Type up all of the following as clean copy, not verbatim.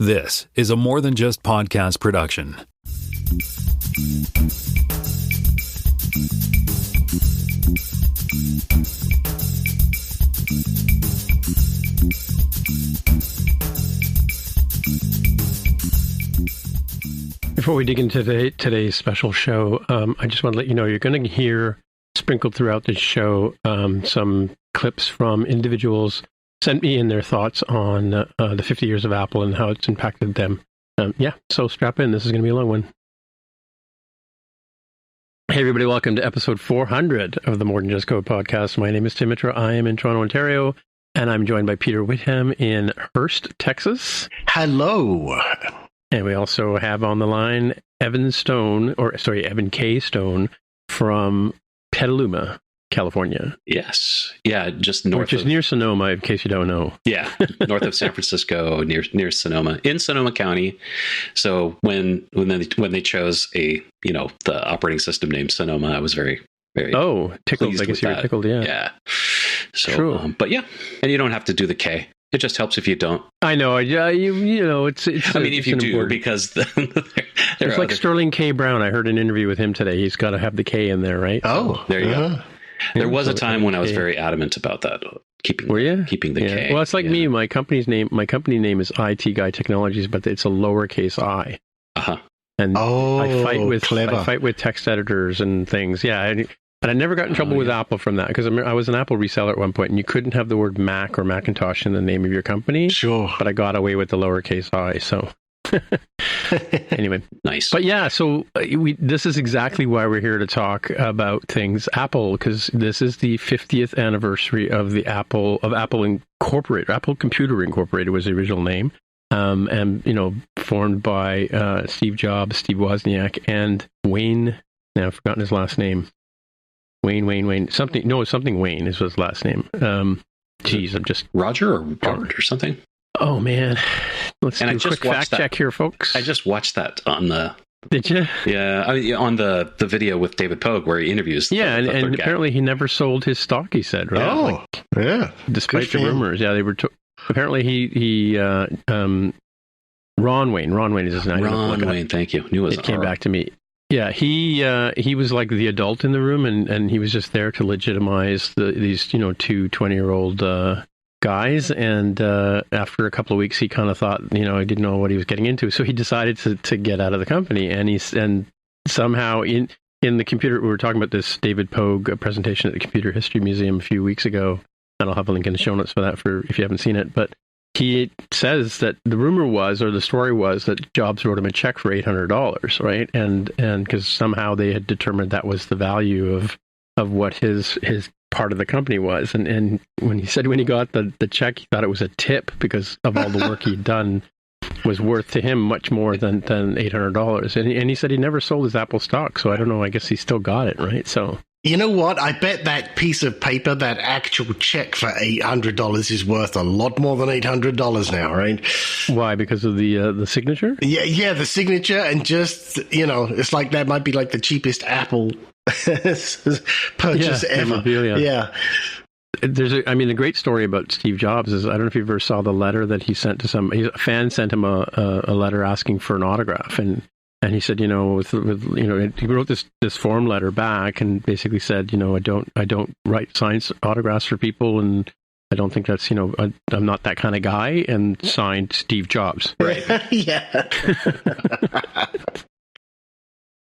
This is a More Than Just Podcast production. Before we dig into today's special show, I just want to let you know you're going to hear sprinkled throughout the show some clips from individuals sent me in their thoughts on the 50 years of Apple and how it's impacted them. So strap in. This is going to be a long one. Hey, everybody. Welcome to episode 400 of the More Than Just Code podcast. My name is Tim Mitra. I am in Toronto, Ontario, and I'm joined by Peter Witham in Hearst, Texas. Hello. And we also have on the line Evan K. Stone from Petaluma, California. Yes. Yeah, just north Which is near Sonoma, in case you don't know. Yeah, north of San Francisco, near Sonoma, in Sonoma County. So when they chose the operating system name Sonoma, I was very tickled. I guess you were tickled, yeah. Yeah. So, true. But yeah, and you don't have to do the K. It just helps if you don't. I know. It's. I mean, if you do, important. Because it's like Sterling K. Brown. I heard an interview with him today. He's got to have the K in there, right? Oh, there you go. There was a time when I was very adamant about that, keeping the K. Well, it's like me. My company name is IT Guy Technologies, but it's a lowercase I. Uh-huh. And I fight with text editors and things. Yeah. And I never got in trouble with Apple from that, because I was an Apple reseller at one point, and you couldn't have the word Mac or Macintosh in the name of your company. Sure. But I got away with the lowercase I, so... Anyway. Nice. But yeah, so this is exactly why we're here to talk about things Apple, because this is the 50th anniversary of Apple Incorporated. Apple Computer Incorporated was the original name. And, formed by Steve Jobs, Steve Wozniak, and Wayne... Now, I've forgotten his last name. Wayne. Something Wayne is his last name. I'm just... Roger or Robert or something? Oh, man. Let's do a quick fact check here, folks. I just watched that on the... Did you? Yeah, on the video with David Pogue where he interviews and apparently he never sold his stock, he said, right? Oh, yeah. Despite the rumors. Yeah, they were... apparently he Ron Wayne is his name. Ron Wayne, thank you. It came back to me. Yeah, he was like the adult in the room, and he was just there to legitimize these 2 20-year-old guys. And after a couple of weeks, he kind of thought, he didn't know what he was getting into, so he decided to get out of the company. And somehow in the computer, we were talking about this David Pogue presentation at the Computer History Museum a few weeks ago, and I'll have a link in the show notes for that if you haven't seen it. But he says that the story was that Jobs wrote him a check for $800, right? And because somehow they had determined that was the value of what his part of the company was. And when he got the check, he thought it was a tip because of all the work he'd done was worth to him much more than $800. And he said he never sold his Apple stock. So I don't know. I guess he still got it, right? So... You know what? I bet that piece of paper, that actual check for $800 is worth a lot more than $800 now, right? Why? Because of the signature? Yeah, the signature, and just, it's like that might be like the cheapest Apple purchase ever. Yeah. The great story about Steve Jobs is, I don't know if you ever saw the letter that he sent to a fan sent him a letter asking for an autograph, and he said, he wrote this form letter back and basically said, I don't write signed autographs for people, and I don't think that's, I'm not that kind of guy, and signed Steve Jobs. Right. Yeah.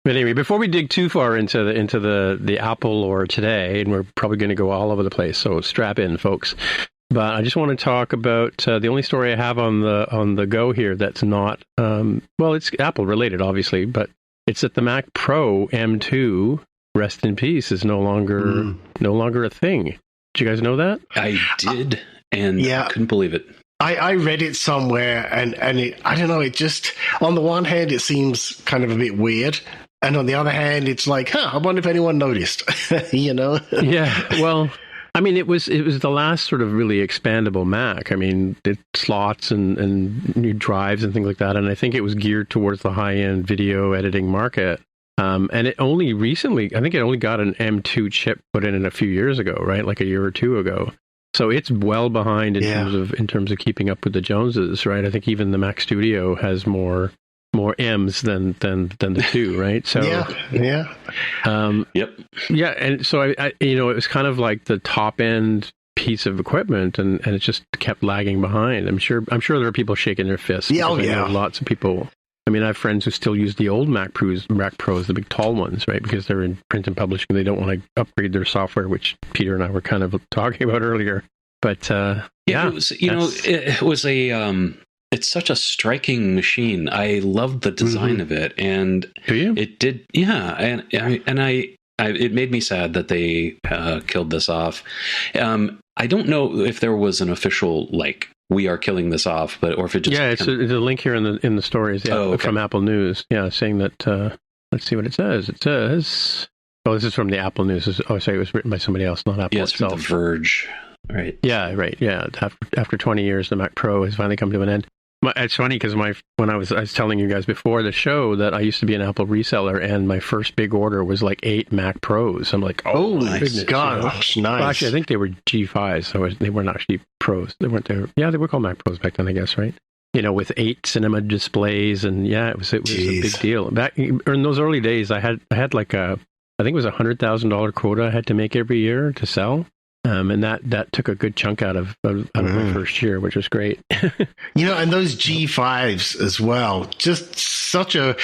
But anyway, before we dig too far into the Apple lore today, and we're probably going to go all over the place, so strap in, folks. But I just want to talk about the only story I have on the go here that's not it's Apple related, obviously, but it's that the Mac Pro M2, rest in peace, is no longer a thing. Did you guys know that? I did, and I couldn't believe it. I read it somewhere, and I don't know. It just, on the one hand, it seems kind of a bit weird, and on the other hand, it's like, I wonder if anyone noticed. Yeah. Well. It was the last sort of really expandable Mac. It slots and new drives and things like that. And I think it was geared towards the high-end video editing market. And it only recently, I think it only got an M2 chip put in a few years ago, right? Like a year or two ago. So it's well behind in terms of keeping up with the Joneses, right? I think even the Mac Studio has more M's than the two, right? So yep. Yeah, and so I it was kind of like the top end piece of equipment, and it just kept lagging behind. I'm sure there are people shaking their fists. Yeah, I know lots of people. I mean, I have friends who still use the old Mac Pros, the big tall ones, right? Because they're in print and publishing. They don't want to upgrade their software, which Peter and I were kind of talking about earlier. But it was, it was it's such a striking machine. I loved the design of it, and do you? It did, yeah. And it made me sad that they killed this off. I don't know if there was an official we are killing this off, or if it just it's a link here in the stories from Apple News, saying that. Let's see what it says. It says, this is from the Apple News. It was written by somebody else, not Apple it's itself. From The Verge, right? Yeah, right. Yeah, after 20 years, the Mac Pro has finally come to an end. It's funny because when I was telling you guys before the show that I used to be an Apple reseller, and my first big order was 8 Mac Pros. I'm like, oh my goodness, gosh, nice. Well, actually, I think they were G5s, so they weren't actually Pros. They weren't there. Yeah, they were called Mac Pros back then, I guess, right? With 8 cinema displays, and it was a big deal. Back in those early days, I had I think it was $100,000 quota I had to make every year to sell. And that took a good chunk out of my first year, which was great. And those G5s as well, just such a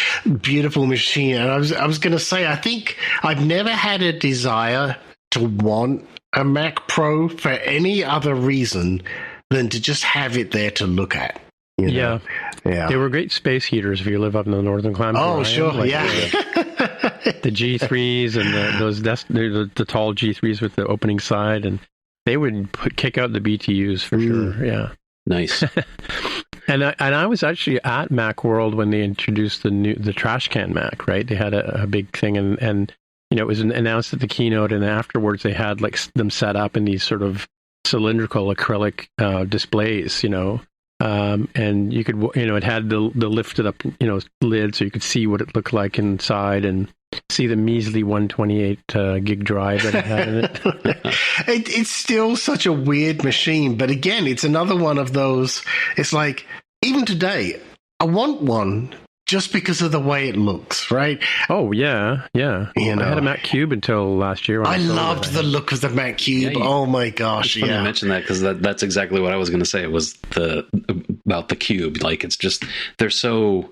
beautiful machine. And I was going to say, I think I've never had a desire to want a Mac Pro for any other reason than to just have it there to look at. Yeah. They were great space heaters if you live up in the northern climate. Oh, sure, The G3s and the tall G3s with the opening side, and they would kick out the BTUs for sure. Yeah, nice. And I was actually at Macworld when they introduced the trash can Mac. Right, they had a big thing, and it was announced at the keynote, and afterwards they had them set up in these sort of cylindrical acrylic displays. And you could, it had the lifted up, lid, so you could see what it looked like inside and see the measly 128 gig drive that it had in it. It's still such a weird machine, but again, it's another one of those. It's like, even today, I want one just because of the way it looks, right? Oh, yeah. I had a Mac Cube until last year. I loved the look of the Mac Cube. Oh, my gosh, it's funny you mentioned that, because that's exactly what I was going to say. It was about the Cube. It's just, they're so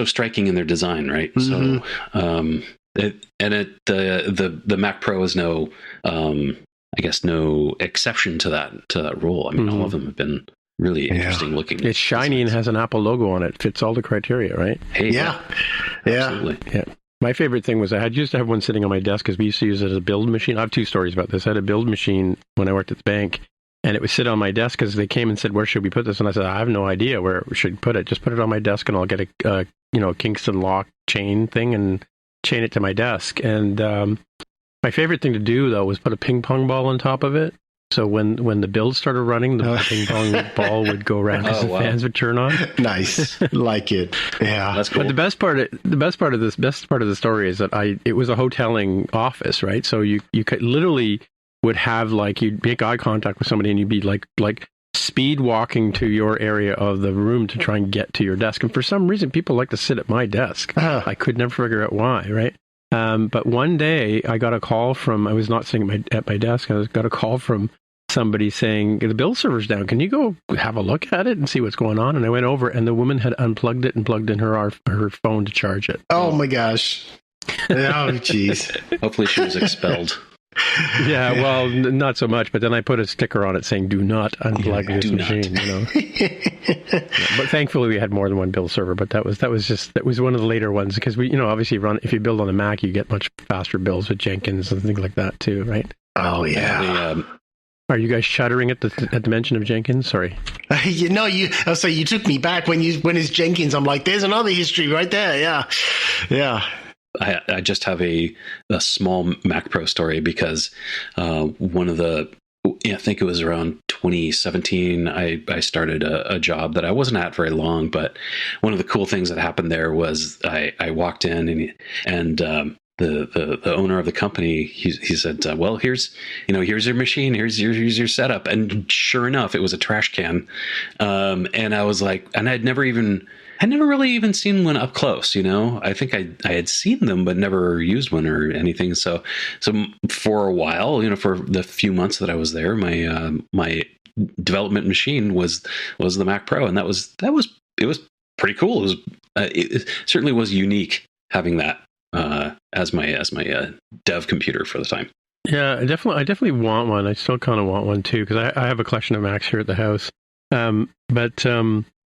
striking in their design, right? Mm-hmm. So, the Mac Pro is no exception to that rule. I mean, all of them have been really interesting looking. It's shiny and has an Apple logo on it. Fits all the criteria, right? Hey, absolutely. Yeah. My favorite thing was I used to have one sitting on my desk because we used to use it as a build machine. I have 2 stories about this. I had a build machine when I worked at the bank, and it would sit on my desk because they came and said, "Where should we put this?" And I said, "I have no idea where we should put it. Just put it on my desk, and I'll get a Kingston lock chain thing and chain it to my desk." And my favorite thing to do though was put a ping pong ball on top of it. So when the build started running, the ping pong ball would go around as the fans would turn on. Nice, like it. Yeah, that's cool. But the best part of the story is that it was a hoteling office, right? So you could literally would have you'd make eye contact with somebody and you'd be like speed walking to your area of the room to try and get to your desk. And for some reason, people like to sit at my desk. I could never figure out why, right? But one day I got a call I was not sitting at my desk. I got a call from somebody saying, "The build server's down. Can you go have a look at it and see what's going on?" And I went over, and the woman had unplugged it and plugged in her phone to charge it. Oh my gosh! Oh jeez. Hopefully, she was expelled. Yeah, well, not so much. But then I put a sticker on it saying, "Do not unplug this machine." But thankfully, we had more than one build server. But that was one of the later ones because we, obviously if you build on a Mac, you get much faster builds with Jenkins and things like that too, right? Oh yeah. Are you guys shuddering at the mention of Jenkins? Sorry. You took me back when it's Jenkins. I'm like, there's another history right there. Yeah. I just have a small Mac Pro story because one of I think it was around 2017, I started a job that I wasn't at very long, but one of the cool things that happened there was I walked in and the owner of the company, he said, well, here's your machine, here's your setup. And sure enough, it was a trash can. And I was like, and I'd never really even seen one up close. I think I had seen them, but never used one or anything. So for a while, for the few months that I was there, my development machine was the Mac Pro. And it was pretty cool. It certainly was unique having that as my dev computer for the time. Yeah, I definitely want one. I still kind of want one too, because I have a collection of Macs here at the house. But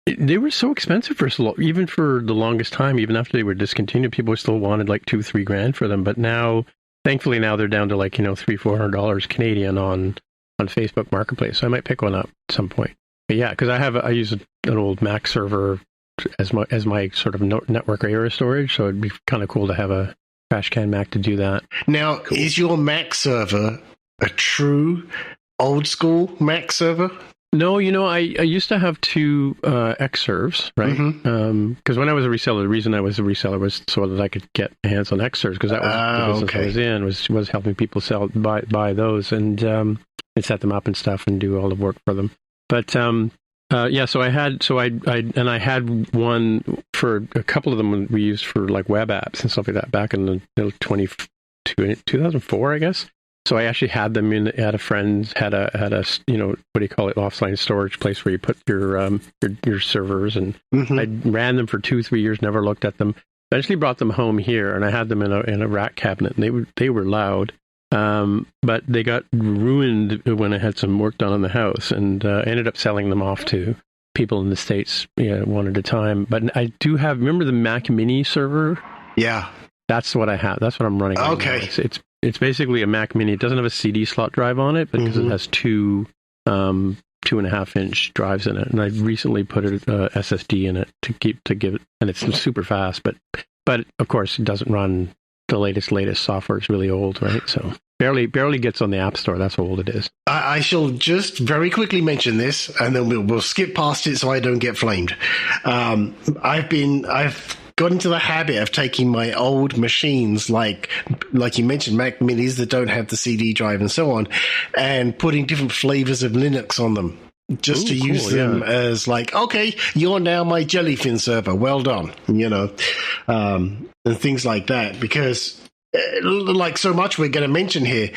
they were so expensive even for the longest time. Even after they were discontinued, people still wanted like $2,000-3,000 for them. But now, thankfully, they're down to like $300-400 Canadian on Facebook Marketplace. So I might pick one up at some point. But yeah, because I use an old Mac server as my sort of network area storage, so it'd be kind of cool to have a trash can Mac to do that. Now, is your Mac server a true old school Mac server? No, I used to have two X servers, right? Because when I was a reseller, the reason I was a reseller was so that I could get my hands on X servers, because that was the business I was in, was helping people buy those and set them up and stuff and do all the work for them. But so I had one for a couple of them we used for like web apps and stuff like that back in the 2004, I guess. So I actually had them at a friend's, had a what do you call it, offline storage place where you put your servers, and I ran them for 2-3 years, never looked at them. Eventually brought them home here, and I had them in a rack cabinet, and they were loud. But they got ruined when I had some work done on the house, and I ended up selling them off to people in the States, one at a time. But I do have, remember the Mac Mini server? Yeah. That's what I have. That's what I'm running. Okay. Right now. It's basically a Mac Mini. It doesn't have a CD slot drive on it, but because it has two 2.5-inch drives in it, and I recently put a SSD in it to give it, and it's super fast. But of course, it doesn't run the latest software. Is really old, right? So barely gets on the App Store. That's how old it is. I shall just very quickly mention this, and then we'll skip past it so I don't get flamed. I've got into the habit of taking my old machines, like you mentioned, Mac Minis that don't have the CD drive and so on, and putting different flavors of Linux on them, just to use them as like, okay, you're now my Jellyfin server. Well done, and things like that. Because, like so much we're going to mention here,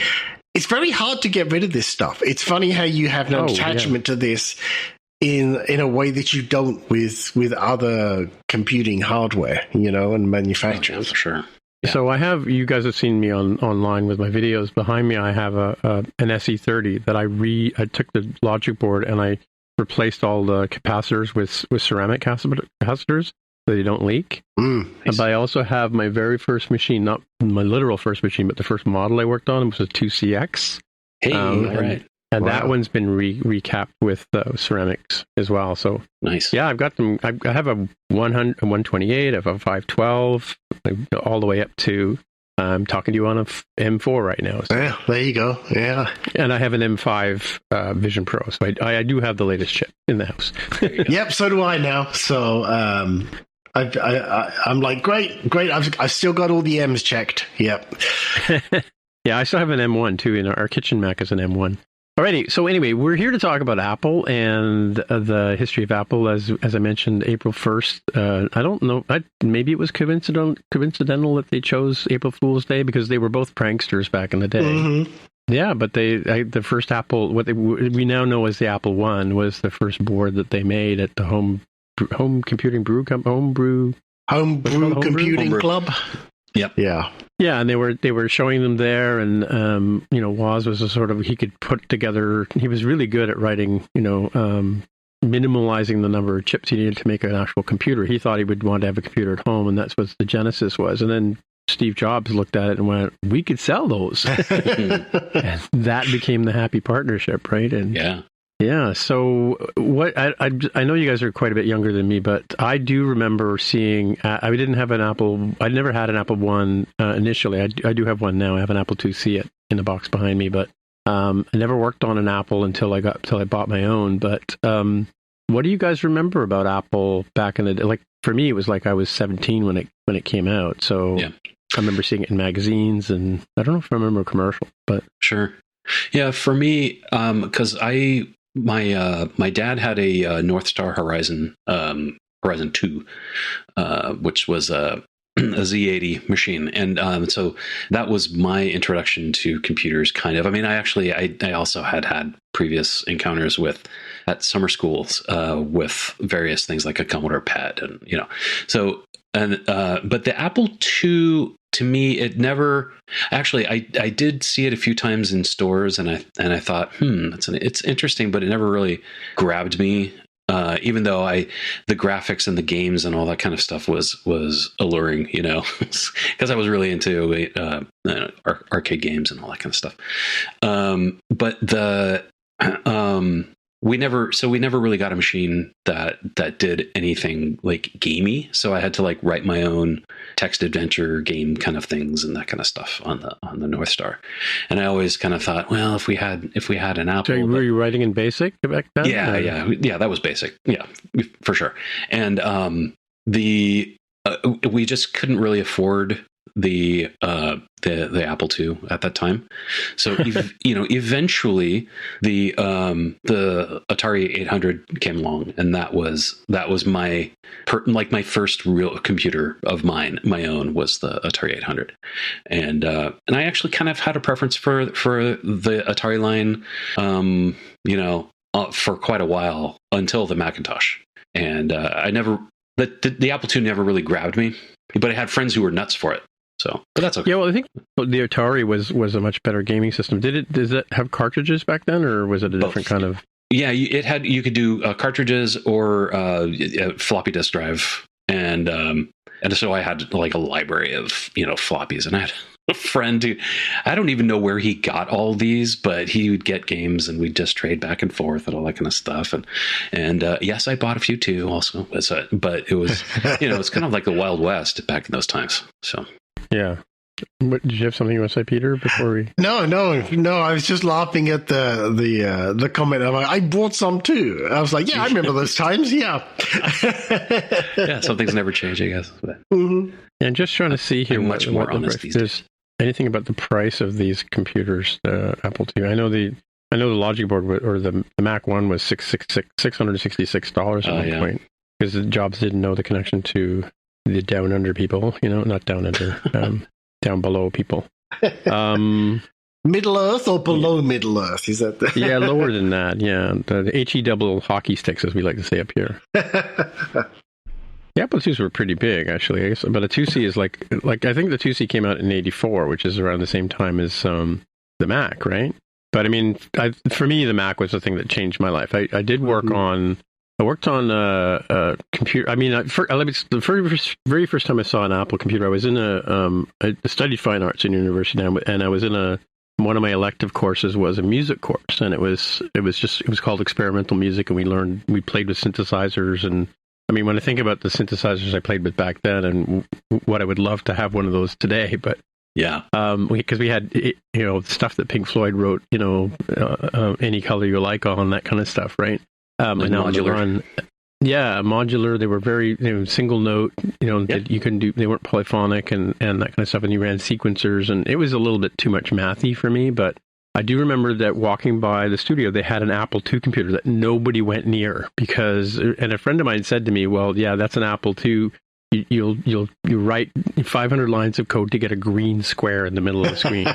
it's very hard to get rid of this stuff. It's funny how you have no attachment to this in a way that you don't with other computing hardware, and manufacturers. Oh, yeah, for sure. Yeah. So I have, you guys have seen me online with my videos. Behind me, I have an SE30 that I took the logic board and I replaced all the capacitors with ceramic capacitors so they don't leak. But I also have my very first machine, not my literal first machine, but the first model I worked on was a 2CX. Hey, all right. And that one's been recapped with ceramics as well. So nice. Yeah, I've got them. I have a 100, a 128, I have a 512, all the way up to. I'm talking to you on a M4 right now. So. Yeah, there you go. Yeah, and I have an M5 Vision Pro, so I do have the latest chip in the house. Yep, so do I now. So I'm like, great. I've still got all the M's checked. Yep. Yeah, I still have an M1 too. In our kitchen Mac is an M1. Alrighty, so anyway, we're here to talk about Apple and the history of Apple. As I mentioned, April 1st. I don't know. Maybe it was coincidental that they chose April Fool's Day because they were both pranksters back in the day. Yeah, but the first Apple, what we now know as the Apple I, was the first board that they made at the Home Computing Computing Club. Yep. Yeah. Yeah, and they were showing them there, and Woz was a sort of, he could put together. He was really good at writing, minimalizing the number of chips he needed to make an actual computer. He thought he would want to have a computer at home, and that's what the Genesis was. And then Steve Jobs looked at it and went, "We could sell those," and that became the happy partnership, right? And yeah. So what I know you guys are quite a bit younger than me, but I do remember seeing. I didn't have an Apple. I'd never had an Apple One initially. I do have one now. I have an Apple IIc in the box behind me, but I never worked on an Apple until I bought my own. But what do you guys remember about Apple back in the day? Like for me, it was like I was 17 when it came out. So I remember seeing it in magazines, and I don't know if I remember a commercial, but Sure. Yeah, for me, because my dad had a North Star Horizon Horizon 2, which was a Z80 machine, and so that was my introduction to computers. Kind of. I mean, I also had previous encounters at summer schools with various things like a Commodore PET, and so. But the Apple II, to me, it never actually. I did see it a few times in stores, and I thought, it's interesting, but it never really grabbed me. Even though the graphics and the games and all that kind of stuff was alluring, because I was really into arcade games and all that kind of stuff. But we never really got a machine that did anything like gamey. So I had to like write my own text adventure game kind of things and that kind of stuff on the North Star. And I always kind of thought, well, if we had an Apple. So were you writing in BASIC back then? Yeah, that was BASIC. Yeah, for sure. And we just couldn't really afford the Apple II at that time. So eventually the Atari 800 came along, and that was my my first real computer of my own was the Atari 800, and I actually kind of had a preference for the Atari line, for quite a while until the Macintosh, and the Apple II never really grabbed me, but I had friends who were nuts for it. So, but that's okay. Yeah, well, I think the Atari was a much better gaming system. Does it have cartridges back then, or was it a different kind of? Yeah, you could do cartridges or floppy disk drive, and so I had like a library of floppies, and I had a friend who I don't even know where he got all these, but he would get games, and we'd just trade back and forth and all that kind of stuff. And yes, I bought a few too, also. But it was it's kind of like the Wild West back in those times. So. Yeah. Did you have something you want to say, Peter, before we... No. I was just laughing at the comment. I bought some too. I was like, yeah, I remember those times. Yeah. Yeah, some things never change, I guess. But. Mm-hmm. And just trying to see here much more honest these days. Anything about the price of these computers, the Apple II. I know the Logic board or the Mac One was $666 at one point, because the Jobs didn't know the connection to the down under people, not down under, down below people. Middle Earth or below Middle Earth? Is that yeah, lower than that. Yeah, the HE double hockey sticks, as we like to say up here. The Apple IIs were pretty big, actually. I guess, but a 2C is like I think the 2C came out in '84, which is around the same time as the Mac, right? But I mean, for me, the Mac was the thing that changed my life. I did work on. I worked on a computer. I mean, the very first time I saw an Apple computer, I was in I studied fine arts in university, and I was in one of my elective courses was a music course, and it was called experimental music, and we played with synthesizers. And I mean, when I think about the synthesizers I played with back then, and what I would love to have one of those today, but yeah, because we had stuff that Pink Floyd wrote, Any Color You Like on, that kind of stuff, right? Like modular. Modular. They were very single note. That you couldn't do. They weren't polyphonic and that kind of stuff. And you ran sequencers, and it was a little bit too much mathy for me. But I do remember that walking by the studio, they had an Apple II computer that nobody went near and a friend of mine said to me, "Well, yeah, that's an Apple II. You write 500 lines of code to get a green square in the middle of the screen."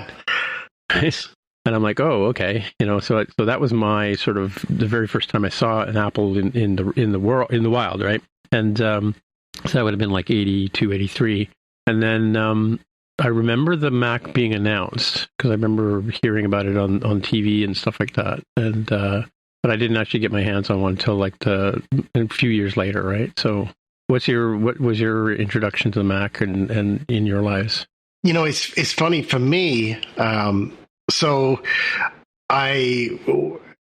Nice. And I'm like, oh, okay, So that was my sort of the very first time I saw an Apple in the wild, right? And so that would have been like 82, 83. And then I remember the Mac being announced because I remember hearing about it on TV and stuff like that. And but I didn't actually get my hands on one until like a few years later, right? So what was your introduction to the Mac and in your lives? It's funny for me. So I,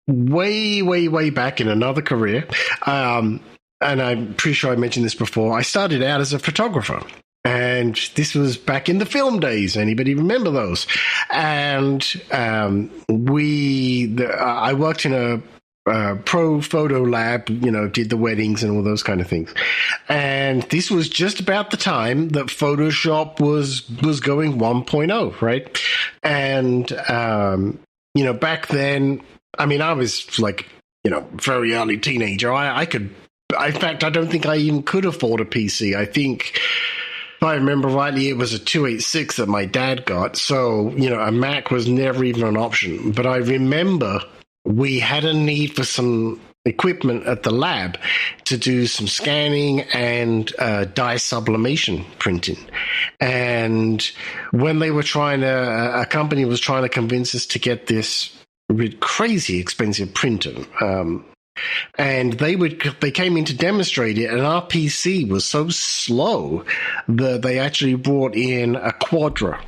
way back in another career, and I'm pretty sure I mentioned this before, I started out as a photographer. And this was back in the film days. Anybody remember those? And I worked in Pro Photo Lab, did the weddings and all those kind of things. And this was just about the time that Photoshop was going 1.0, right? And, back then, I mean, I was like, very early teenager. In fact, I don't think I even could afford a PC. I think, if I remember rightly, it was a 286 that my dad got. So, a Mac was never even an option. But I remember we had a need for some equipment at the lab to do some scanning and dye sublimation printing. And when they were a company was trying to convince us to get this crazy expensive printer, and they came in to demonstrate it, and our PC was so slow that they actually brought in a Quadra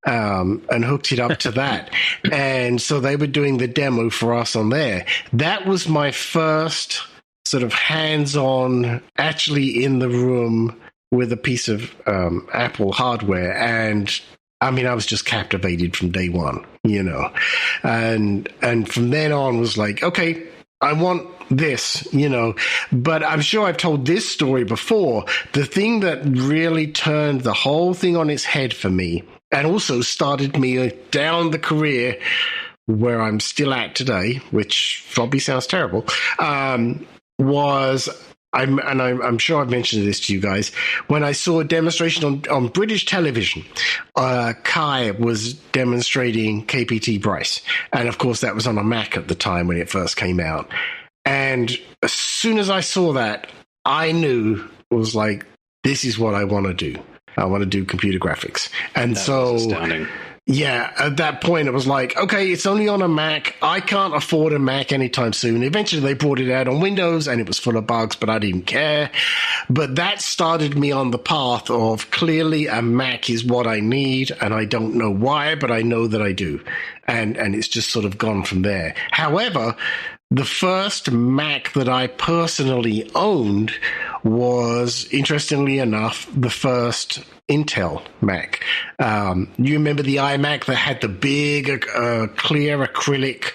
and hooked it up to that. And so they were doing the demo for us on there. That was my first sort of hands-on, actually in the room with a piece of Apple hardware. And I mean, I was just captivated from day one, and from then on was like, okay, I want this, but I'm sure I've told this story before. The thing that really turned the whole thing on its head for me, and also started me down the career where I'm still at today, which probably sounds terrible, was I'm sure I've mentioned this to you guys, when I saw a demonstration on British television. Kai was demonstrating KPT Bryce, and of course that was on a Mac at the time when it first came out. And as soon as I saw that, I knew it was like, this is what I want to do. I want to do computer graphics. And that was astounding. Yeah, at that point, it was like, okay, it's only on a Mac. I can't afford a Mac anytime soon. Eventually, they brought it out on Windows, and it was full of bugs, but I didn't care. But that started me on the path of clearly a Mac is what I need, and I don't know why, but I know that I do. And it's just sort of gone from there. However, the first Mac that I personally owned was, interestingly enough, the first Intel Mac. You remember the iMac that had the big, clear acrylic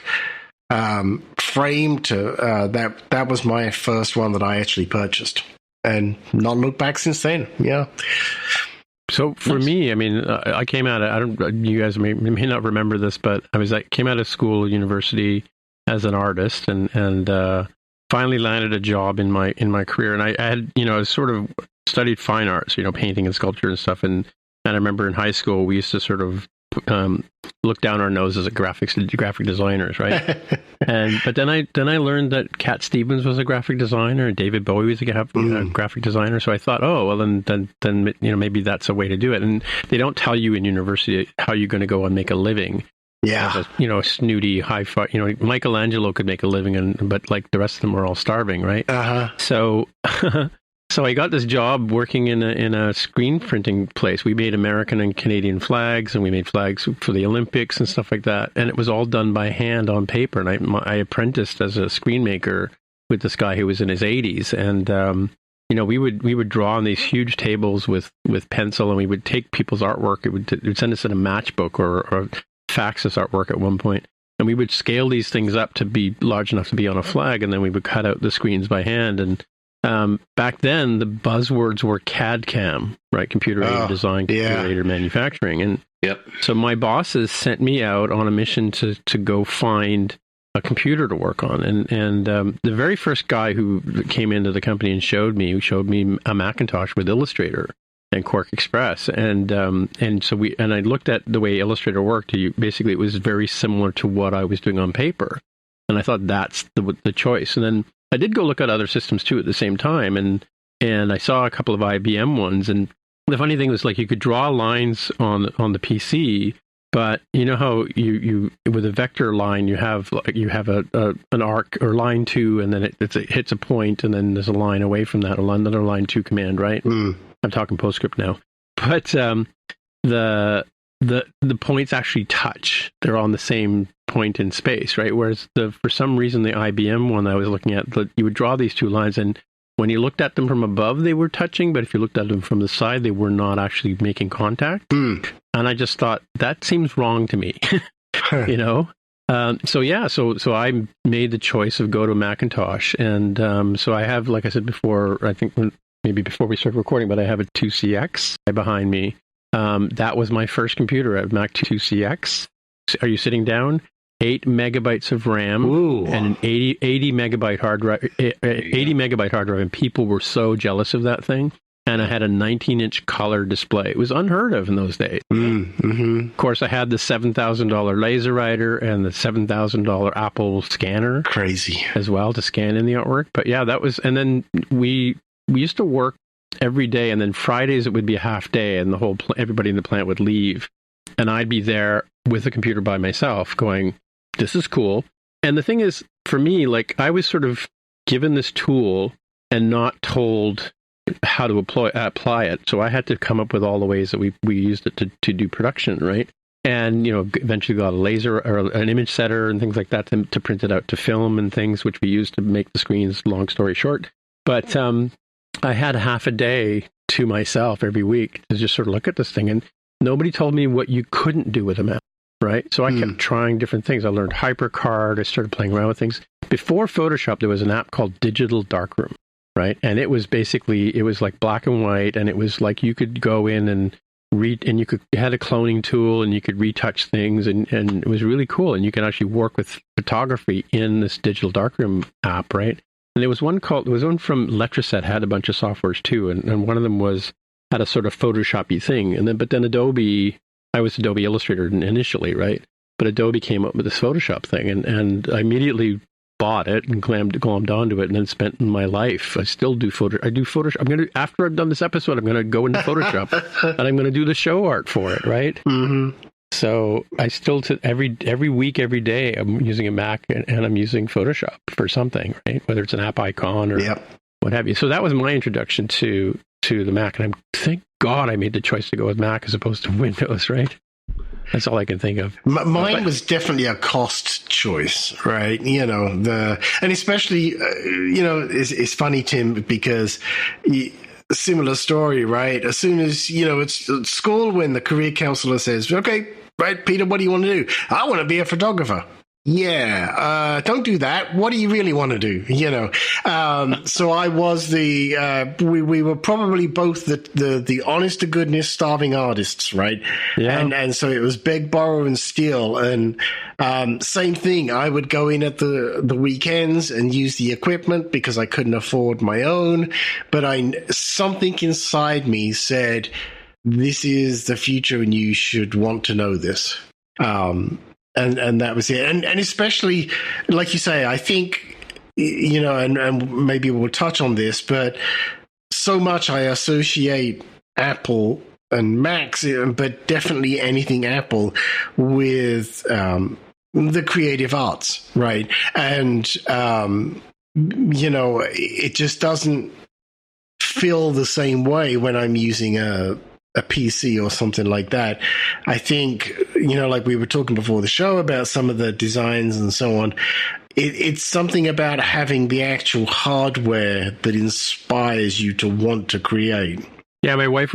frame? That was my first one that I actually purchased, and not looked back since then. Yeah. So for me, I mean, I came out of, you guys may not remember this, but I came out of school, university, as an artist, and finally landed a job in my career. And I had, I sort of studied fine arts, painting and sculpture and stuff. And I remember in high school, we used to sort of look down our noses at graphic designers, right? But then I learned that Cat Stevens was a graphic designer, and David Bowie was a graphic designer. So I thought, oh, well, then maybe that's a way to do it. And they don't tell you in university how you're going to go and make a living. Yeah. A snooty, high-fi, Michelangelo could make a living, but like the rest of them were all starving, right? Uh-huh. So I got this job working in a screen printing place. We made American and Canadian flags, and we made flags for the Olympics and stuff like that. And it was all done by hand on paper. And I apprenticed as a screen maker with this guy who was in his 80s. And we would draw on these huge tables with pencil, and we would take people's artwork. It would send us in a matchbook or fax us artwork at one point, and we would scale these things up to be large enough to be on a flag, and then we would cut out the screens by hand. And back then, the buzzwords were CAD/CAM, right? Computer-aided design, computer-aided manufacturing. And so my bosses sent me out on a mission to go find a computer to work on. And the very first guy who came into the company and showed me a Macintosh with Illustrator and Quark Express, and so I looked at the way Illustrator worked. Basically, it was very similar to what I was doing on paper, and I thought that's the choice. And then I did go look at other systems too at the same time, and I saw a couple of IBM ones. And the funny thing was, like, you could draw lines on the PC, but you know how you with a vector line you have an arc or line 2, and then it hits a point, and then there's a line away from that, another line 2 command, right? I'm talking PostScript now, but the points actually touch. They're on the same point in space, right? Whereas for some reason the IBM one I was looking at, you would draw these two lines, and when you looked at them from above, they were touching, but if you looked at them from the side, they were not actually making contact. And I just thought, that seems wrong to me, So I made the choice of go to Macintosh, and so I have, like I said before, I think maybe before we started recording, but I have a 2CX behind me. That was my first computer, a Mac 2CX. Are you sitting down? 8 megabytes of RAM. Ooh. And an 80 megabyte hard drive. 80 megabyte hard drive, and people were so jealous of that thing. And I had a 19-inch color display. It was unheard of in those days. Mm-hmm. Of course, I had the $7,000 laser writer and the $7,000 Apple scanner. Crazy. As well, to scan in the artwork. But yeah, that was... And then we used to work every day, and then Fridays it would be a half day, and everybody in the plant would leave. And I'd be there with the computer by myself going, this is cool. And the thing is, for me, like, I was sort of given this tool and not told how to apply it. So I had to come up with all the ways that we used it to do production, right? And, eventually got a laser or an image setter and things like that to print it out to film and things, which we used to make the screens, long story short. But I had half a day to myself every week to just sort of look at this thing. And nobody told me what you couldn't do with a Mac, right? So I kept trying different things. I learned HyperCard. I started playing around with things. Before Photoshop, there was an app called Digital Darkroom. Right. And it was like black and white, and it was like you could go in and read, and you had a cloning tool, and you could retouch things, and it was really cool. And you can actually work with photography in this Digital Darkroom app, right? And there was one from Letraset, had a bunch of softwares too, and one of them had a sort of Photoshop-y thing. But then Adobe, I was Adobe Illustrator initially, right? But Adobe came up with this Photoshop thing, and I immediately bought it and glommed onto it, and then spent my life. I still do I do Photoshop. After I've done this episode, I'm going to go into Photoshop and I'm going to do the show art for it, right? Mm-hmm. So I still, every week, every day, I'm using a Mac and I'm using Photoshop for something, right? Whether it's an app icon or what have you. So that was my introduction to the Mac, and thank God I made the choice to go with Mac as opposed to Windows, right? That's all I can think of. Mine was definitely a cost choice, right? And especially, it's funny, Tim, because similar story, right? As soon as, it's at school when the career counselor says, okay, right, Peter, what do you want to do? I want to be a photographer. Yeah, don't do that. What do you really want to do? So I was we were probably both the honest to goodness starving artists, right? Yeah. And so it was beg, borrow, and steal. And same thing. I would go in at the weekends and use the equipment because I couldn't afford my own. But something inside me said, this is the future and you should want to know this. And that was it. And especially, like you say, I think, and maybe we'll touch on this, but so much I associate Apple and Macs, but definitely anything Apple with the creative arts, right? And, it just doesn't feel the same way when I'm using a PC or something like that. I think, like we were talking before the show about some of the designs and so on, it's something about having the actual hardware that inspires you to want to create. Yeah, my wife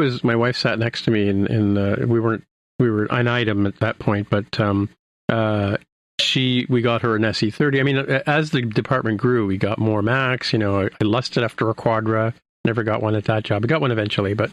sat next to me, and we were an item at that point, but we got her an SE30. I mean, as the department grew, we got more Macs. I lusted after a Quadra, never got one at that job. I got one eventually, but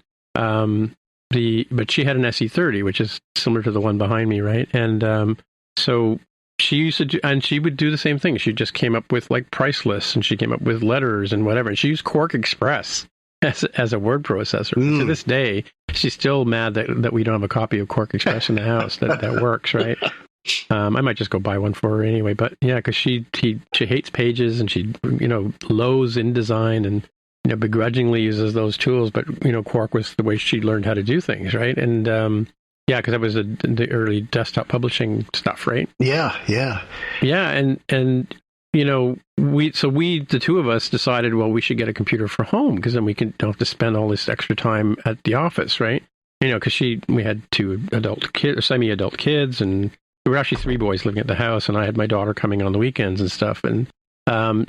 but she had an SE30, which is similar to the one behind me, right? And so she used to and she would do the same thing. She just came up with like price lists, and she came up with letters and whatever. And she used Quark Express as a word processor. To this day, she's still mad that we don't have a copy of Quark Express in the house that works, right? I might just go buy one for her anyway. But yeah, because she hates Pages, and she loathes InDesign, and begrudgingly uses those tools, but Quark was the way she learned how to do things, right? And because that was the early desktop publishing stuff, right? Yeah. And we the two of us decided, well, we should get a computer for home, because then we don't have to spend all this extra time at the office, right? Because we had two semi-adult kids, and we were actually three boys living at the house, and I had my daughter coming on the weekends and stuff, and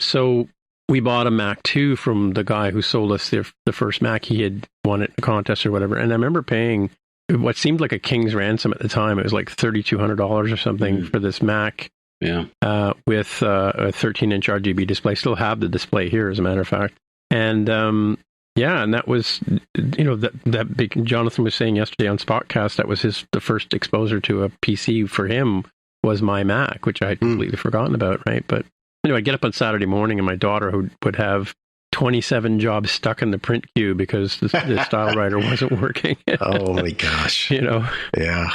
so we bought a Mac 2 from the guy who sold us the first Mac. He had won it in a contest or whatever. And I remember paying what seemed like a king's ransom at the time. It was like $3,200 or something for this Mac. with a 13-inch RGB display. Still have the display here, as a matter of fact. And and that was, that big, Jonathan was saying yesterday on Spotcast, that was the first exposure to a PC for him was my Mac, which I had completely forgotten about, right? But anyway, I'd get up on Saturday morning and my daughter would have 27 jobs stuck in the print queue because the style writer wasn't working. Oh my gosh. Yeah. I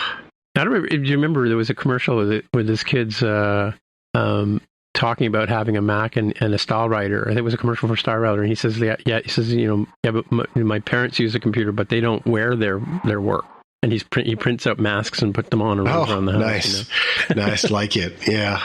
don't remember. Do you remember there was a commercial with this kid's talking about having a Mac and a style writer? I think it was a commercial for style writer, and he says, but my parents use a computer, but they don't wear their work. And he prints out masks and put them on around the house. Nice. Nice, like it. Yeah.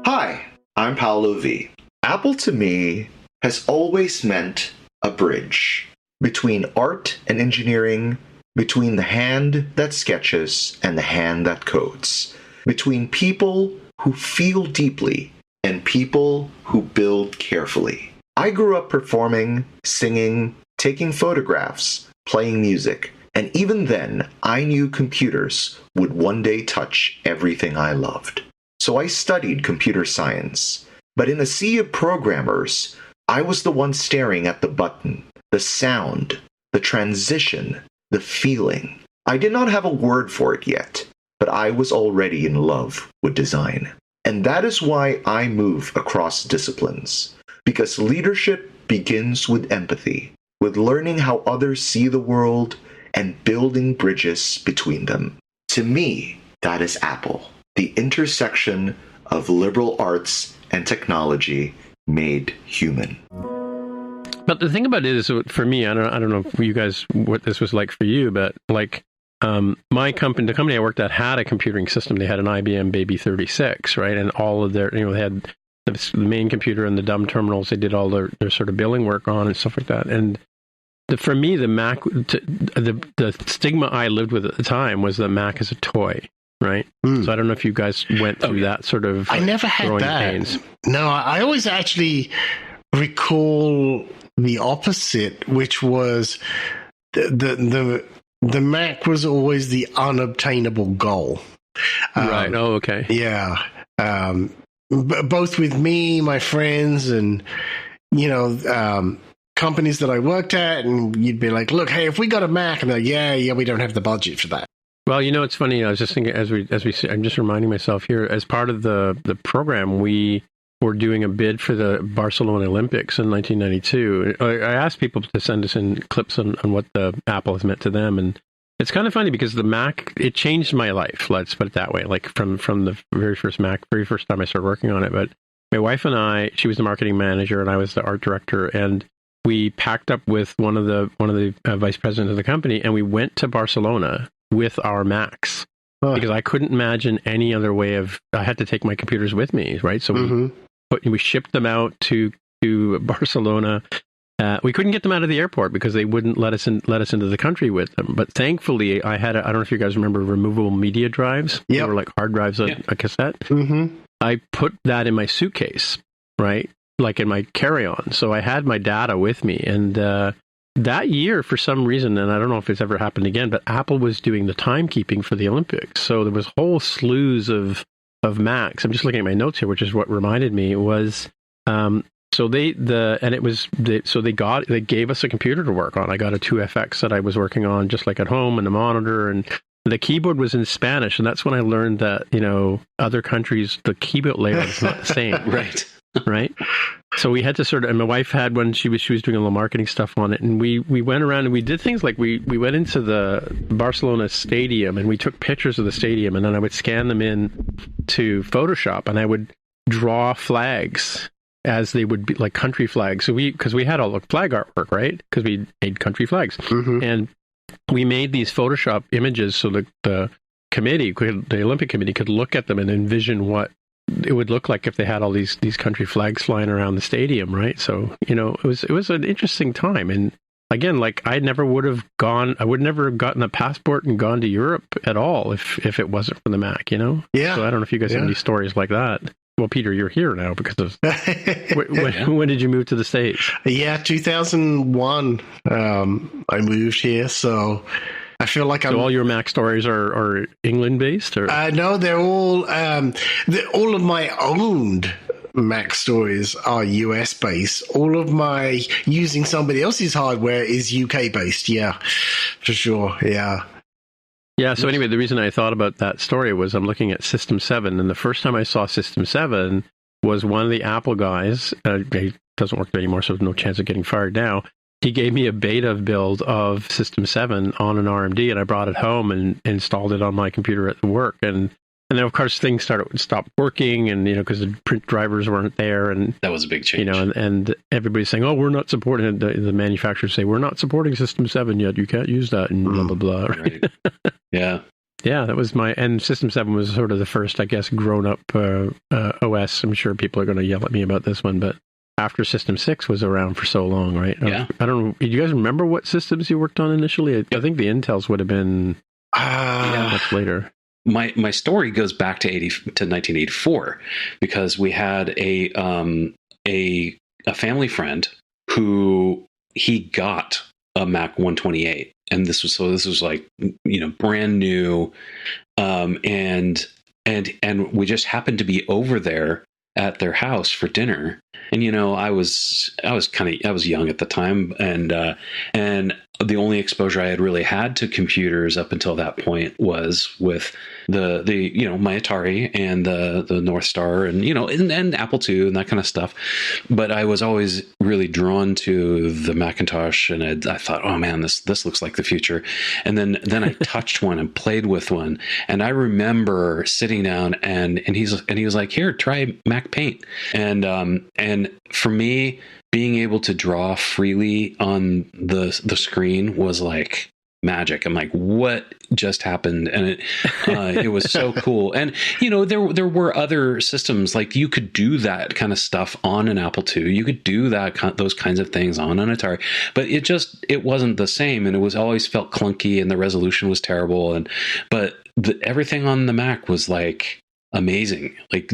Hi, I'm Paolo V. Apple to me has always meant a bridge between art and engineering, between the hand that sketches and the hand that codes, between people who feel deeply and people who build carefully. I grew up performing, singing, taking photographs, playing music, and even then, I knew computers would one day touch everything I loved. So I studied computer science. But in a sea of programmers, I was the one staring at the button, the sound, the transition, the feeling. I did not have a word for it yet, but I was already in love with design. And that is why I move across disciplines. Because leadership begins with empathy, with learning how others see the world and building bridges between them. To me, that is Apple, the intersection of liberal arts and technology made human. But the thing about it is, for me, I don't know for you guys what this was like for you, but like my company, the company I worked at had a computing system. They had an IBM Baby 36, right? And all of their, they had the main computer and the dumb terminals. They did all their sort of billing work on and stuff like that. And for me, the Mac, the stigma I lived with at the time was that Mac is a toy, right? So I don't know if you guys went through that sort of. I never had that. Pains. No, I always actually recall the opposite, which was the Mac was always the unobtainable goal. Right. Oh, okay. Yeah. Both with me, my friends, and companies that I worked at, and you'd be like, "Look, hey, if we got a Mac," and they're like, "Yeah, we don't have the budget for that." Well, it's funny. I was just thinking as we I'm just reminding myself here, as part of the program, we were doing a bid for the Barcelona Olympics in 1992. I asked people to send us in clips on what the Apple has meant to them, and it's kind of funny because the Mac, it changed my life. Let's put it that way. Like from the very first Mac, very first time I started working on it. But my wife and I, she was the marketing manager, and I was the art director, and we packed up with one of the vice presidents of the company, and we went to Barcelona with our Macs because I couldn't imagine any other way of. I had to take my computers with me, right? So we shipped them out to Barcelona. We couldn't get them out of the airport because they wouldn't let us into the country with them. But thankfully, I had I don't know if you guys remember removable media drives. They were like hard drives, a cassette. I put that in my suitcase, right? Like in my carry-on. So I had my data with me. And that year, for some reason, and I don't know if it's ever happened again, but Apple was doing the timekeeping for the Olympics. So there was whole slews of Macs. I'm just looking at my notes here, which is what reminded me was they gave us a computer to work on. I got a 2FX that I was working on just like at home, and a monitor, and the keyboard was in Spanish, and that's when I learned that other countries the keyboard layout is not the same. Right. So we had to sort of, and my wife had one. She was doing a little marketing stuff on it, and we went around and we did things like we went into the Barcelona stadium and we took pictures of the stadium, and then I would scan them in to Photoshop, and I would draw flags as they would be like country flags. So because we had all the flag artwork, right? Because we made country flags, and we made these Photoshop images so that the Olympic Committee could look at them and envision what it would look like if they had all these country flags flying around the stadium, right? So, it was an interesting time. And again, like I would never have gotten a passport and gone to Europe at all if it wasn't for the Mac, Yeah. So I don't know if you guys have any stories like that. Well, Peter, you're here now because of when did you move to the States? Yeah, 2001. I moved here, so I feel like So all your Mac stories are England based, or no, they're all all of my owned Mac stories are US based. All of my using somebody else's hardware is UK based. Yeah, for sure. Yeah. Yeah, so anyway, the reason I thought about that story was I'm looking at System 7, and the first time I saw System 7 was one of the Apple guys. He doesn't work there anymore, so there's no chance of getting fired now. He gave me a beta build of System 7 on an RMD, and I brought it home and installed it on my computer at work. And then, of course, things stopped working, and because the print drivers weren't there, and that was a big change. And everybody's saying, "Oh, we're not supporting it." The manufacturers say, "We're not supporting System 7 yet. You can't use that," and blah blah blah. Right. Yeah. Yeah, that was and System 7 was sort of the first, I guess, grown-up OS. I'm sure people are going to yell at me about this one, but after System 6 was around for so long, right? Yeah. I don't know. Do you guys remember what systems you worked on initially? I think the Intels would have been much later. My story goes back to 1984 because we had a family friend who he got a Mac 128, and this was like brand new, and we just happened to be over there at their house for dinner, and I was young at the time, and the only exposure I had really had to computers up until that point was with the my Atari and the North Star and and Apple II and that kind of stuff. But I was always really drawn to the Macintosh, and I thought, oh man, this looks like the future. And then I touched one and played with one, and I remember sitting down and he was like, here, try Mac Paint, and for me, being able to draw freely on the screen was like magic. I'm like, what just happened? And it was so cool. And there were other systems, like you could do that kind of stuff on an Apple II. You could do those kinds of things on an Atari, but it wasn't the same, and it was always felt clunky, and the resolution was terrible. But everything on the Mac was like amazing. Like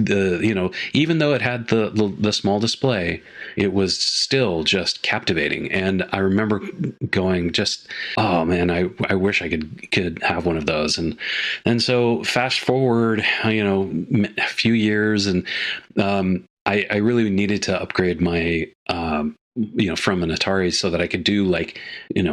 even though it had the small display, it was still just captivating. And I remember going, just, oh man, I wish I could have one of those. And so fast forward, a few years, and I really needed to upgrade my from an Atari so that I could do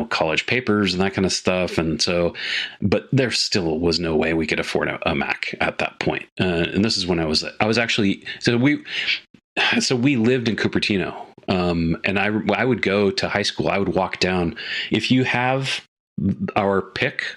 college papers and that kind of stuff. And so, but there still was no way we could afford a Mac at that point. And this is when I was actually, so we lived in Cupertino. And I would go to high school. I would walk down. If you have our pick,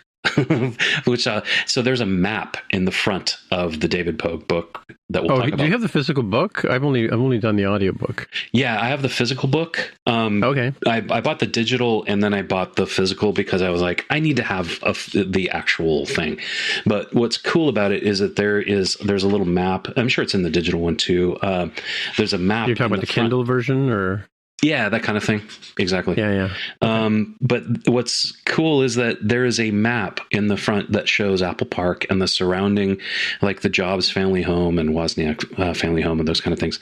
which so there's a map in the front of the David Pogue book that we'll talk about. Do you have the physical book? I've only done the audiobook. Yeah, I have the physical book. Okay. I bought the digital, and then I bought the physical because I was like, I need to have the actual thing. But what's cool about it is that there's a little map. I'm sure it's in the digital one too. There's a map. You're talking about the Kindle version, or? Yeah, that kind of thing. Exactly. Yeah. Okay. But what's cool is that there is a map in the front that shows Apple Park and the surrounding, like the Jobs family home and Wozniak family home and those kind of things.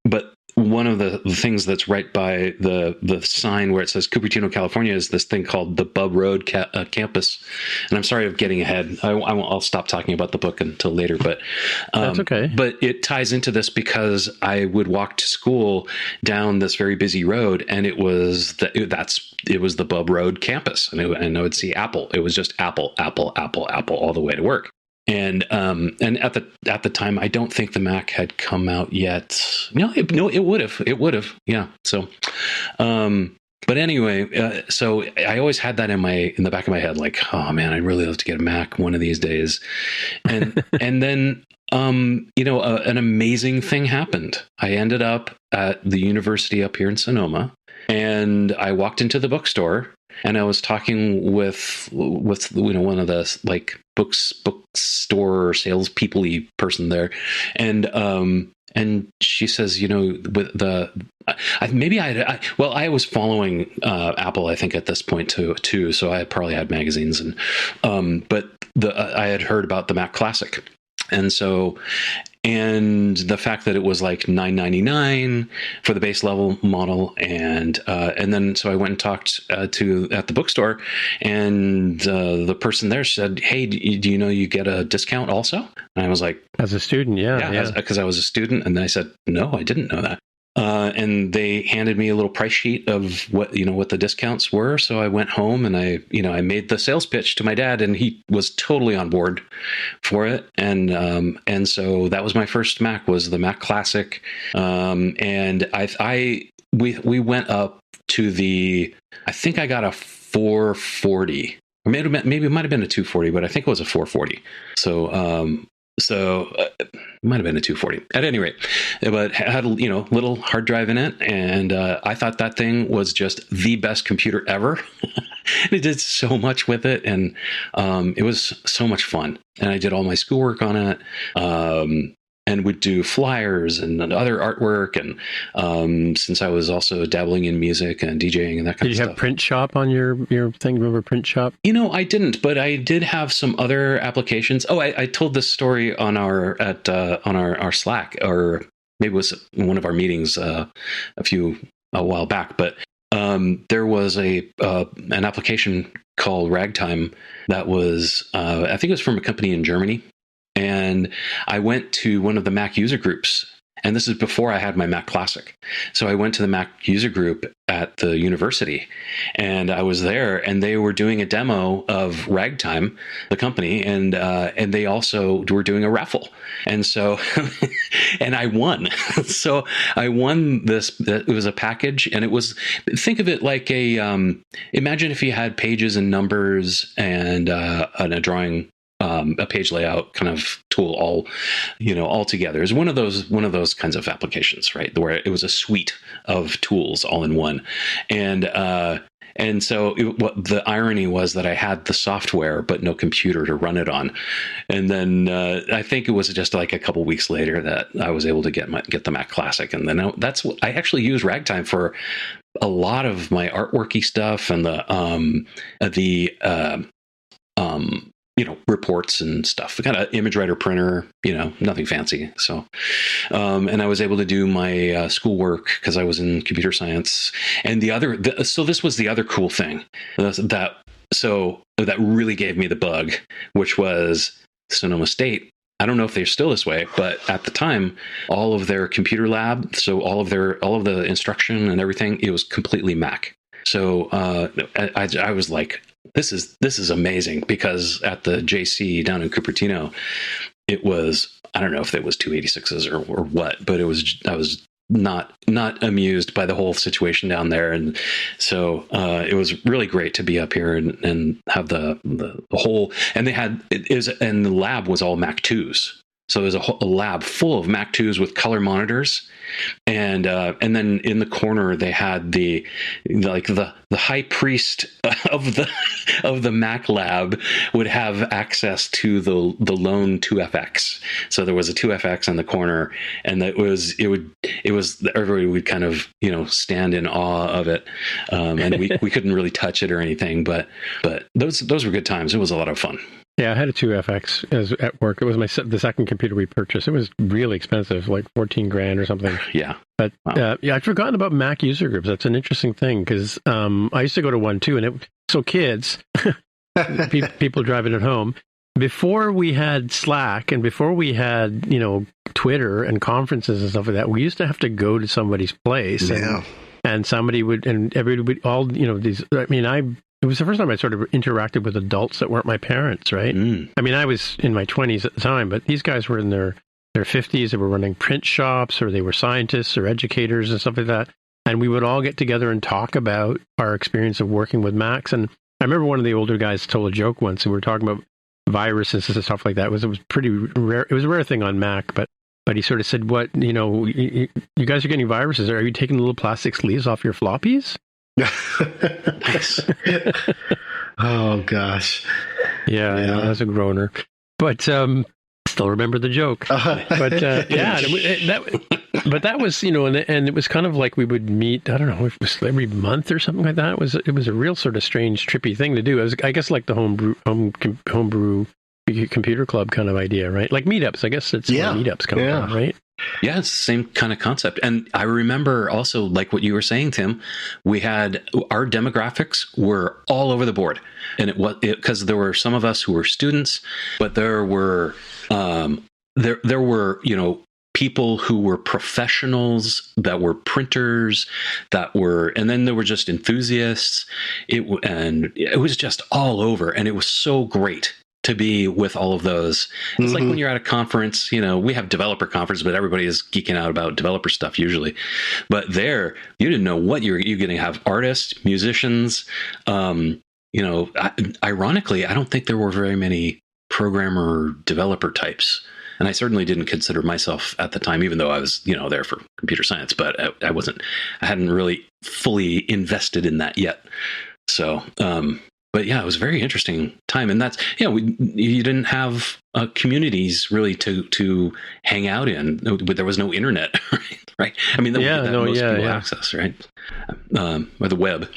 But one of the things that's right by the sign where it says Cupertino, California, is this thing called the Bub Road campus. And I'm sorry of getting ahead. I'll stop talking about the book until later, but that's okay. But it ties into this because I would walk to school down this very busy road, and it was the Bub Road campus, and I would see Apple. It was just Apple, Apple, Apple, Apple all the way to work. And at the time, I don't think the Mac had come out yet. No, it would have. Yeah. So, but anyway, so I always had that in the back of my head, like, oh man, I'd really love to get a Mac one of these days. And then, an amazing thing happened. I ended up at the university up here in Sonoma, and I walked into the bookstore. And I was talking with one of the bookstore salespeople-y person there, and she says, with I was following Apple, I think, at this point too, so I probably had magazines, and but I had heard about the Mac Classic, and so and the fact that it was like $9.99 for the base level model, and then so I went and talked at the bookstore, and the person there said, "Hey, do you know you get a discount also?" And I was like, "As a student, yeah, because I was a student." And I said, "No, I didn't know that." And they handed me a little price sheet of what the discounts were. So I went home and I made the sales pitch to my dad, and he was totally on board for it. And so that was my first Mac, was the Mac Classic. And we went up to I think I got a 440, or maybe it might have been a 240, but I think it was a 440. So it might have been a 240 at any rate, but had a little hard drive in it, and I thought that thing was just the best computer ever. It did so much with it, and it was so much fun. And I did all my schoolwork on it, and would do flyers and other artwork. And since I was also dabbling in music and DJing and that kind of stuff. Did you have Print Shop on your thing? Remember Print Shop? I didn't, but I did have some other applications. Oh, I told this story on our Slack, or maybe it was one of our meetings a while back. But there was an application called Ragtime that was, I think it was from a company in Germany. And I went to one of the Mac user groups, and this is before I had my Mac Classic. So I went to the Mac user group at the university, and I was there, and they were doing a demo of Ragtime, the company, and they also were doing a raffle. And so, and I won. So I won this. It was a package, and it was, think of it like imagine if you had pages and numbers and a drawing, a page layout kind of tool all together. It's one of those kinds of applications, right? Where it was a suite of tools all in one. And so what the irony was that I had the software, but no computer to run it on. And then I think it was just like a couple weeks later that I was able to get the Mac Classic. And then I actually used Ragtime for a lot of my artworky stuff and reports and stuff. I got an image writer printer, nothing fancy. So, and I was able to do my schoolwork because I was in computer science. And so this was the other cool thing that really gave me the bug, which was Sonoma State. I don't know if they're still this way, but at the time, all of their computer lab, so all of the instruction and everything, it was completely Mac. So I was like, this is amazing, because at the JC down in Cupertino, it was, I don't know if it was 286s or what, but I was not amused by the whole situation down there. And so it was really great to be up here and have the whole, and and the lab was all Mac 2s. So there's a lab full of Mac 2s with color monitors, and then in the corner they had the high priest of the Mac lab would have access to the lone 2FX. So there was a 2FX in the corner, and it was everybody would kind of stand in awe of it, and we couldn't really touch it or anything, but those were good times. It was a lot of fun. Yeah, I had a 2FX at work. It was the second computer we purchased. It was really expensive, like $14,000 or something. Yeah. But wow. I'd forgotten about Mac user groups. That's an interesting thing, because I used to go to one too, and kids, people driving at home, before we had Slack and before we had Twitter and conferences and stuff like that, we used to have to go to somebody's place, and somebody would, and everybody would all these. I mean, it was the first time I sort of interacted with adults that weren't my parents, right? I mean, I was in my 20s at the time, but these guys were in their 50s. They were running print shops, or they were scientists or educators and stuff like that. And we would all get together and talk about our experience of working with Macs. And I remember one of the older guys told a joke once, and we were talking about viruses and stuff like that. It was pretty rare. It was a rare thing on Mac, but he sort of said, "What, you guys are getting viruses. Are you taking the little plastic sleeves off your floppies?" Nice. Oh gosh. Yeah, as a groaner, but still remember the joke. But that was and it was kind of like we would meet. I don't know if it was every month or something like that. It was a real sort of strange, trippy thing to do. I guess like the homebrew computer club kind of idea, right? Like meetups. I guess it's where meetups come from, right? Yeah, it's the same kind of concept. And I remember also, like what you were saying, Tim, we had our demographics were all over the board. And it was because there were some of us who were students, but there were there were, people who were professionals, that were printers, and then there were just enthusiasts. It was just all over, and it was so great to be with all of those. It's like when you're at a conference, we have developer conference, but everybody is geeking out about developer stuff usually. But there, you didn't know what you're going to have: artists, musicians. Ironically, I don't think there were very many programmer developer types. And I certainly didn't consider myself at the time, even though I was, there for computer science, but I hadn't really fully invested in that yet. So, but yeah, it was a very interesting time. And that's, you didn't have communities really to hang out in. There was no internet, right? I mean, most people access, right? Or the web.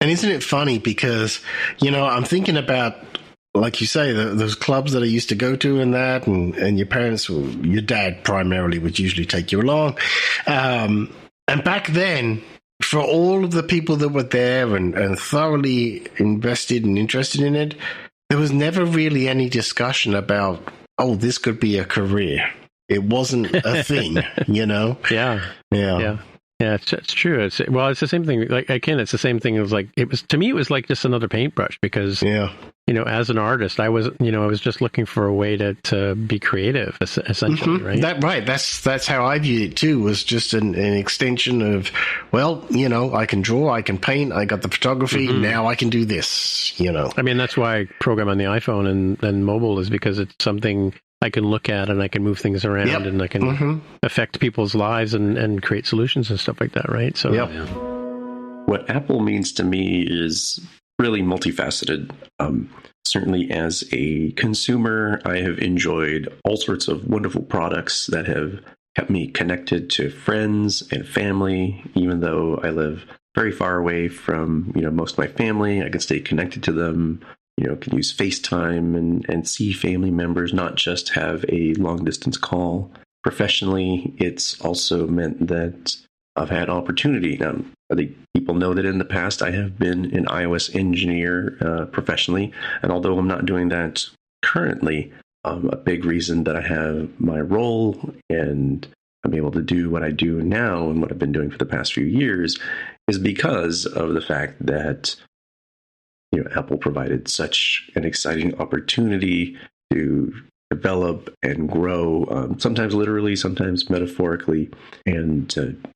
And isn't it funny because, I'm thinking about, like you say, those clubs that I used to go to and that, and your parents, your dad primarily would usually take you along. And back then, for all of the people that were there and thoroughly invested and interested in it, there was never really any discussion about, this could be a career. It wasn't a thing, Yeah. Yeah, it's true. It's the same thing. Like, again, it's the same thing. It was like, to me, it was like just another paintbrush because, as an artist, I was just looking for a way to be creative, essentially, right? That's how I viewed it too, was just an extension of, I can draw, I can paint, I got the photography, now I can do this, I mean, that's why I program on the iPhone and mobile is because it's something I can look at and I can move things around and I can affect people's lives and create solutions and stuff like that, right? So, What Apple means to me is really multifaceted. Certainly as a consumer, I have enjoyed all sorts of wonderful products that have kept me connected to friends and family, even though I live very far away from, most of my family. I can stay connected to them. Can use FaceTime and see family members, not just have a long distance call. Professionally, it's also meant that I've had opportunity. Now, I think people know that in the past I have been an iOS engineer professionally. And although I'm not doing that currently, a big reason that I have my role and I'm able to do what I do now and what I've been doing for the past few years is because of the fact that Apple provided such an exciting opportunity to develop and grow, sometimes literally, sometimes metaphorically. And,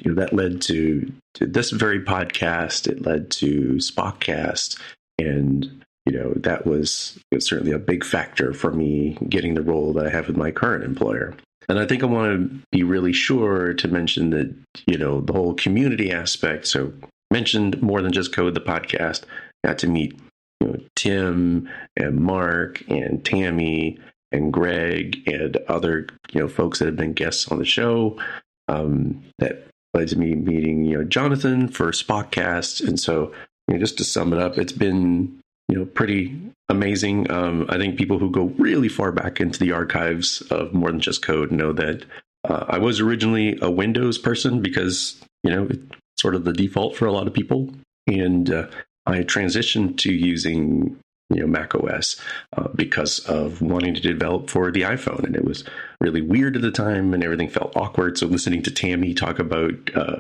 that led to this very podcast. It led to Spockcast. And, that was certainly a big factor for me getting the role that I have with my current employer. And I think I want to be really sure to mention that, the whole community aspect. So mentioned More Than Just Code, the podcast, got to meet Tim and Mark and Tammy and Greg and other folks that have been guests on the show. That led to me meeting Jonathan for Spockcast. And so just to sum it up, it's been pretty amazing. I think people who go really far back into the archives of More Than Just Code know that I was originally a Windows person because it's sort of the default for a lot of people. And I transitioned to using Mac OS because of wanting to develop for the iPhone, and it was really weird at the time, and everything felt awkward. So listening to Tammy talk about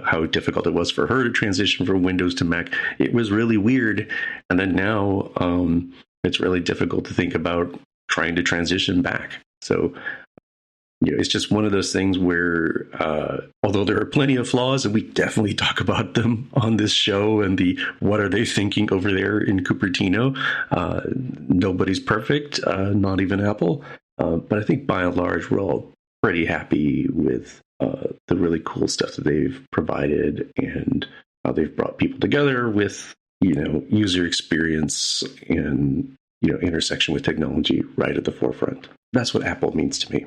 how difficult it was for her to transition from Windows to Mac, it was really weird. And then now it's really difficult to think about trying to transition back. So it's just one of those things where, although there are plenty of flaws, and we definitely talk about them on this show and what are they thinking over there in Cupertino, nobody's perfect, not even Apple. But I think by and large, we're all pretty happy with the really cool stuff that they've provided and how they've brought people together with, user experience and, intersection with technology right at the forefront. That's what Apple means to me.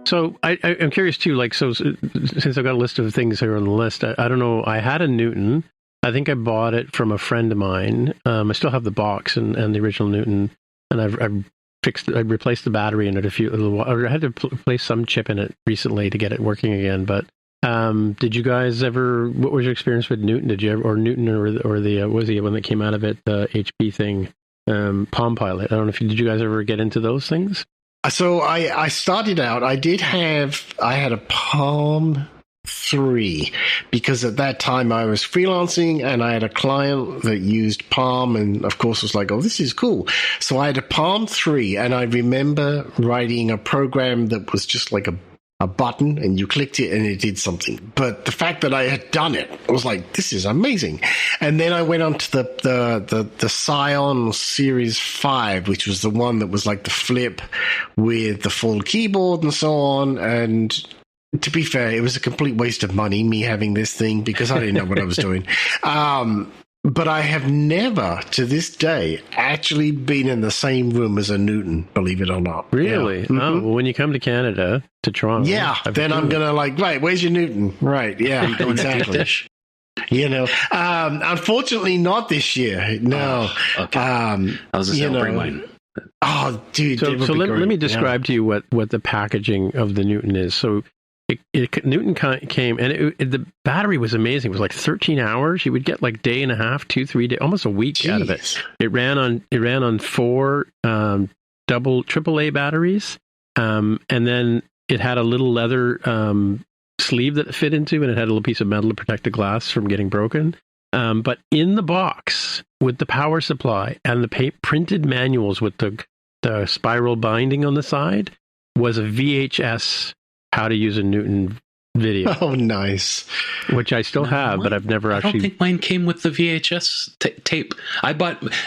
So I'm curious too, since I've got a list of things here on the list, I don't know, I had a Newton. I think I bought it from a friend of mine. I still have the box and the original Newton, and I've I replaced the battery in it I had to replace some chip in it recently to get it working again. But did you guys ever? What was your experience with Newton? Did you ever, or Newton, or the what was the one that came out of it, the HP thing, Palm Pilot? I don't know if did you guys ever get into those things? So I started out. I had a Palm 3 because at that time I was freelancing and I had a client that used Palm, and of course was like, oh, this is cool. So I had a Palm 3, and I remember writing a program that was just like a button, and you clicked it and it did something. But the fact that I had done it, I was like, this is amazing. And then I went on to the Scion Series 5, which was the one that was like the flip with the full keyboard and so on. And to be fair, it was a complete waste of money, me having this thing, because I didn't know what I was doing. But I have never, to this day, actually been in the same room as a Newton, believe it or not. Really? Yeah. Oh, well, when you come to Canada, to Toronto. Yeah, then I'm going to like, right, where's your Newton? Right, yeah, exactly. You know, unfortunately not this year. No. Oh, okay. I was just going to bring mine. Oh, dude. So let me describe to you what the packaging of the Newton is. So Newton came, and the battery was amazing. It was like 13 hours. You would get like day and a half, 2-3 days, almost a week out of it. It ran on 4 AAA batteries, and then it had a little leather sleeve that it fit into, and it had a little piece of metal to protect the glass from getting broken. But in the box with the power supply and the printed manuals with the spiral binding on the side was a VHS how to use a Newton video. Oh, nice. Which I still have, but I've never actually... I don't think mine came with the VHS tape.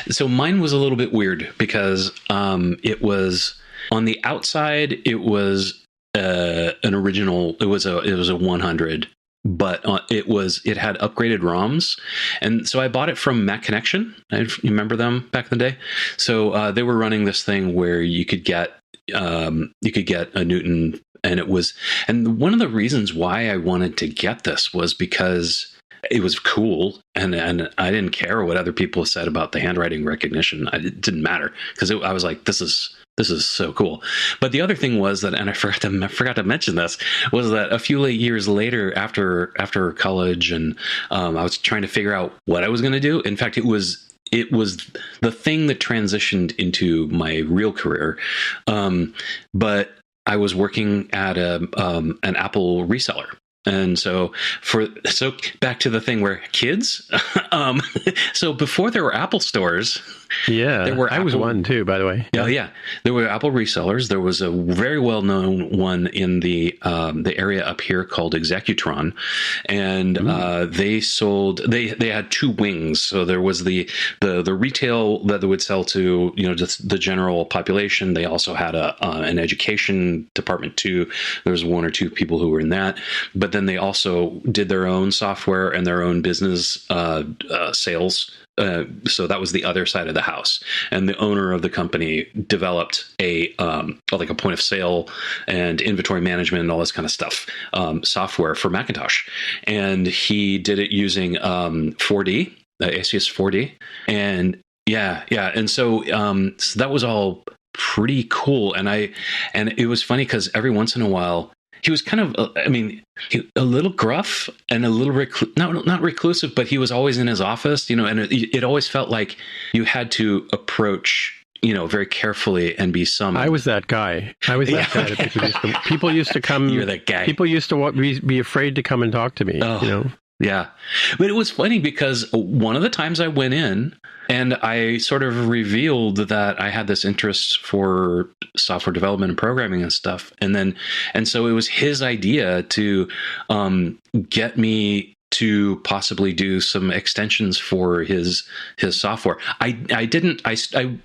So mine was a little bit weird because it was, on the outside, it was an original, it was a 100, but it had upgraded ROMs. And so I bought it from Mac Connection. You remember them back in the day? So they were running this thing where you could get a Newton. And one of the reasons why I wanted to get this was because it was cool, and I didn't care what other people said about the handwriting recognition. It didn't matter because I was like, this is so cool. But the other thing was that, and I forgot to mention this, was that a few years later, after college, and I was trying to figure out what I was going to do. In fact, it was the thing that transitioned into my real career. But I was working at an Apple reseller. And so back to the thing where kids, so before there were Apple stores, I was one too, by the way. Oh yeah, there were Apple resellers. There was a very well known one in the area up here called Executron, and they had 2 wings. So there was the retail that they would sell to just the general population. They also had an education department too. There was 1 or 2 people who were in that, but then they also did their own software and their own business sales. So that was the other side of the house, and the owner of the company developed a point of sale and inventory management and all this kind of stuff software for Macintosh, and he did it using 4D, ACS 4D, and and so that was all pretty cool, and it was funny because every once in a while. He was kind of, a little gruff and a little not reclusive, but he was always in his office, and it always felt like you had to approach, very carefully and be some. I was that guy. Guy. People used to come. You're that guy. People used to be afraid to come and talk to me. Oh. Yeah. But it was funny because one of the times I went in and I sort of revealed that I had this interest for software development and programming and stuff. And so it was his idea to get me to possibly do some extensions for his software. I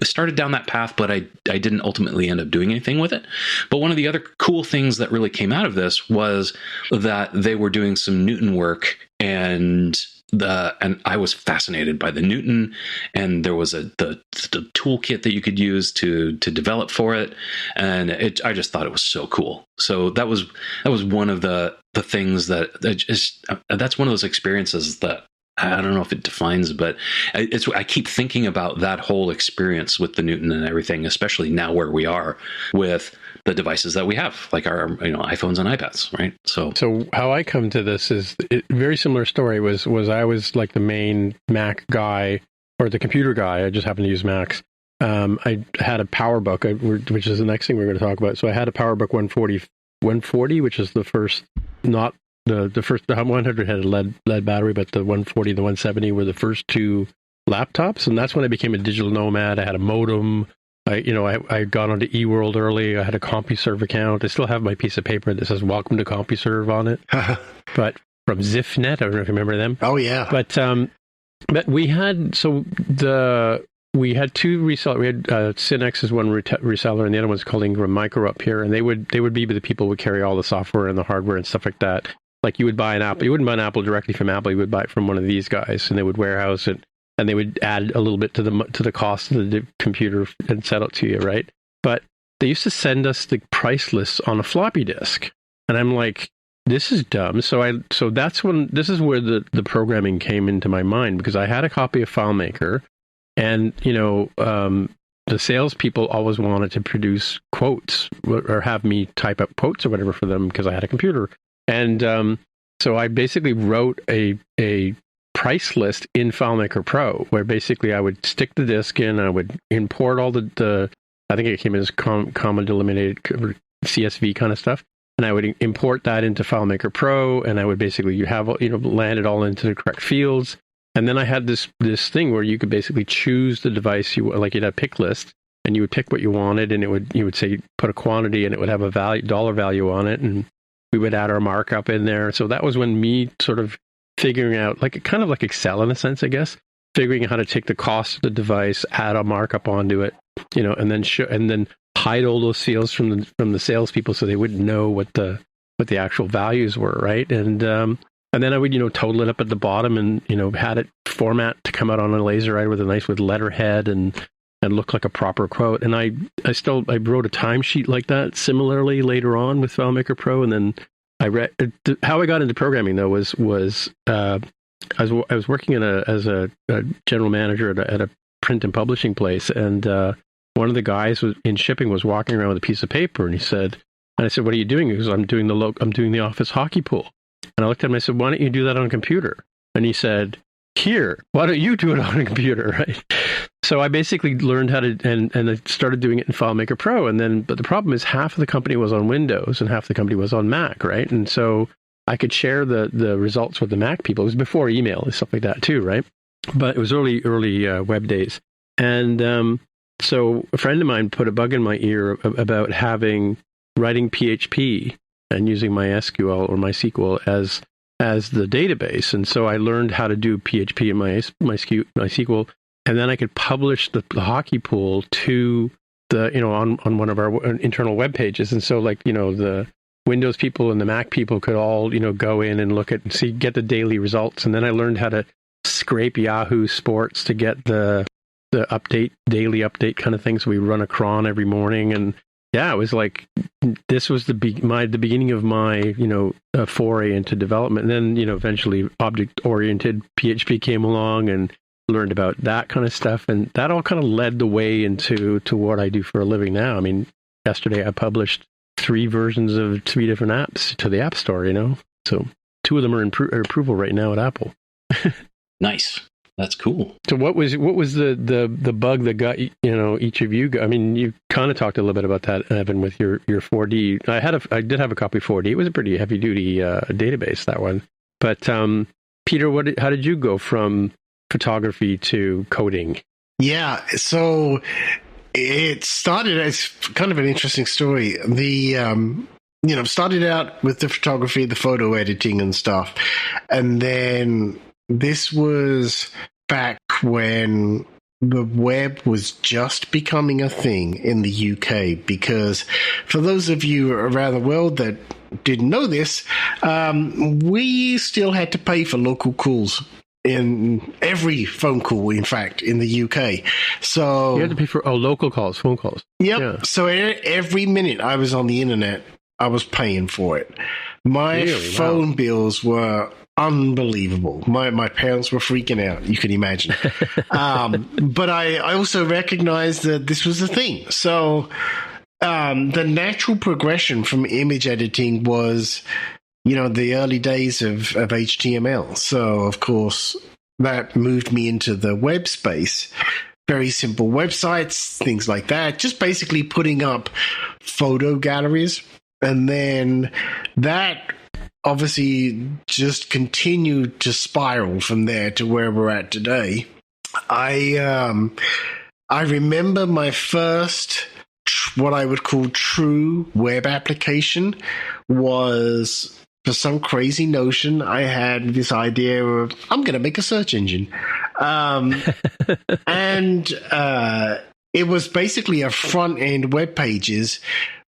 started down that path, but I didn't ultimately end up doing anything with it. But one of the other cool things that really came out of this was that they were doing some Newton work, and I was fascinated by the Newton, and there was the toolkit that you could use to develop for it, and I just thought it was so cool. So that was one of the things that's one of those experiences that I don't know if it defines, but I keep thinking about that whole experience with the Newton and everything, especially now where we are with the devices that we have, like our iPhones and iPads, right? So how I come to this is very similar story. Was I was like the main Mac guy or the computer guy. I just happened to use Macs. I had a PowerBook, which is the next thing we're going to talk about. So I had a PowerBook 140, which is the first, not the first. The 100 had a lead battery, but the 140, the 170 were the first two laptops, and that's when I became a digital nomad. I had a modem. I got onto eWorld early. I had a CompuServe account. I still have my piece of paper that says "Welcome to CompuServe" on it, but from ZiffNet. I don't know if you remember them. Oh yeah. But we had we had two resellers. We had Synex is one reseller, and the other one's called Ingram Micro up here. And they would be the people who would carry all the software and the hardware and stuff like that. Like you would buy an Apple, you wouldn't buy an Apple directly from Apple. You would buy it from one of these guys, and they would warehouse it, and they would add a little bit to the cost of the computer and sell it to you, right? But they used to send us the price lists on a floppy disk, and I'm like, this is dumb. So this is where the programming came into my mind, because I had a copy of FileMaker, and the salespeople always wanted to produce quotes or have me type up quotes or whatever for them because I had a computer. And so I basically wrote a price list in FileMaker Pro, where basically I would stick the disk in, I would import all the I think it came as comma delimited CSV kind of stuff, and I would import that into FileMaker Pro, and I would basically land it all into the correct fields. And then I had this thing where you could basically choose the device you'd have a pick list, and you would pick what you wanted, and you would say put a quantity, and it would have a dollar value on it, and we would add our markup in there. So that was when me sort of figuring out, kind of like Excel in a sense, I guess, figuring out how to take the cost of the device, add a markup onto it, and then hide all those fields from the salespeople so they wouldn't know what the actual values were, right? And then I would total it up at the bottom and had it format to come out on a laser writer with letterhead and look like a proper quote. And I wrote a timesheet like that similarly later on with FileMaker Pro. And then how I got into programming though was I was working as a general manager at a print and publishing place, and one of the guys in shipping was walking around with a piece of paper, and I said, "What are you doing?" He goes, I'm doing the office hockey pool." And I looked at him and I said, "Why don't you do that on a computer?" And he said, "Here, why don't you do it on a computer?" Right? So I basically learned how to, and I started doing it in FileMaker Pro. But the problem is half of the company was on Windows and half the company was on Mac, right? And so I could share the results with the Mac people. It was before email and stuff like that too, right? But it was early web days. And so a friend of mine put a bug in my ear about writing PHP and using MySQL or MySQL as the database. And so I learned how to do PHP in MySQL, and then I could publish the hockey pool to the on one of our internal web pages. And so the Windows people and the Mac people could all go in and look at and get the daily results. And then I learned how to scrape Yahoo Sports to get the daily update kind of thing. So we run a cron every morning, and yeah, it was like this was the beginning of my foray into development. And then eventually object oriented PHP came along, and learned about that kind of stuff, and that all kind of led the way to what I do for a living now. I mean, yesterday I published 3 versions of 3 different apps to the App Store. So 2 of them are in approval right now at Apple. Nice. That's cool. So what was the bug that got each of you? I mean, you kind of talked a little bit about that, Evan, with your 4D. I did have a copy of 4D. It was a pretty heavy duty database, that one. But Peter, how did you go from photography to coding? Yeah, so it started as kind of an interesting story. Started out with the photography, the photo editing and stuff, and then this was back when the web was just becoming a thing in the UK, because for those of you around the world that didn't know this, we still had to pay for local calls in every phone call, in fact, in the UK. So you had to pay for local calls, phone calls. Yep. Yeah. So every minute I was on the internet, I was paying for it. My phone bills were unbelievable. My parents were freaking out, you can imagine. But I also recognized that this was a thing. So the natural progression from image editing was, the early days of HTML. So, of course, that moved me into the web space. Very simple websites, things like that. Just basically putting up photo galleries. And then that obviously just continued to spiral from there to where we're at today. I remember my first, what I would call true web application was, for some crazy notion, I had this idea of, I'm going to make a search engine. And it was basically a front-end web pages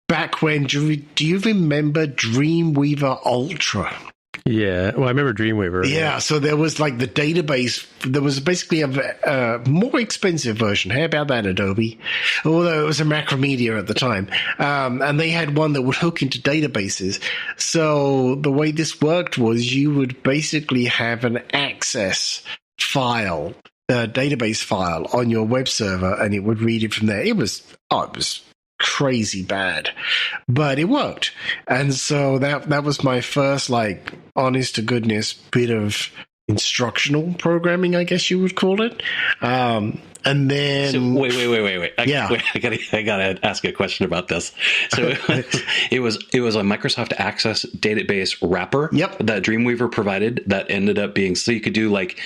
back when, do you remember Dreamweaver Ultra? Yeah, well, I remember Dreamweaver. Yeah, so there was like the database. There was basically a more expensive version. How about that, Adobe? Although it was a Macromedia at the time. And they had one that would hook into databases. So the way this worked was you would basically have an access file, a database file on your web server, and it would read it from there. It was crazy bad, but it worked. And so that was my first, like, honest to goodness bit of instructional programming, I guess you would call it. And then wait. I gotta ask a question about this. So it was a Microsoft Access database wrapper. Yep. That Dreamweaver provided that ended up being, so you could do like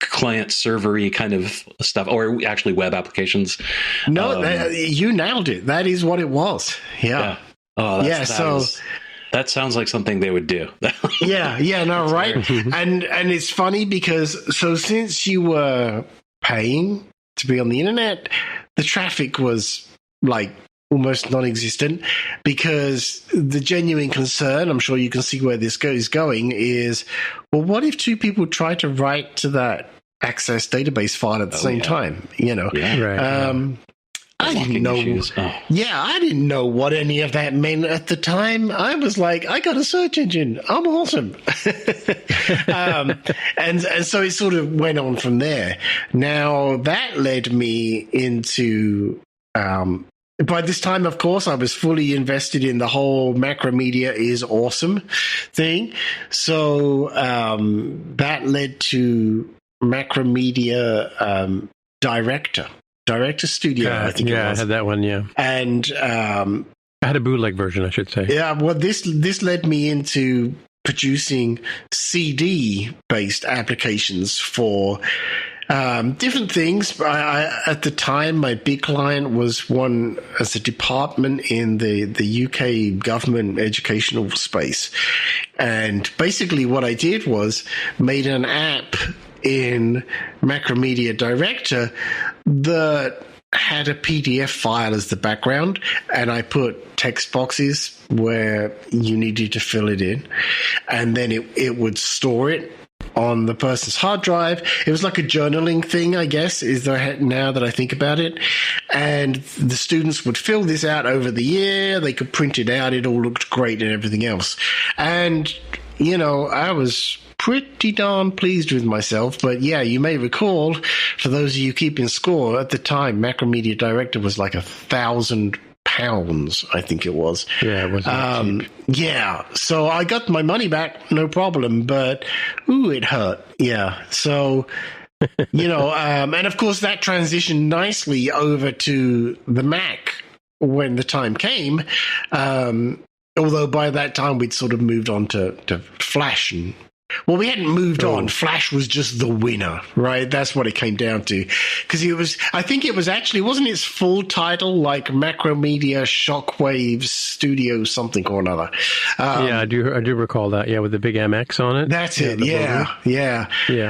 client server-y kind of stuff, or actually web applications. No, you nailed it. That is what it was. Yeah. Oh, that sounds like something they would do. No, right? And it's funny because, so since you were paying to be on the internet, the traffic was like almost non-existent, because the genuine concern, I'm sure you can see where this is going, is, well, what if two people try to write to that Access database file at the same time? Yeah, right. I didn't know. I didn't know what any of that meant at the time. I was like, I got a search engine. I'm awesome. And so it sort of went on from there. Now that led me into, by this time, of course, I was fully invested in the whole Macromedia is awesome thing. So that led to Macromedia Director Studio, I think it was. Yeah, I had that one, yeah. And I had a bootleg version, I should say. Yeah, well, this led me into producing CD-based applications for different things. At the time, my big client was one as a department in the UK government educational space. And basically what I did was made an app in Macromedia Director that had a PDF file as the background, and I put text boxes where you needed to fill it in, and then it would store it on the person's hard drive. It was like a journaling thing, I guess, now that I think about it. And the students would fill this out over the year. They could print it out. It all looked great and everything else. And, I was pretty darn pleased with myself. But yeah, you may recall, for those of you keeping score, at the time, Macromedia Director was like £1,000, I think it was. Yeah, it wasn't cheap. Yeah, so I got my money back, no problem, but it hurt. Yeah, so and of course that transitioned nicely over to the Mac when the time came. Although by that time we'd sort of moved on to Flash and. Well, we hadn't moved on. Flash was just the winner, right? That's what it came down to. Because wasn't its full title like Macromedia Shockwave Studio something or another? Yeah, I do recall that. Yeah, with the big MX on it. That's it. Yeah.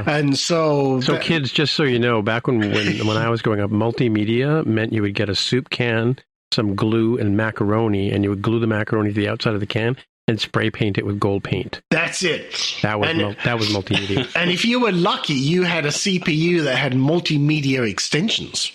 And so kids, just so you know, back when I was growing up, multimedia meant you would get a soup can, some glue, and macaroni, and you would glue the macaroni to the outside of the can. and spray paint it with gold paint. That's it. That was multimedia. And if you were lucky, you had a CPU that had multimedia extensions.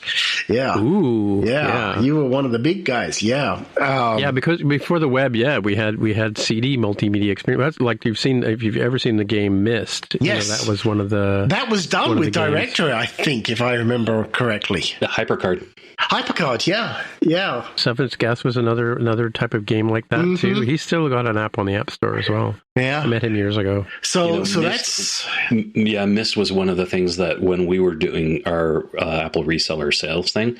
Yeah. Ooh. Yeah. You were one of the big guys. Yeah. Yeah, because before the web, we had CD multimedia experience. That's like if you've ever seen the game Myst. Yes. That was one of the. That was done with Directory, I think, if I remember correctly. The HyperCard. HyperCard, yeah. Seventh Guest was another type of game like that too. He's still got an app on the App Store as well. Yeah, I met him years ago. So Myst, that's Myst was one of the things that when we were doing our Apple reseller sales thing,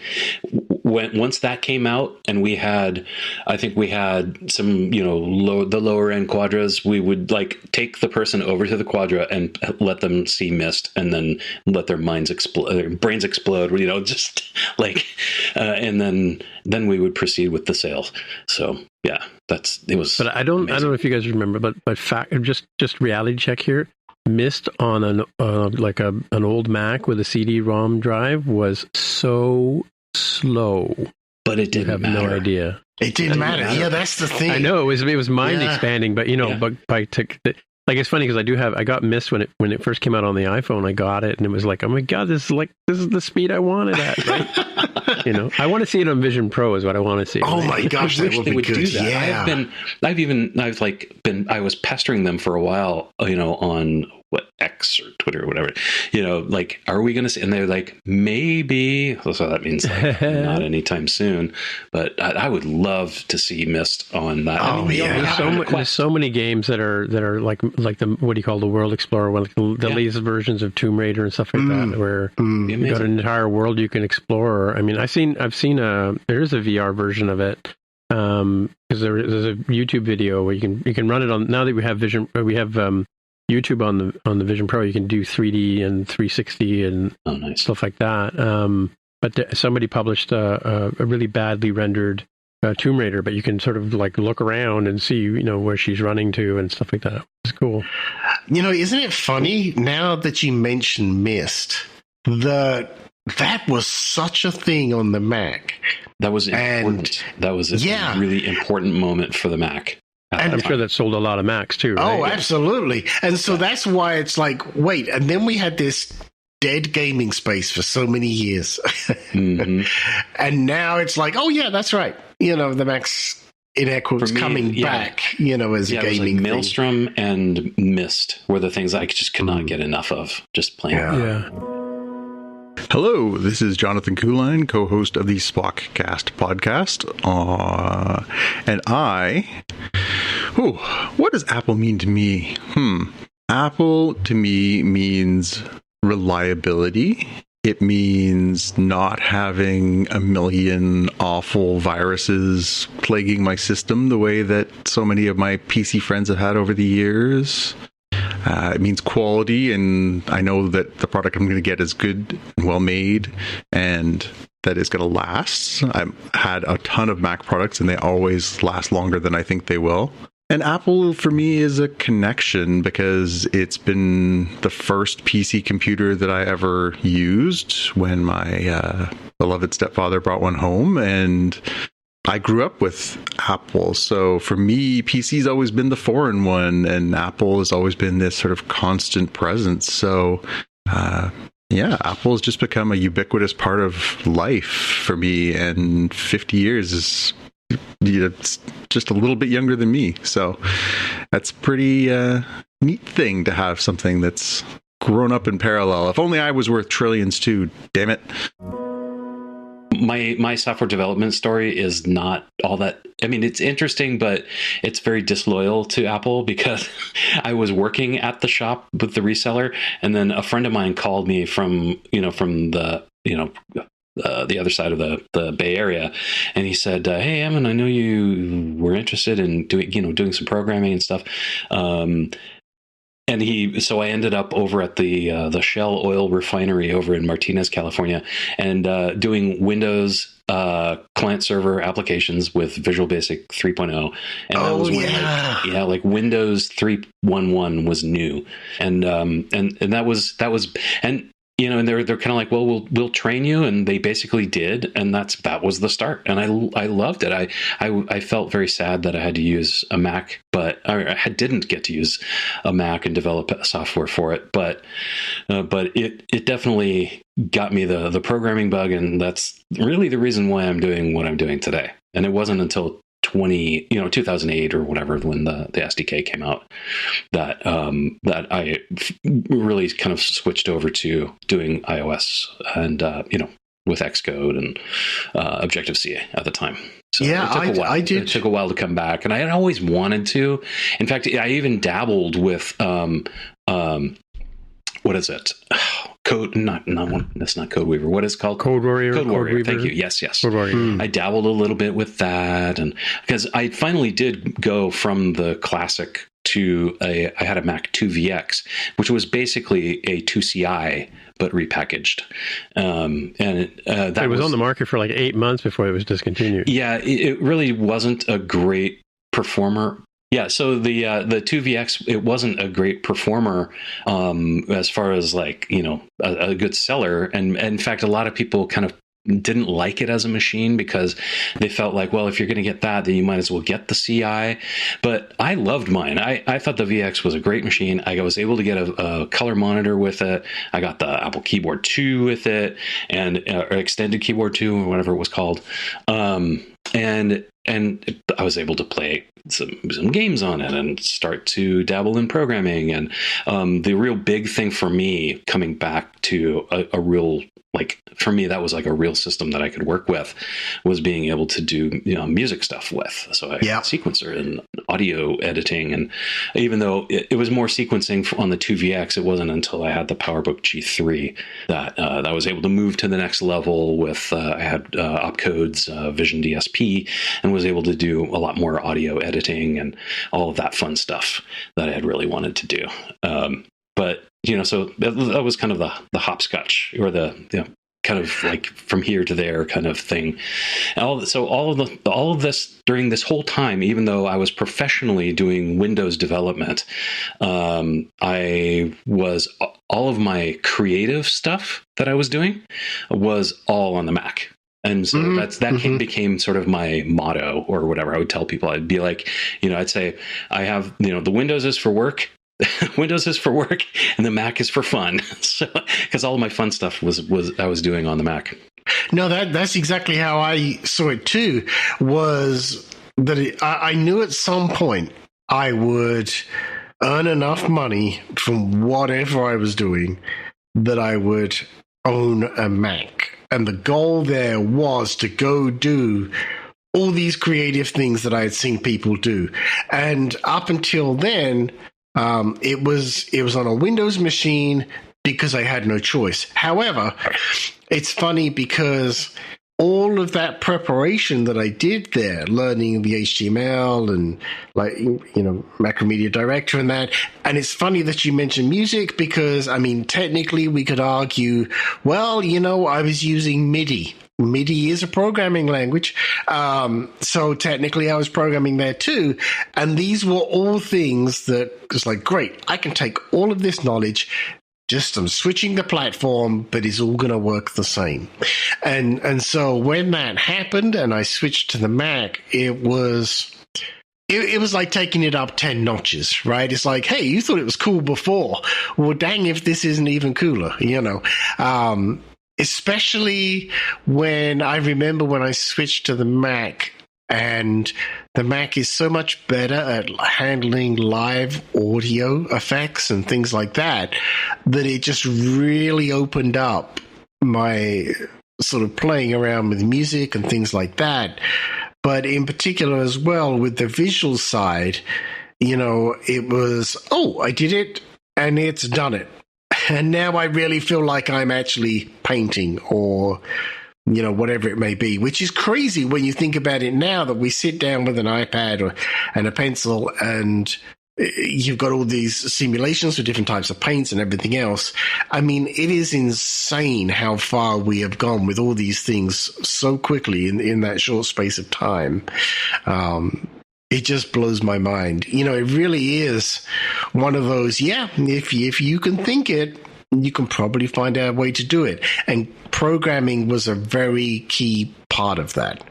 once that came out, and I think we had some the lower end quadras, we would like take the person over to the quadra and let them see Myst, and then let their brains explode, just like, and then we would proceed with the sale. So yeah, it was. But I don't know if you guys remember, but fact, just reality check here. Myst on an old Mac with a CD-ROM drive was so slow. But it didn't matter. No idea. It didn't matter. Yeah, that's the thing. I know it was mind expanding, but it's funny because I got Myst when it first came out on the iPhone. I got it and it was like, oh my god, this is the speed I wanted at. Right? I want to see it on Vision Pro is what I want to see. Oh my gosh, that would be good. Do that. Yeah. I was pestering them for a while, on X or Twitter or whatever, are we going to see? And they're like, maybe. So that means not anytime soon. But I would love to see Myst on that. Oh, there's so many games that are like the what do you call the World Explorer, like the latest versions of Tomb Raider and stuff like that, where you've got an entire world you can explore. I mean, I've seen there is a VR version of it. Because there's a YouTube video where you can run it on. Now that we have YouTube on the Vision Pro, you can do 3D and 360 and stuff like that. But somebody published a really badly rendered Tomb Raider, but you can sort of like look around and see where she's running to and stuff like that. It's cool. Isn't it funny now that you mention Myst? That was such a thing on the Mac. That was important. That was a really important moment for the Mac. And I'm sure that sold a lot of Macs too, right? Oh, absolutely. And so that's why it's like, wait, and then we had this dead gaming space for so many years. And now it's like, oh yeah, that's right. The Mac's in air quotes coming back, as a gaming thing. Maelstrom and Myst were the things I just could not get enough of, just playing. Yeah. Hello, this is Jonathan Kuline, co-host of the Spockcast podcast. What does Apple mean to me? Apple to me means reliability. It means not having a million awful viruses plaguing my system the way that so many of my PC friends have had over the years. It means quality, and I know that the product I'm going to get is good and well made, and that it's going to last. I've had a ton of Mac products, and they always last longer than I think they will. And Apple, for me, is a connection because it's been the first PC computer that I ever used when my beloved stepfather brought one home, and I grew up with Apple. So for me, PC's always been the foreign one, and Apple has always been this sort of constant presence. So, Apple has just become a ubiquitous part of life for me, and 50 years is it's just a little bit younger than me. So that's a pretty neat thing to have something that's grown up in parallel. If only I was worth trillions too, damn it. My software development story is not all that. I mean, it's interesting, but it's very disloyal to Apple because I was working at the shop with the reseller, and then a friend of mine called me from the other side of the Bay Area, and he said, "Hey, Evan, I know you were interested in doing some programming and stuff." So I ended up over at the Shell oil refinery over in Martinez, California, and doing Windows client server applications with Visual Basic 3.0. And that was when like Windows 3.11 was new, and that was and they're kind of like, well, we'll train you, and they basically did, and that was the start, and I loved it. I felt very sad that I had to use a Mac, but I didn't get to use a Mac and develop software for it, but it definitely got me the programming bug, and that's really the reason why I'm doing what I'm doing today. And it wasn't until 2008 or whatever, when the SDK came out, that I really kind of switched over to doing iOS and with Xcode and Objective-C at the time. So yeah, it took a while. I did. It took a while to come back, and I had always wanted to. In fact, I even dabbled with what is it? Code, not one. That's not CodeWeaver. What is it called? Code Warrior. Code Warrior. Weaver. Thank you. Yes. Code Warrior. I dabbled a little bit with that, and because I finally did go from the classic to I had a Mac 2VX, which was basically a 2CI but repackaged. It was on the market for like 8 months before it was discontinued. Yeah, it really wasn't a great performer. Yeah, so the 2VX, it wasn't a great performer as far as like, a good seller. And in fact, a lot of people kind of didn't like it as a machine because they felt like, well, if you're going to get that, then you might as well get the CI. But I loved mine. I thought the VX was a great machine. I was able to get a color monitor with it. I got the Apple Keyboard 2 with it, and extended Keyboard 2 or whatever it was called. And I was able to play some games on it and start to dabble in programming. And the real big thing for me coming back to a real, like, for me, that was like a real system that I could work with, was being able to do music stuff with. So I had sequencer and audio editing. And even though it was more sequencing on the 2VX, it wasn't until I had the PowerBook G3 that I was able to move to the next level with, I had opcodes, Vision DSP, and was able to do a lot more audio editing and all of that fun stuff that I had really wanted to do. But so that was kind of the hopscotch, or the kind of like from here to there kind of thing. So all of this during this whole time, even though I was professionally doing Windows development, I was, all of my creative stuff that I was doing was all on the Mac. And so that became sort of my motto, or whatever I would tell people. I'd be like, I'd say, I have, the Windows is for work. Windows is for work, and the Mac is for fun. So, because all of my fun stuff was I was doing on the Mac. No, that's exactly how I saw it too. Was that I knew at some point I would earn enough money from whatever I was doing that I would own a Mac, and the goal there was to go do all these creative things that I had seen people do. And up until then, it was on a Windows machine because I had no choice. However, it's funny because all of that preparation that I did there, learning the HTML and Macromedia Director and that, and it's funny that you mentioned music because, technically we could argue, well, I was using MIDI. MIDI is a programming language, so technically I was programming there too, and these were all things that was like, great, I can take all of this knowledge, just I'm switching the platform, but it's all going to work the same. And so when that happened and I switched to the Mac, it was like taking it up 10 notches, right? It's like, hey, you thought it was cool before. Well, dang if this isn't even cooler, especially when I remember when I switched to the Mac, and the Mac is so much better at handling live audio effects and things like that, that it just really opened up my sort of playing around with music and things like that. But in particular as well with the visual side, it was, I did it and it's done it. And now I really feel like I'm actually painting or, whatever it may be, which is crazy when you think about it now that we sit down with an iPad and a pencil and you've got all these simulations for different types of paints and everything else. It is insane how far we have gone with all these things so quickly in that short space of time. It just blows my mind. It really is one of those, if you can think it, you can probably find out a way to do it. And programming was a very key part of that.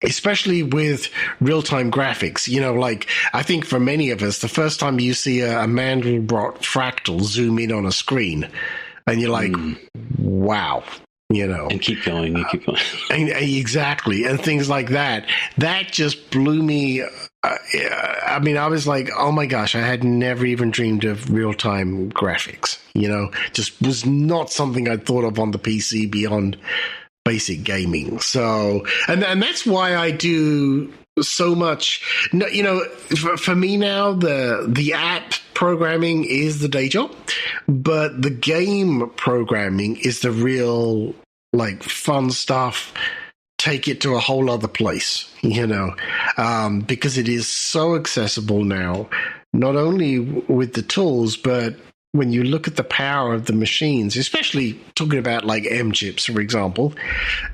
Especially with real-time graphics. Like, I think for many of us, the first time you see a Mandelbrot fractal zoom in on a screen, and you're like, wow, And keep going, exactly. And things like that. That just blew me. I was like, oh my gosh, I had never even dreamed of real-time graphics. Just was not something I'd thought of on the PC beyond basic gaming. So, and that's why I do so much. For me now, the app programming is the day job, but the game programming is the real fun stuff. Take it to a whole other place, because it is so accessible now, not only with the tools, but when you look at the power of the machines, especially talking about like M chips, for example,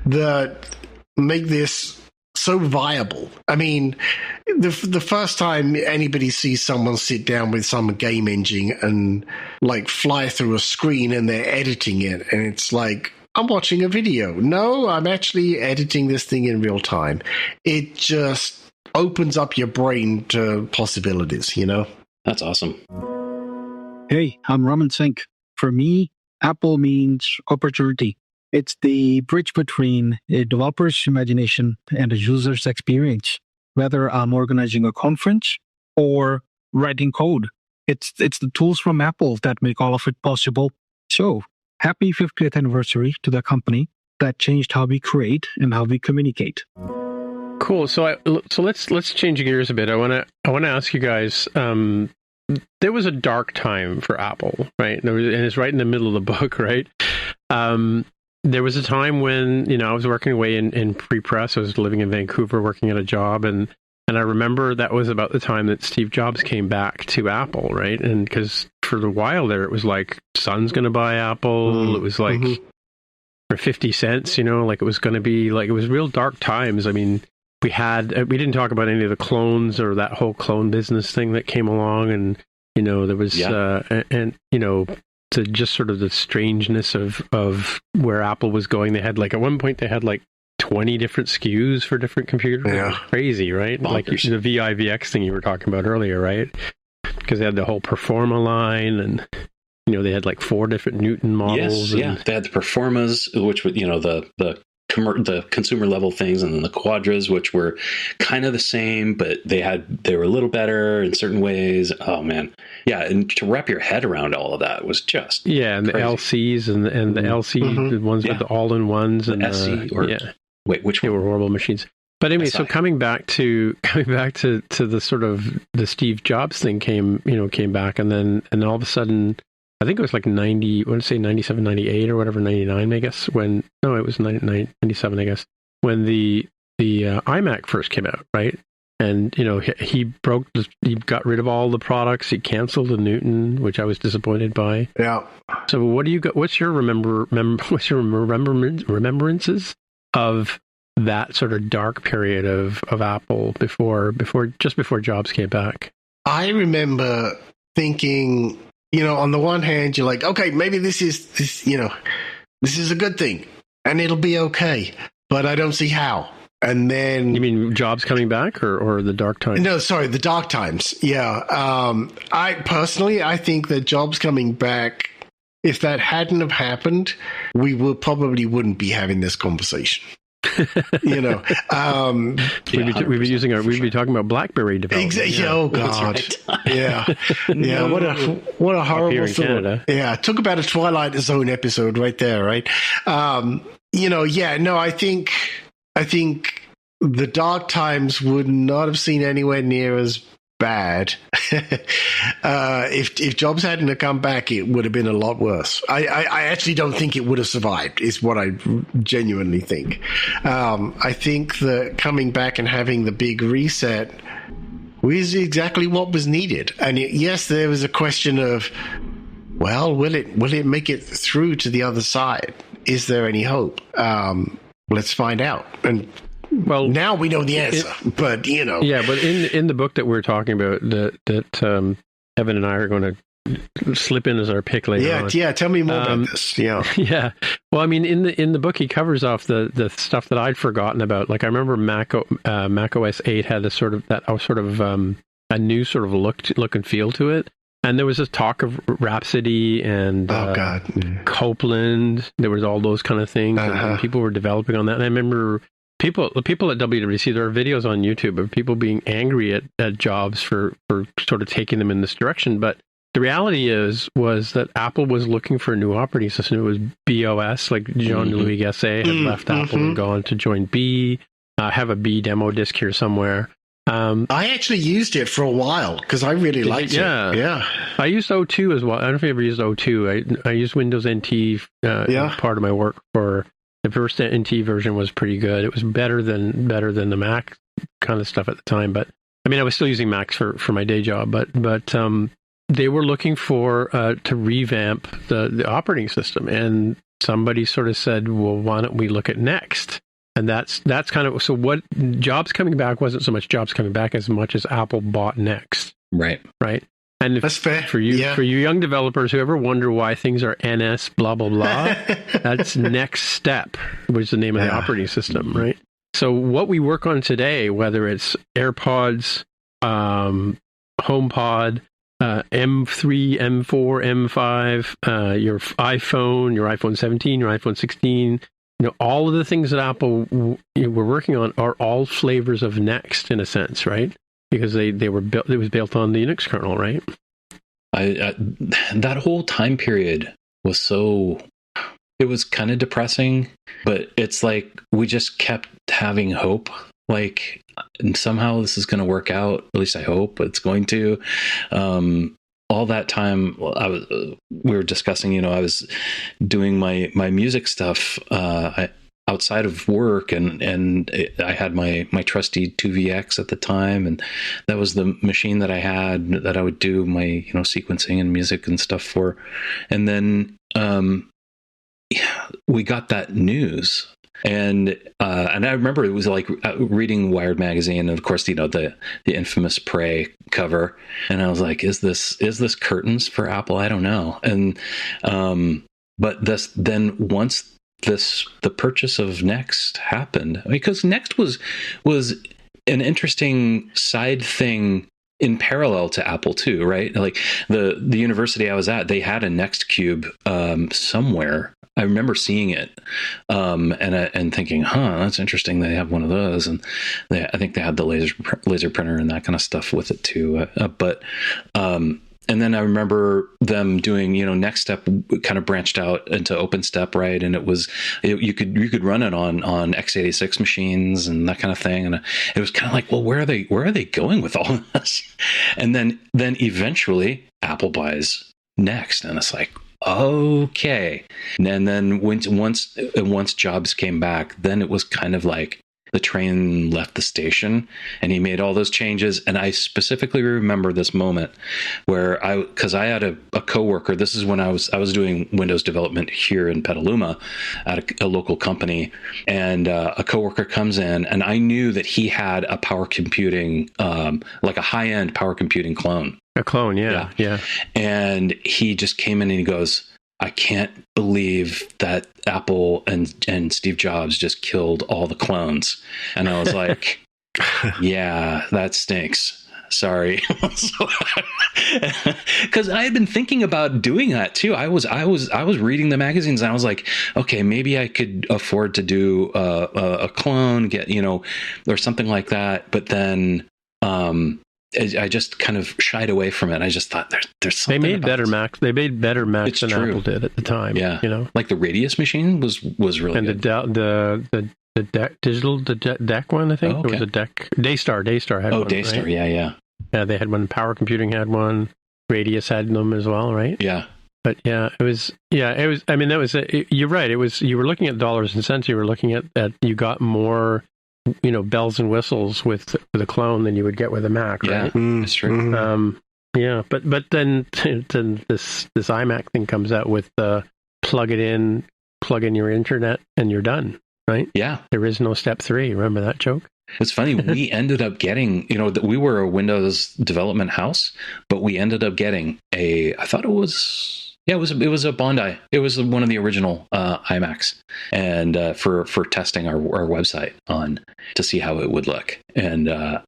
that make this so viable. I mean, the first time anybody sees someone sit down with some game engine and fly through a screen and they're editing it, and it's like, I'm watching a video. No, I'm actually editing this thing in real time. It just opens up your brain to possibilities, That's awesome. Hey, I'm Raman Singh. For me, Apple means opportunity. It's the bridge between a developer's imagination and a user's experience. Whether I'm organizing a conference or writing code, it's the tools from Apple that make all of it possible. So, happy 50th anniversary to the company that changed how we create and how we communicate. Cool. So let's change gears a bit. I want to ask you guys. There was a dark time for Apple, right? And it's right in the middle of the book, right? There was a time when I was working away in pre-press. I was living in Vancouver, working at a job, and I remember that was about the time that Steve Jobs came back to Apple, right? And because for a while there, it was like Sun's going to buy Apple. It was like for 50 cents, it was going to be it was real dark times. I mean, we didn't talk about any of the clones or that whole clone business thing that came along, and there was to just sort of the strangeness of where Apple was going. They had at one point they had 20 different SKUs for different computers. Yeah. It was crazy, right? Bonkers. Like the VIVX thing you were talking about earlier, right? Because they had the whole Performa line, and they had 4 different Newton models. Yes, they had the Performas, which were the consumer level things, and then the Quadras, which were kind of the same, but they were a little better in certain ways. Oh man, yeah, and to wrap your head around all of that was just and crazy. The LCs and the LC, the ones with the all-in-ones, and SC wait, which they one? were horrible machines. But anyway, so coming back to the sort of the Steve Jobs thing came back, and then all of a sudden, I think it was 90, I want to say 97, 98 or whatever, 99, I guess, it was 97, I guess, when the iMac first came out, right? And, he got rid of all the products. He canceled the Newton, which I was disappointed by. Yeah. So what do you got? What's your remembrances of that sort of dark period of Apple before Jobs came back? I remember thinking, on the one hand, you're like, okay, maybe this is a good thing and it'll be okay, but I don't see how. And then... You mean Jobs coming back or the dark times? No, sorry, the dark times. Yeah. I think that Jobs coming back, if that hadn't have happened, we probably wouldn't be having this conversation. We'd be talking about BlackBerry development. Exactly. Yeah. Oh God. Yeah. Yeah. What a horrible thought. Canada. Yeah. Talk about a Twilight Zone episode right there. Right. Yeah. No. I think the dark times would not have seen anywhere near as bad. If Jobs hadn't have come back, it would have been a lot worse. I actually don't think it would have survived, is what I genuinely think. I think that coming back and having the big reset was exactly what was needed. And yes, there was a question of, well, will it make it through to the other side? Is there any hope? Let's find out. And well, now we know the answer, but Yeah, but in the book that we're talking about, that Evan and I are going to slip in as our pick later on. Yeah. Tell me more about this. Yeah. Yeah. Well, I mean, in the book, he covers off the stuff that I'd forgotten about. Like I remember Mac OS 8 had a sort of a new sort of look and feel to it. And there was this talk of Rhapsody and Copeland. There was all those kind of things, and people were developing on that. And I remember people at WWDC, there are videos on YouTube of people being angry at Jobs for sort of taking them in this direction. But the reality was that Apple was looking for a new operating system. It was BOS, like Jean-Louis Gasset had left Apple and gone to join B. I have a B demo disc here somewhere. I actually used it for a while because I really liked it. Yeah. I used O2 as well. I don't know if you ever used O2. I used Windows NT as part of my work. For the first NT version was pretty good. It was better than the Mac kind of stuff at the time. But I mean, I was still using Macs for my day job. But they were looking for to revamp the operating system, and somebody sort of said, "Well, why don't we look at Next?" And that's kind of, so what Jobs coming back wasn't so much Jobs coming back as much as Apple bought Next. Right. And that's fair. For you young developers who ever wonder why things are NS blah blah blah, that's Next Step, which is the name of the operating system, right? So what we work on today, whether it's AirPods, HomePod, M3, M4, M5, your iPhone 17, your iPhone 16. All of the things that Apple were working on are all flavors of Next in a sense, right? Because they were built. It was built on the Unix kernel, right? That whole time period was it was kind of depressing, but it's like we just kept having hope. Like, and somehow this is going to work out. At least I hope it's going to. All that time, we were discussing, I was doing my music stuff outside of work, and I had my trusty 2VX at the time, and that was the machine that I had that I would do my sequencing and music and stuff for. And then we got that news. And I remember it was like reading Wired magazine, and of course, the infamous Prey cover. And I was like, "Is this curtains for Apple? I don't know." And but once the purchase of Next happened, because Next was an interesting side thing in parallel to Apple too, right? Like the university I was at, they had a Next Cube somewhere. I remember seeing it and thinking, that's interesting. They have one of those, and I think they had the laser printer and that kind of stuff with it too. And then I remember them doing, Next Step kind of branched out into OpenStep, right? And you could run it on x86 machines and that kind of thing. And it was kind of like, well, where are they going with all of this? And then eventually Apple buys Next, and it's like, okay. And then once Jobs came back, then it was kind of like the train left the station, and he made all those changes. And I specifically remember this moment where because I had a coworker. This is when I was doing Windows development here in Petaluma at a local company, and a coworker comes in, and I knew that he had a power computing, like a high-end power computing clone. A clone, yeah. And he just came in and he goes, "I can't believe that Apple and Steve Jobs just killed all the clones." And I was like, "Yeah, that stinks. Sorry." Because I had been thinking about doing that too. I was reading the magazines, and I was like, okay, maybe I could afford to do a clone, get or something like that. But then I just kind of shied away from it. I just thought there's something. They made better Macs. They made better Macs than Apple did at the time. Yeah, like the Radius machine was really and good. The DEC one, I think. Okay. There was a DEC Daystar had one. Daystar, right? Yeah, they had one. Power Computing had one. Radius had them as well, right? Yeah. But it was. I mean, that was. You're right. It was. You were looking at dollars and cents. You were looking at you got more, bells and whistles with a clone than you would get with a Mac, right? Yeah, that's true. But then this iMac thing comes out with plug in your internet, and you're done, right? Yeah. There is no step 3. Remember that joke? It's funny. We ended up getting, we were a Windows development house, but we ended up getting I thought it was, it was a Bondi. It was one of the original iMacs, and for testing our website on to see how it would look. And I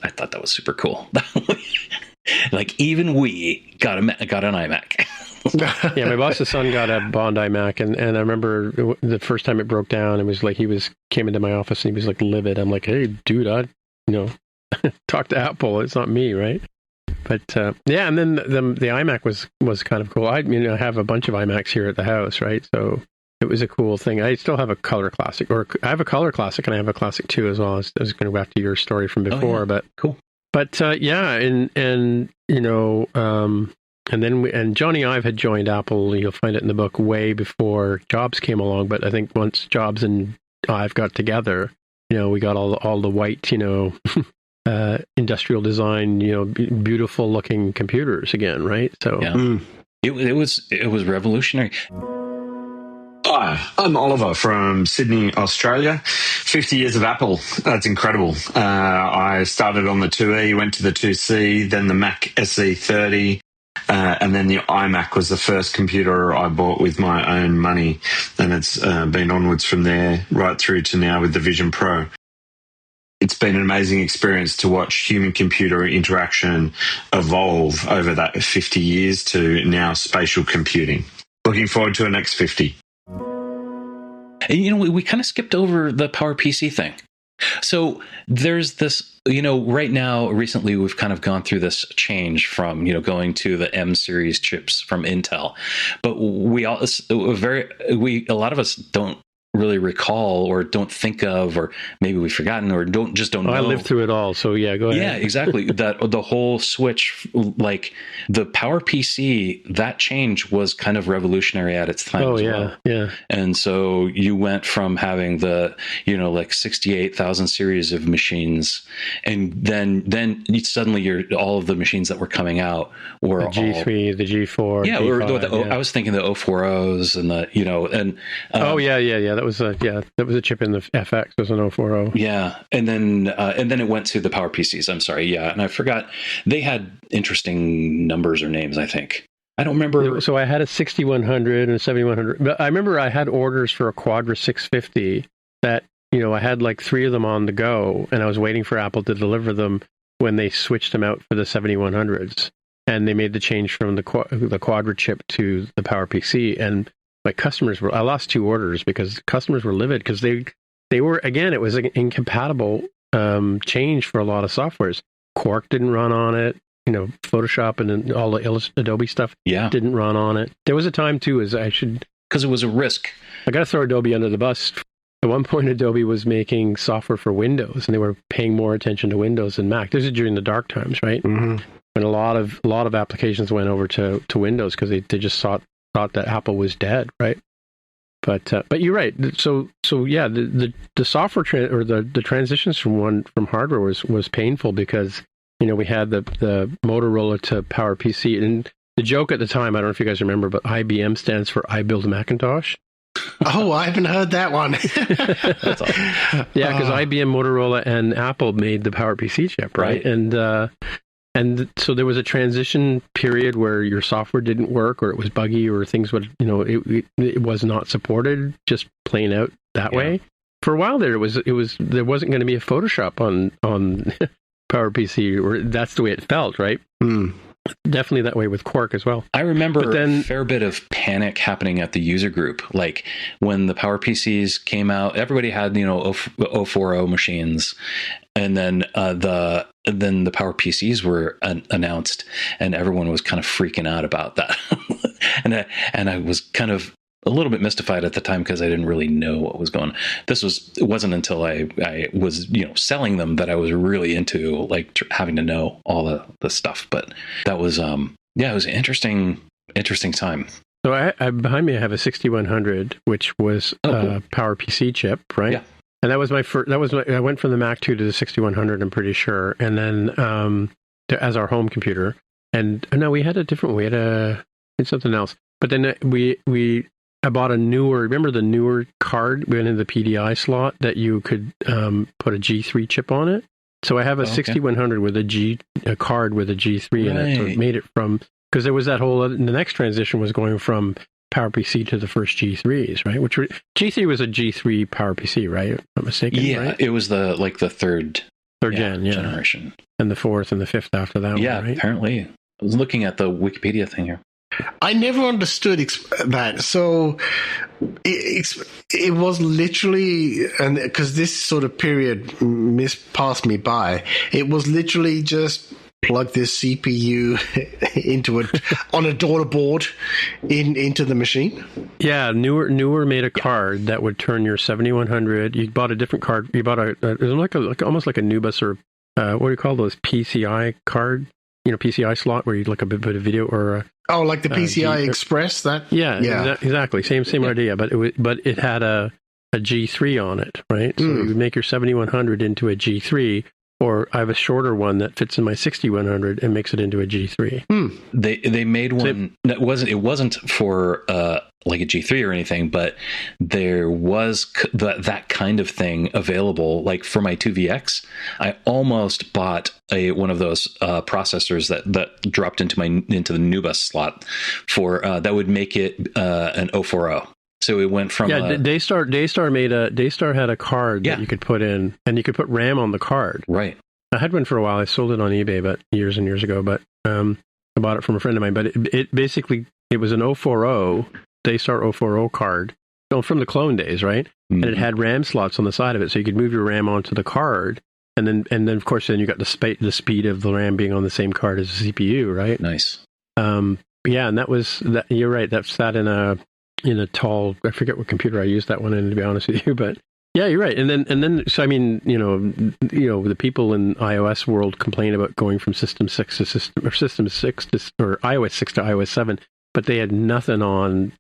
thought that was super cool. Like even we got an iMac. Yeah, my boss's son got a Bondi Mac, and I remember the first time it broke down, it was like came into my office and he was like livid. I'm like, hey, dude, talk to Apple. It's not me, right? But yeah, and then the iMac was kind of cool. I have a bunch of iMacs here at the house, right? So it was a cool thing. I still have a Color Classic, or I have a Color Classic, and I have a Classic 2 as well. I was going to go back to your story from before, but cool. But yeah, and then Johnny Ive had joined Apple. You'll find it in the book way before Jobs came along. But I think once Jobs and Ive got together, we got all the white, industrial design, beautiful looking computers again, right? So yeah. It was revolutionary. Hi, I'm Oliver from Sydney, Australia. 50 years of Apple. That's incredible. I started on the 2E, went to the 2C, then the Mac SE30, and then the iMac was the first computer I bought with my own money. And it's been onwards from there right through to now with the Vision Pro. It's been an amazing experience to watch human-computer interaction evolve over that 50 years to now spatial computing. Looking forward to the next 50. And, we kind of skipped over the PowerPC thing. So there's this, right now, recently we've kind of gone through this change from, going to the M series chips from Intel. But a lot of us don't really recall or don't think of, or maybe we've forgotten or don't know. I lived through it all, so yeah, go ahead. Yeah, exactly. That the whole switch, like the PowerPC, that change was kind of revolutionary at its time. Oh, as yeah, well. yeah. And so you went from having the, like 68,000 series of machines, and then suddenly all of the machines that were coming out were the G3, the G4. Yeah, G5, I was thinking the 040s and the, and that was a chip in the FX. It was an 040. Yeah, and then it went to the PowerPCs. I'm sorry, yeah, and I forgot they had interesting numbers or names. I think I don't remember. So I had a 6100 and a 7100. But I remember I had orders for a Quadra 650 that I had like 3 of them on the go, and I was waiting for Apple to deliver them when they switched them out for the 7100s, and they made the change from the Quadra chip to the PowerPC. And my customers I lost 2 orders because customers were livid because they were, again, it was an incompatible change for a lot of softwares. Quark didn't run on it, Photoshop and all the Adobe stuff didn't run on it. There was a time too, because it was a risk. I got to throw Adobe under the bus. At one point, Adobe was making software for Windows, and they were paying more attention to Windows than Mac. This is during the dark times, right? Mm-hmm. When a lot of applications went over to Windows because they just thought that Apple was dead, right? But you're right. So yeah, the software the transitions from hardware was painful because we had the Motorola to PowerPC, and the joke at the time, I don't know if you guys remember, but IBM stands for I Build Macintosh. Oh, I haven't heard that one. That's awesome. Yeah, because IBM, Motorola, and Apple made the PowerPC chip, right? And so there was a transition period where your software didn't work, or it was buggy, or things would, it was not supported, just plain out that way. For a while there, there wasn't going to be a Photoshop on PowerPC, or that's the way it felt, right? Mm. Definitely that way with Quark as well. I remember a fair bit of panic happening at the user group. Like when the PowerPCs came out, everybody had 040 machines, and then the PowerPCs were announced, and everyone was kind of freaking out about that. and I was kind of a little bit mystified at the time because I didn't really know what was going on. It wasn't until I was selling them that I was really into like having to know all the stuff. But that was it was an interesting time. So I behind me I have a 6100, which was a PowerPC chip, right? Yeah. And that was my first. I went from the Mac 2 to the 6100. I'm pretty sure, and then as our home computer. And no, we had a different. We had something else. But then we I bought remember the newer card went in the PDI slot that you could put a G3 chip on it. So I have a 6100 with a card with a G3 in it. So it made it from, because there was that whole, the next transition was going from PowerPC to the first G3s, right? G3 was a G3 PowerPC, right? If I'm not mistaken. Yeah, right? It was the third generation, and the fourth and the fifth after that. Yeah, one, right? apparently. I was looking at the Wikipedia thing here. I never understood that. So it was literally, and because this sort of period passed me by, it was literally just plug this CPU on a daughter board into the machine. Yeah, newer made a card that would turn your 7100. You bought a different card. You bought it was almost like a Nubus or what do you call those, PCI card? PCI slot where you look a bit of video or like the PCI Express. Exactly, same idea, but it had a G3 on it, right? So you would make your 7100 into a G3, or I have a shorter one that fits in my 6100 and makes it into a G3. They made one that wasn't for like a G3 or anything, but there was that kind of thing available. Like for my 2VX, I almost bought one of those processors that dropped into the Nubus slot for that would make it an 040. So it went from Daystar had a card that you could put in, and you could put RAM on the card. Right. I had one for a while. I sold it on eBay, but years and years ago. But I bought it from a friend of mine. But it basically was an 040 Daystar 040 card, from the clone days, right? Mm-hmm. And it had RAM slots on the side of it, so you could move your RAM onto the card, and then of course you got the speed of the RAM being on the same card as the CPU, right? Nice. And that was that. You're right. That's that in a tall, I forget what computer I used that one in, to be honest with you, but yeah, you're right. And then so I mean, the people in iOS world complain about going from System 6 to System 6 or iOS 6 to iOS 7, but they had nothing on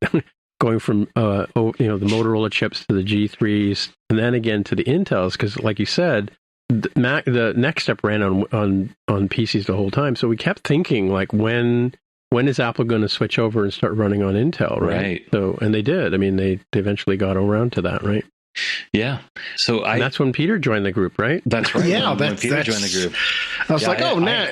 going from the Motorola chips to the G3s and then again to the Intels, because like you said, the next step ran on PCs the whole time. So we kept thinking, like, when is Apple going to switch over and start running on Intel, right? So, and they did. I mean, they eventually got around to that, right? Yeah. So and that's when Peter joined the group, right? That's right. Yeah, when Peter joined the group. I was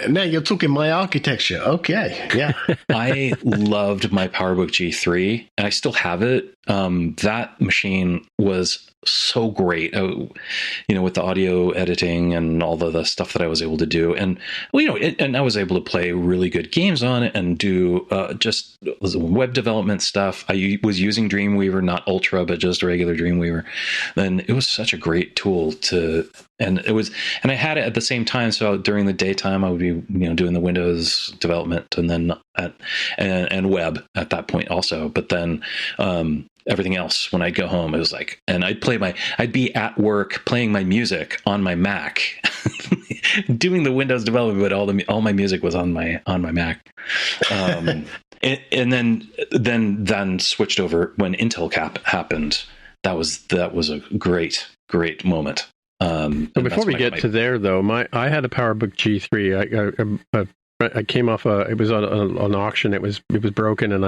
now you're talking my architecture. Okay. Yeah. I loved my PowerBook G3, and I still have it. That machine was so great, with the audio editing and all the stuff that I was able to do. And, and I was able to play really good games on it and do just web development stuff. I was using Dreamweaver, not Ultra, but just a regular Dreamweaver. Then it was such a great tool and I had it at the same time. So during the daytime, I would be, doing the Windows development and then and web at that point also. But then, everything else, when I'd go home, it was like, and I'd be at work playing my music on my Mac, doing the Windows development, but all my music was on my Mac. And then switched over when Intel happened. That was a great moment. So before we get to there, though, I had a PowerBook G3. I came off it was on an auction. It was broken, and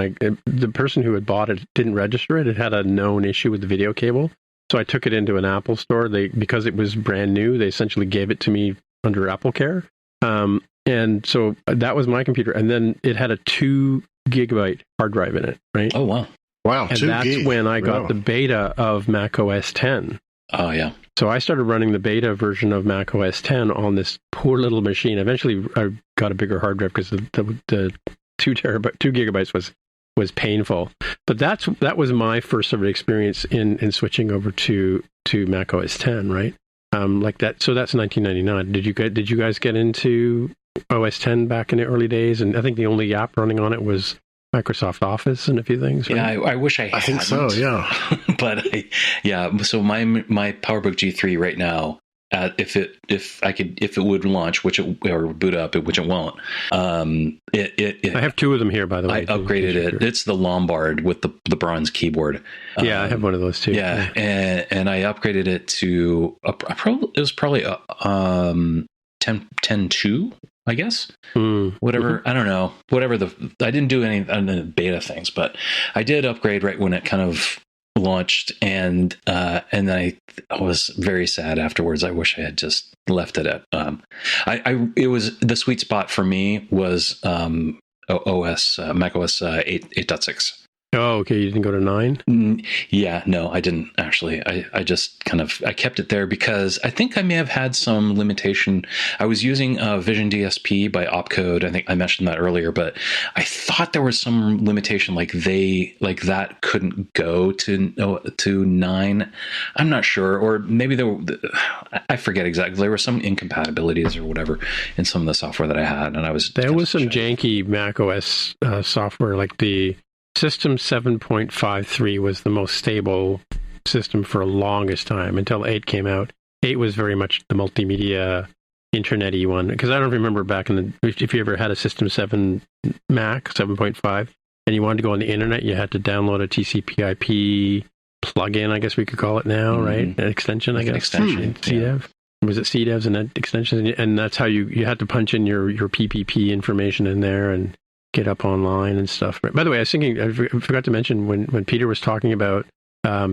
the person who had bought it didn't register it. It had a known issue with the video cable, so I took it into an Apple store. Because it was brand new, they essentially gave it to me under Apple Care, and so that was my computer. And then it had a 2 gigabyte hard drive in it, right? Oh wow! And that's when I got the beta of Mac OS 10. Oh yeah. So I started running the beta version of Mac OS 10 on this poor little machine. Eventually, I got a bigger hard drive because the 2 gigabytes was painful. But that was my first sort of experience in switching over to Mac OS 10, right? Like that. So that's 1999. Did you guys get into OS 10 back in the early days? And I think the only app running on it was Microsoft Office and a few things. Right? Yeah, I wish I think so. Yeah, but So my PowerBook G3 right now, if it would launch, or boot up, which it won't. I have 2 of them here, by the way. I upgraded it. Sure. It's the Lombard with the bronze keyboard. Yeah, I have one of those too. Yeah, and I upgraded it to it was probably 10.2, I guess. Whatever. I don't know. Whatever I didn't do any of the beta things, but I did upgrade right when it kind of launched, and then I was very sad afterwards. I wish I had just left it at. It was the sweet spot for me was Mac OS 8.6. Oh, okay. You didn't go to 9? Yeah, no, I didn't actually. I just I kept it there because I think I may have had some limitation. I was using Vision DSP by Opcode. I think I mentioned that earlier, but I thought there was some limitation, like that couldn't go to 9. I'm not sure, or maybe I forget exactly. There were some incompatibilities or whatever in some of the software that I had, and there was some janky Mac OS software, like the System 7.53 was the most stable system for the longest time until 8 came out. 8 was very much the multimedia internet-y one, because I don't remember back if you ever had a System 7 Mac 7.5 and you wanted to go on the internet, you had to download a TCP/IP plugin, I guess we could call it now, right? An extension, I guess. An extension. CDEV. Was it CDEVs and extensions? And that's how you had to punch in your PPP information in there and get up online and stuff. By the way, I was thinking, I forgot to mention when Peter was talking about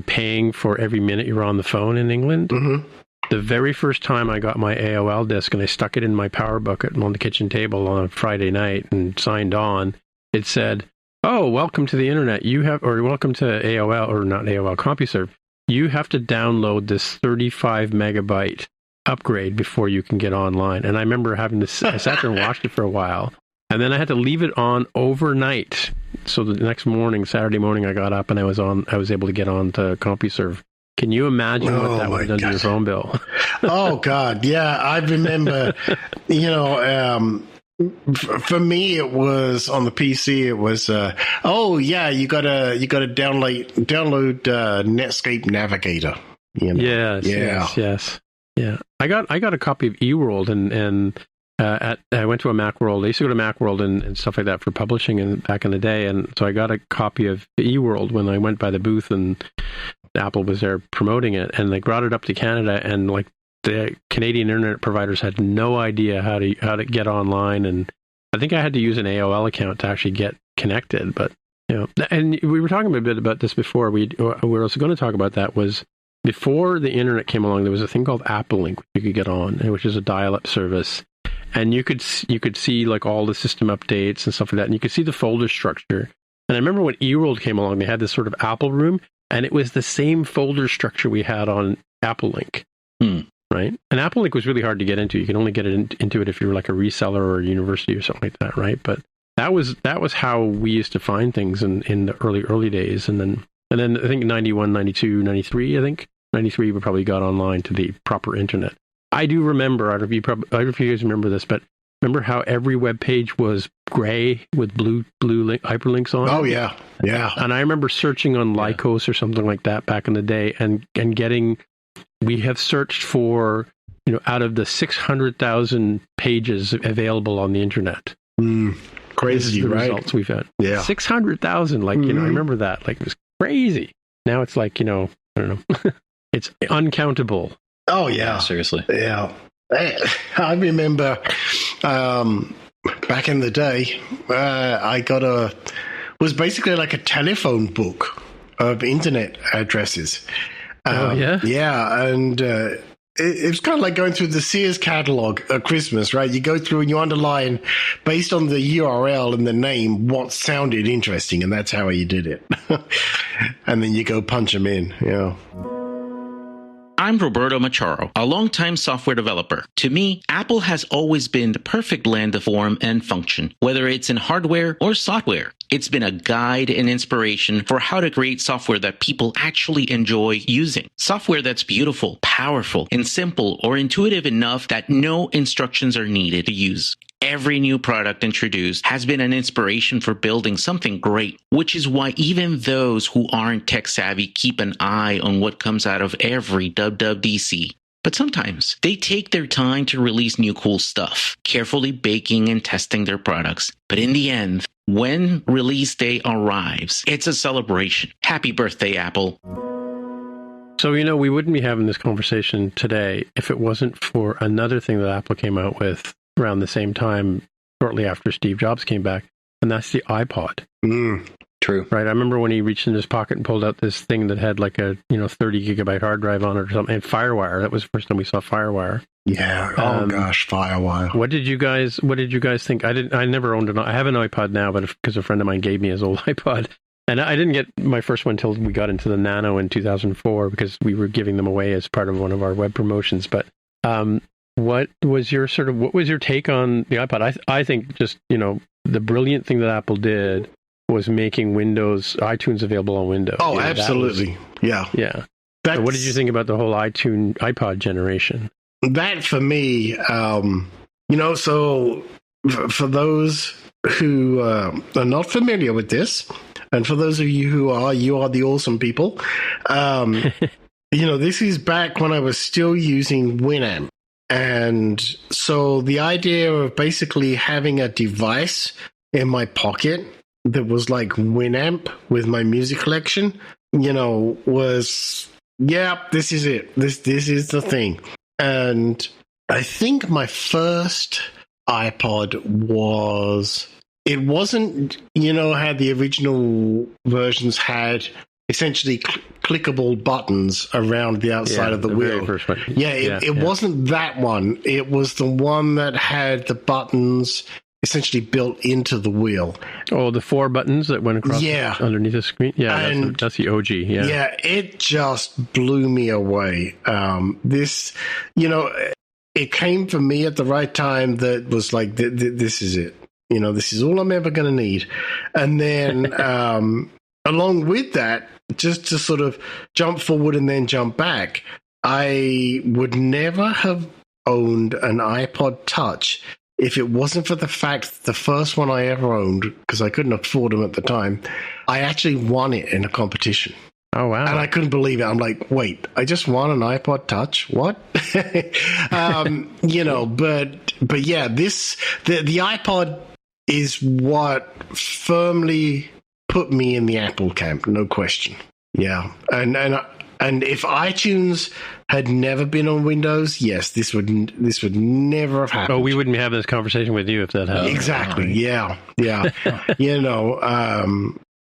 paying for every minute you were on the phone in England. Mm-hmm. The very first time I got my AOL disc and I stuck it in my power bucket on the kitchen table on a Friday night and signed on, it said, "Oh, welcome to the internet. Welcome to AOL, or not AOL, CompuServe. You have to download this 35 megabyte upgrade before you can get online." And I remember I sat there and watched it for a while. And then I had to leave it on overnight. So the next morning, Saturday morning, I got up and I was able to get on to CompuServe. Can you imagine what that would have done to your phone bill? Oh God, yeah, I remember. For me, it was on the PC. It was you gotta download Netscape Navigator. Yes. Yeah, I got a copy of eWorld and. I went to a Macworld. I used to go to Macworld and stuff like that for publishing and back in the day, and so I got a copy of eWorld when I went by the booth and Apple was there promoting it, and they brought it up to Canada, and like the Canadian internet providers had no idea how to get online, and I think I had to use an AOL account to actually get connected. But and we were talking a bit about this before. We were also going to talk about that was before the internet came along. There was a thing called Apple Link you could get on, which is a dial-up service. And you could see like all the system updates and stuff like that, and you could see the folder structure. And I remember when eWorld came along, they had this sort of Apple room, and it was the same folder structure we had on Apple Link, right? And Apple Link was really hard to get into. You could only get into it if you were like a reseller or a university or something like that, right? But that was how we used to find things in the early days. And then I think 91, 92, 93, I think 93 we probably got online to the proper internet. I do remember, I don't know if you guys remember this, but remember how every web page was gray with blue hyperlinks on it? Oh, yeah. Yeah. And I remember searching on Lycos or something like that back in the day and we have searched for, out of the 600,000 pages available on the internet. Crazy, the right? Results we've had. Yeah. 600,000, I remember that. Like, it was crazy. Now it's like, I don't know. It's uncountable. Oh, yeah. Seriously. Yeah. I remember back in the day, I was basically like a telephone book of internet addresses. Yeah? Yeah, and it was kind of like going through the Sears catalog at Christmas, right? You go through and you underline, based on the URL and the name, what sounded interesting, and that's how you did it. And then you go punch them in, I'm Roberto Macharo, a longtime software developer. To me, Apple has always been the perfect blend of form and function, whether it's in hardware or software. It's been a guide and inspiration for how to create software that people actually enjoy using. Software that's beautiful, powerful, and simple or intuitive enough that no instructions are needed to use. Every new product introduced has been an inspiration for building something great, which is why even those who aren't tech savvy keep an eye on what comes out of every WWDC. But sometimes they take their time to release new cool stuff, carefully baking and testing their products. But in the end, when release day arrives, it's a celebration. Happy birthday, Apple. So, we wouldn't be having this conversation today if it wasn't for another thing that Apple came out with around the same time, shortly after Steve Jobs came back, and that's the iPod. True. Right. I remember when he reached in his pocket and pulled out this thing that had like a 30 gigabyte hard drive on it or something, and FireWire. That was the first time we saw FireWire. Yeah. Oh gosh, FireWire. What did you guys think? I never owned I have an iPod now, but because a friend of mine gave me his old iPod. And I didn't get my first one until we got into the Nano in 2004 because we were giving them away as part of one of our web promotions. But what was your take on the iPod? I think just, the brilliant thing that Apple did was making iTunes available on Windows. Oh, absolutely. Yeah. Yeah. So what did you think about the whole iPod generation? That for me, so for those who are not familiar with this, and for those of you who are, you are the awesome people. This is back when I was still using Winamp. And so the idea of basically having a device in my pocket that was like Winamp with my music collection, was, this is it. This is the thing. And I think my first iPod it wasn't, how the original versions had essentially clickable buttons around the outside of the wheel. Very first one. It wasn't that one. It was the one that had the buttons essentially built into the wheel. Oh, the 4 buttons that went across underneath the screen? Yeah, and that's the OG, yeah. Yeah, it just blew me away. It came for me at the right time that was like, this is it. This is all I'm ever going to need. And then along with that, just to sort of jump forward and then jump back, I would never have owned an iPod Touch if it wasn't for the fact that the first one I ever owned, because I couldn't afford them at the time, I actually won it in a competition. Oh, wow. And I couldn't believe it. I'm like, wait, I just won an iPod Touch? What? But yeah, the iPod is what firmly put me in the Apple camp, no question. Yeah. And if iTunes had never been on Windows, yes, this would never have happened. Oh, we wouldn't be having this conversation with you if that happened. Exactly. Yeah.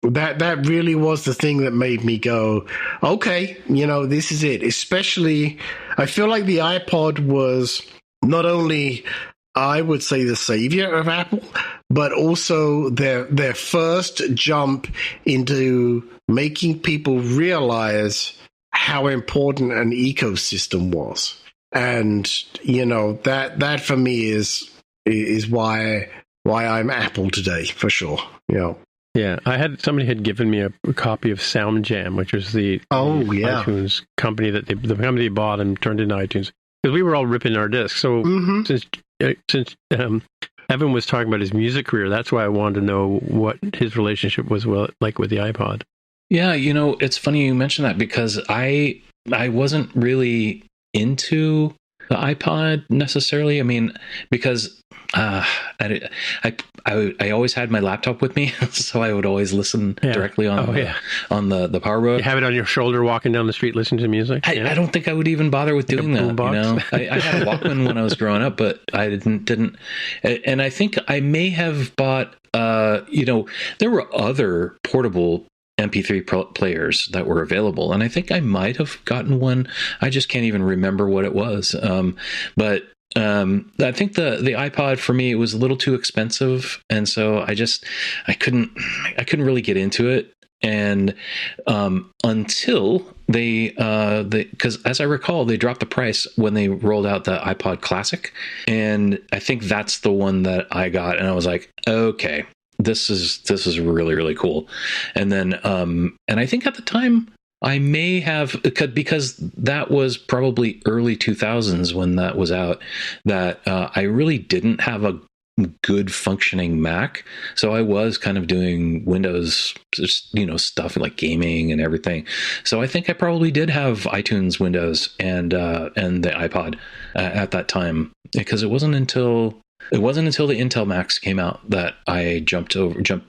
That really was the thing that made me go, okay, this is it. Especially, I feel like the iPod was not only, I would say, the savior of Apple, but also their first jump into making people realize how important an ecosystem was. And, that for me is why I'm Apple today, for sure. Yeah, somebody had given me a copy of Sound Jam, which was the iTunes company the company bought and turned into iTunes, because we were all ripping our discs. So since Evan was talking about his music career, that's why I wanted to know what his relationship was like with the iPod. Yeah, it's funny you mention that, because I wasn't really into the iPod necessarily. I mean, because I always had my laptop with me, so I would always listen directly on the power book. You have it on your shoulder walking down the street listening to music? I don't think I would even bother with doing that. I had a Walkman when I was growing up, but I didn't. And I think I may have bought. There were other portable MP3 players that were available, and I think I might have gotten one. I just can't even remember what it was. But I think the iPod for me, it was a little too expensive, and so I couldn't really get into it. And until because as I recall, they dropped the price when they rolled out the iPod Classic, and I think that's the one that I got, and I was like, okay, this is really, really cool. And then and I think at the time I may have, because that was probably early 2000s when that was out, that I really didn't have a good functioning Mac, so I was kind of doing Windows, stuff like gaming and everything. So I think I probably did have iTunes, Windows, and the iPod at that time, because it wasn't until the Intel Macs came out that I jumped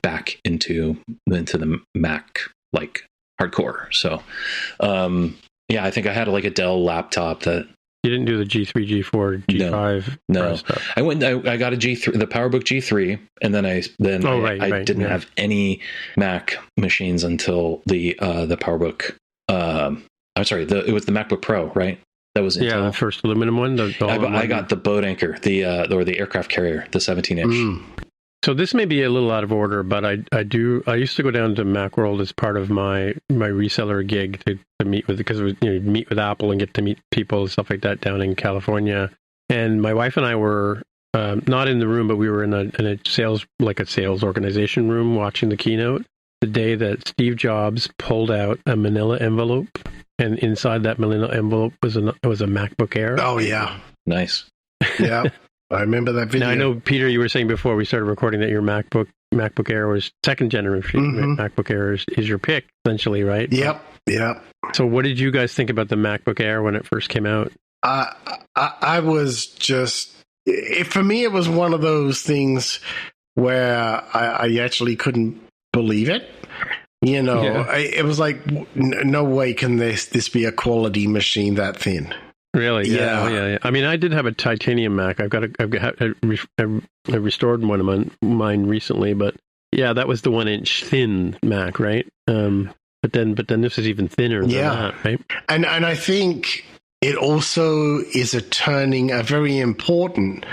back into the Mac like hardcore. So Yeah, I think I had like a Dell laptop that. You didn't do the G3, G4, G5 No. stuff. I got a G3, the PowerBook G3, and then I didn't have any Mac machines until the PowerBook. I'm sorry, it was the MacBook Pro, right? That was Intel. The first aluminum one. I got the boat anchor, the aircraft carrier, the 17-inch. So this may be a little out of order, but I used to go down to Macworld as part of my reseller gig to meet with, because meet with Apple and get to meet people and stuff like that down in California. And my wife and I were not in the room, but we were in a sales organization room watching the keynote the day that Steve Jobs pulled out a manila envelope, and inside that manila envelope was a MacBook Air. Oh yeah, nice. Yeah. I remember that video. Now, I know, Peter, you were saying before we started recording that your MacBook Air was second generation. MacBook Air is your pick, essentially, right? Yep. So what did you guys think about the MacBook Air when it first came out? I was just... For me, it was one of those things where I actually couldn't believe it. It was like, no way can this be a quality machine that thin. Really? Yeah. I mean, I did have a titanium Mac. I've restored one of mine recently, but yeah, that was the 1-inch thin Mac, right? But then this is even thinner than that, right? And I think it also is a very important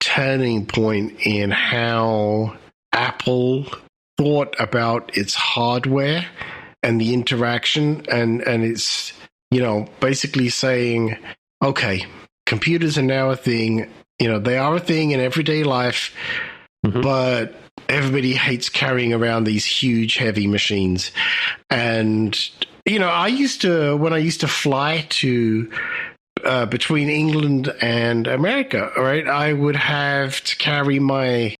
turning point in how Apple thought about its hardware and the interaction, and it's basically saying, okay, computers are now a thing. They are a thing in everyday life, but everybody hates carrying around these huge, heavy machines. And, when I used to fly to between England and America, right, I would have to carry my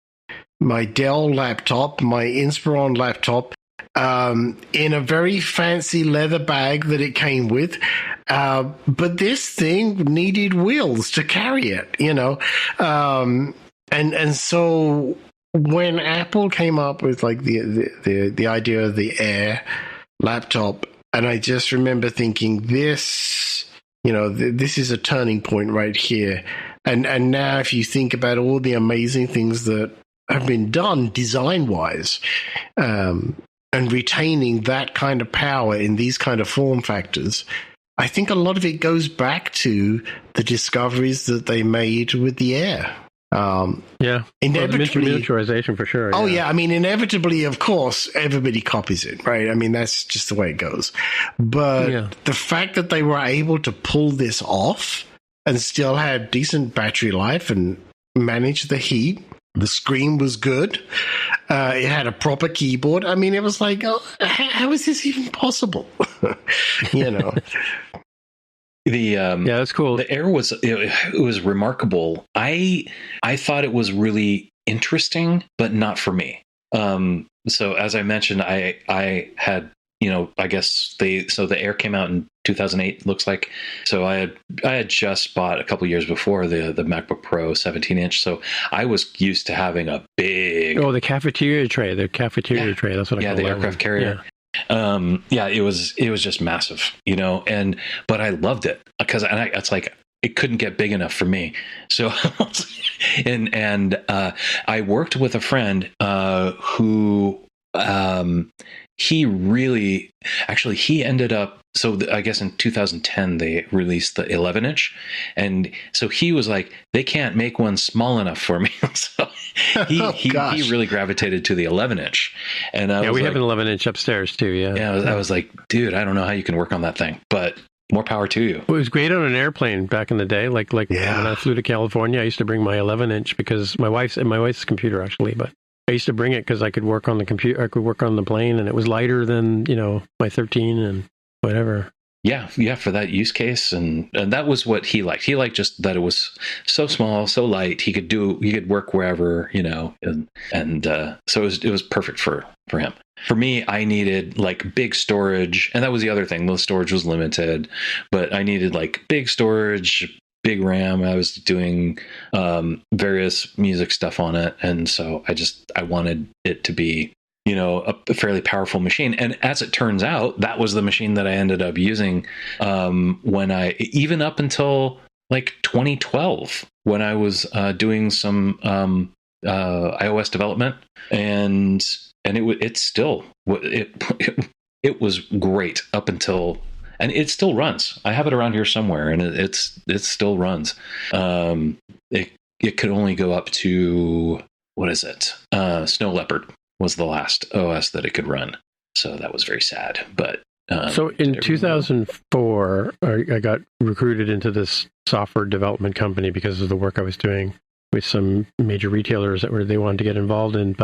Dell laptop, my Inspiron laptop, in a very fancy leather bag that it came with. But this thing needed wheels to carry it, and so when Apple came up with like the idea of the Air laptop, and I just remember thinking this is a turning point right here. And now if you think about all the amazing things that have been done design-wise, and retaining that kind of power in these kind of form factors, I think a lot of it goes back to the discoveries that they made with the Air. Inevitably, miniaturization for sure. Oh yeah, I mean, inevitably, of course, everybody copies it, right? I mean, that's just the way it goes. But the fact that they were able to pull this off and still had decent battery life and manage the heat, the screen was good. It had a proper keyboard. I mean, it was like, how is this even possible? That's cool. The Air was remarkable. I thought it was really interesting, but not for me. So as I mentioned, I had, I guess the Air came out in 2008, looks like. So I had just bought a couple years before the MacBook Pro 17-inch. So I was used to having a big... the cafeteria tray. The cafeteria tray. That's what I call it. Yeah, the aircraft carrier. It was just massive, but I loved it because it's like it couldn't get big enough for me. So, and I worked with a friend who he ended up. So I guess in 2010 they released the 11-inch, and so he was like, they can't make one small enough for me. So he really gravitated to the 11-inch, and we have an 11-inch upstairs too. I was like, dude, I don't know how you can work on that thing, but more power to you. It was great on an airplane back in the day. Like when I flew to California, I used to bring my 11-inch because my wife's computer actually, but I used to bring it because I could work on the computer. I could work on the plane, and it was lighter than my 13 and whatever. Yeah, for that use case, and that was what he liked. He liked just that it was so small, so light. He could work wherever, and so it was perfect for him. For me, I needed like big storage, and that was the other thing. The storage was limited, but I needed like big storage, big RAM. I was doing various music stuff on it, and so I wanted it to be a fairly powerful machine. And as it turns out, that was the machine that I ended up using even up until like 2012, when I was doing some iOS development, and it was great up until, and it still runs. I have it around here somewhere, and it still runs. It could only go up to, what is it? Snow Leopard was the last OS that it could run. So that was very sad. But so in 2004, I got recruited into this software development company because of the work I was doing with some major retailers they wanted to get involved in.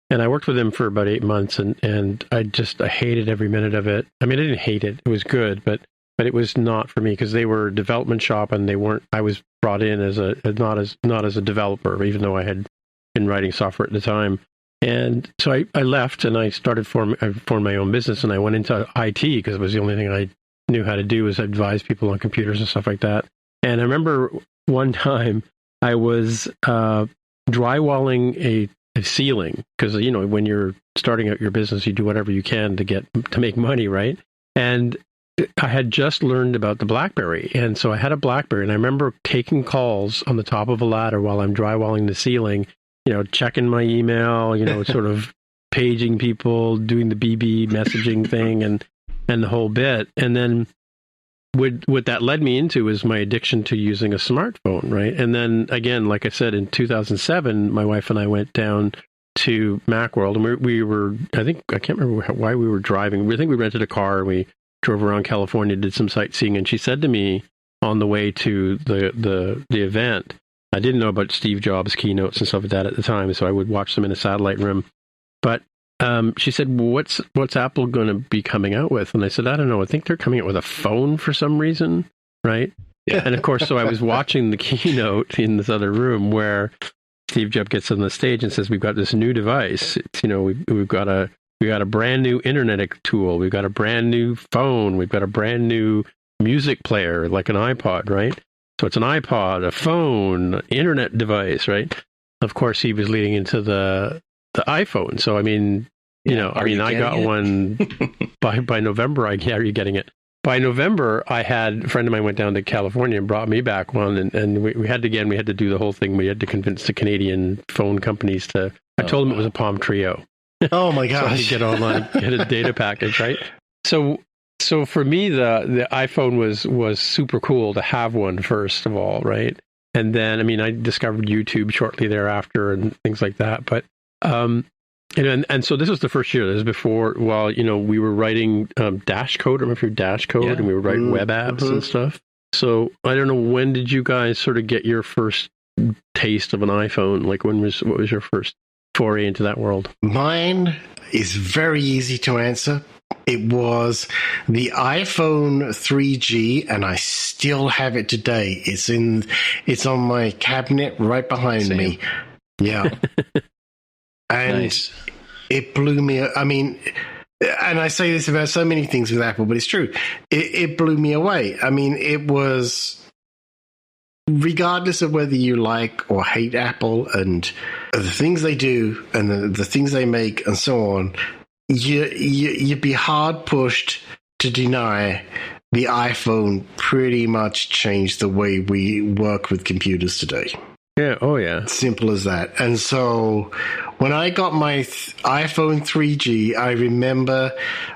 And I worked with them for about 8 months, and I hated every minute of it. I mean, I didn't hate it; it was good, but it was not for me, because they were a development shop, and they weren't. I was brought in as not as a developer, even though I had been writing software at the time. And so I left, and I formed my own business, and I went into IT because it was the only thing I knew how to do, was advise people on computers and stuff like that. And I remember one time I was drywalling a ceiling, because when you're starting out your business, you do whatever you can to make money, right? And I had just learned about the BlackBerry, and so I had a BlackBerry, and I remember taking calls on the top of a ladder while I'm drywalling the ceiling, checking my email, sort of paging people, doing the BB messaging thing, and the whole bit. And then what that led me into is my addiction to using a smartphone, right? And then again, like I said, in 2007, my wife and I went down to Macworld, and we were, I can't remember why we were driving. I think we rented a car, and we drove around California, did some sightseeing, and she said to me on the way to the event, I didn't know about Steve Jobs keynotes and stuff like that at the time, so I would watch them in a satellite room. But she said, well, what's Apple going to be coming out with? And I said, I don't know. I think they're coming out with a phone for some reason, right? Yeah. And of course, so I was watching the keynote in this other room where Steve Jobs gets on the stage and says, we've got this new device. It's, we've got a brand new internet tool. We've got a brand new phone. We've got a brand new music player, like an iPod, right? So it's an iPod, a phone, internet device, right? Of course, he was leading into the iPhone. So, I mean, I got one by November. Are you getting it? By November, I had a friend of mine went down to California and brought me back one. And we had to do the whole thing. We had to convince the Canadian phone companies I told them it was a Palm Trio. Oh my gosh. So I could get online, get a data package, right? So for me, the iPhone was super cool to have one, first of all, right? And then, I mean, I discovered YouTube shortly thereafter and things like that. But and so this was the first year. This was before, we were writing Dash Code. I remember Dash Code, and we were writing web apps and stuff. So I don't know, when did you guys sort of get your first taste of an iPhone? Like, what was your first foray into that world? Mine is very easy to answer. It was the iPhone 3G, and I still have it today. It's on my cabinet right behind me. Yeah. And nice. It blew me. I mean, and I say this about so many things with Apple, but it's true. It blew me away. I mean, it was, regardless of whether you like or hate Apple and the things they do and the things they make and so on, you'd be hard pushed to deny the iPhone pretty much changed the way we work with computers today. Yeah. Oh, yeah. Simple as that. And so when I got my iPhone 3G, I remember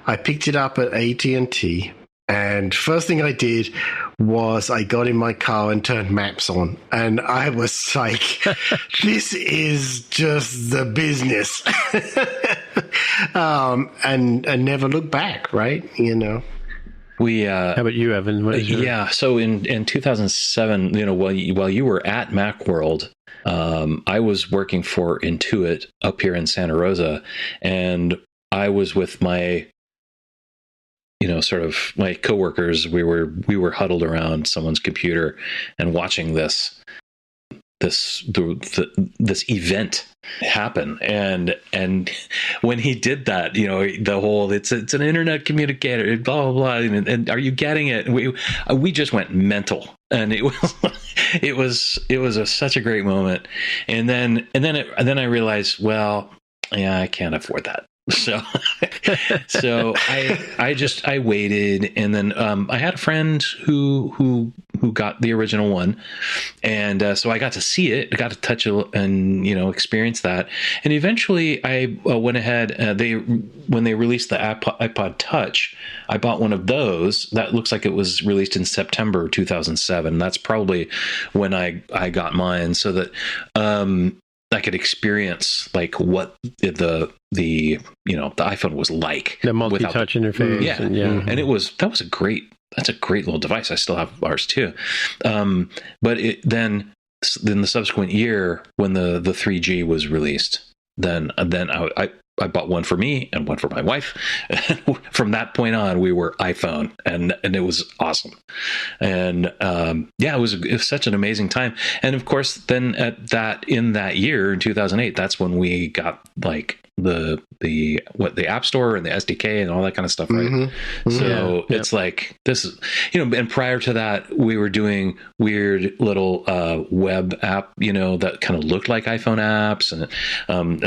I picked it up at AT&T, and first thing I did was I got in my car and turned maps on, and I was like, this is just the business. And never look back, right? How about you, Evan? So in 2007, while you were at Macworld, I was working for Intuit up here in Santa Rosa, and I was with my, sort of my coworkers. We were huddled around someone's computer and watching this event happen, and when he did that, the whole it's an internet communicator, blah blah blah, and are you getting it? And we just went mental, and it was such a great moment. And then I realized, well, yeah, I can't afford that. So, I waited, and then I had a friend who got the original one, and so I got to see it, I got to touch it, and experience that. And eventually, I went ahead. When they released the iPod Touch, I bought one of those. That looks like it was released in September 2007. That's probably when I got mine, so that I could experience like what the iPhone was like, the multi-touch interface. Yeah, and that's a great little device. I still have ours too. But then in the subsequent year, when the 3G was released, then I bought one for me and one for my wife. From that point on, we were iPhone, and it was awesome. And it was such an amazing time. And of course, then in that year, in 2008, that's when we got like the App Store and the SDK and all that kind of stuff, right? Mm-hmm. So it's like this is, and prior to that, we were doing weird little web app, that kind of looked like iPhone apps, and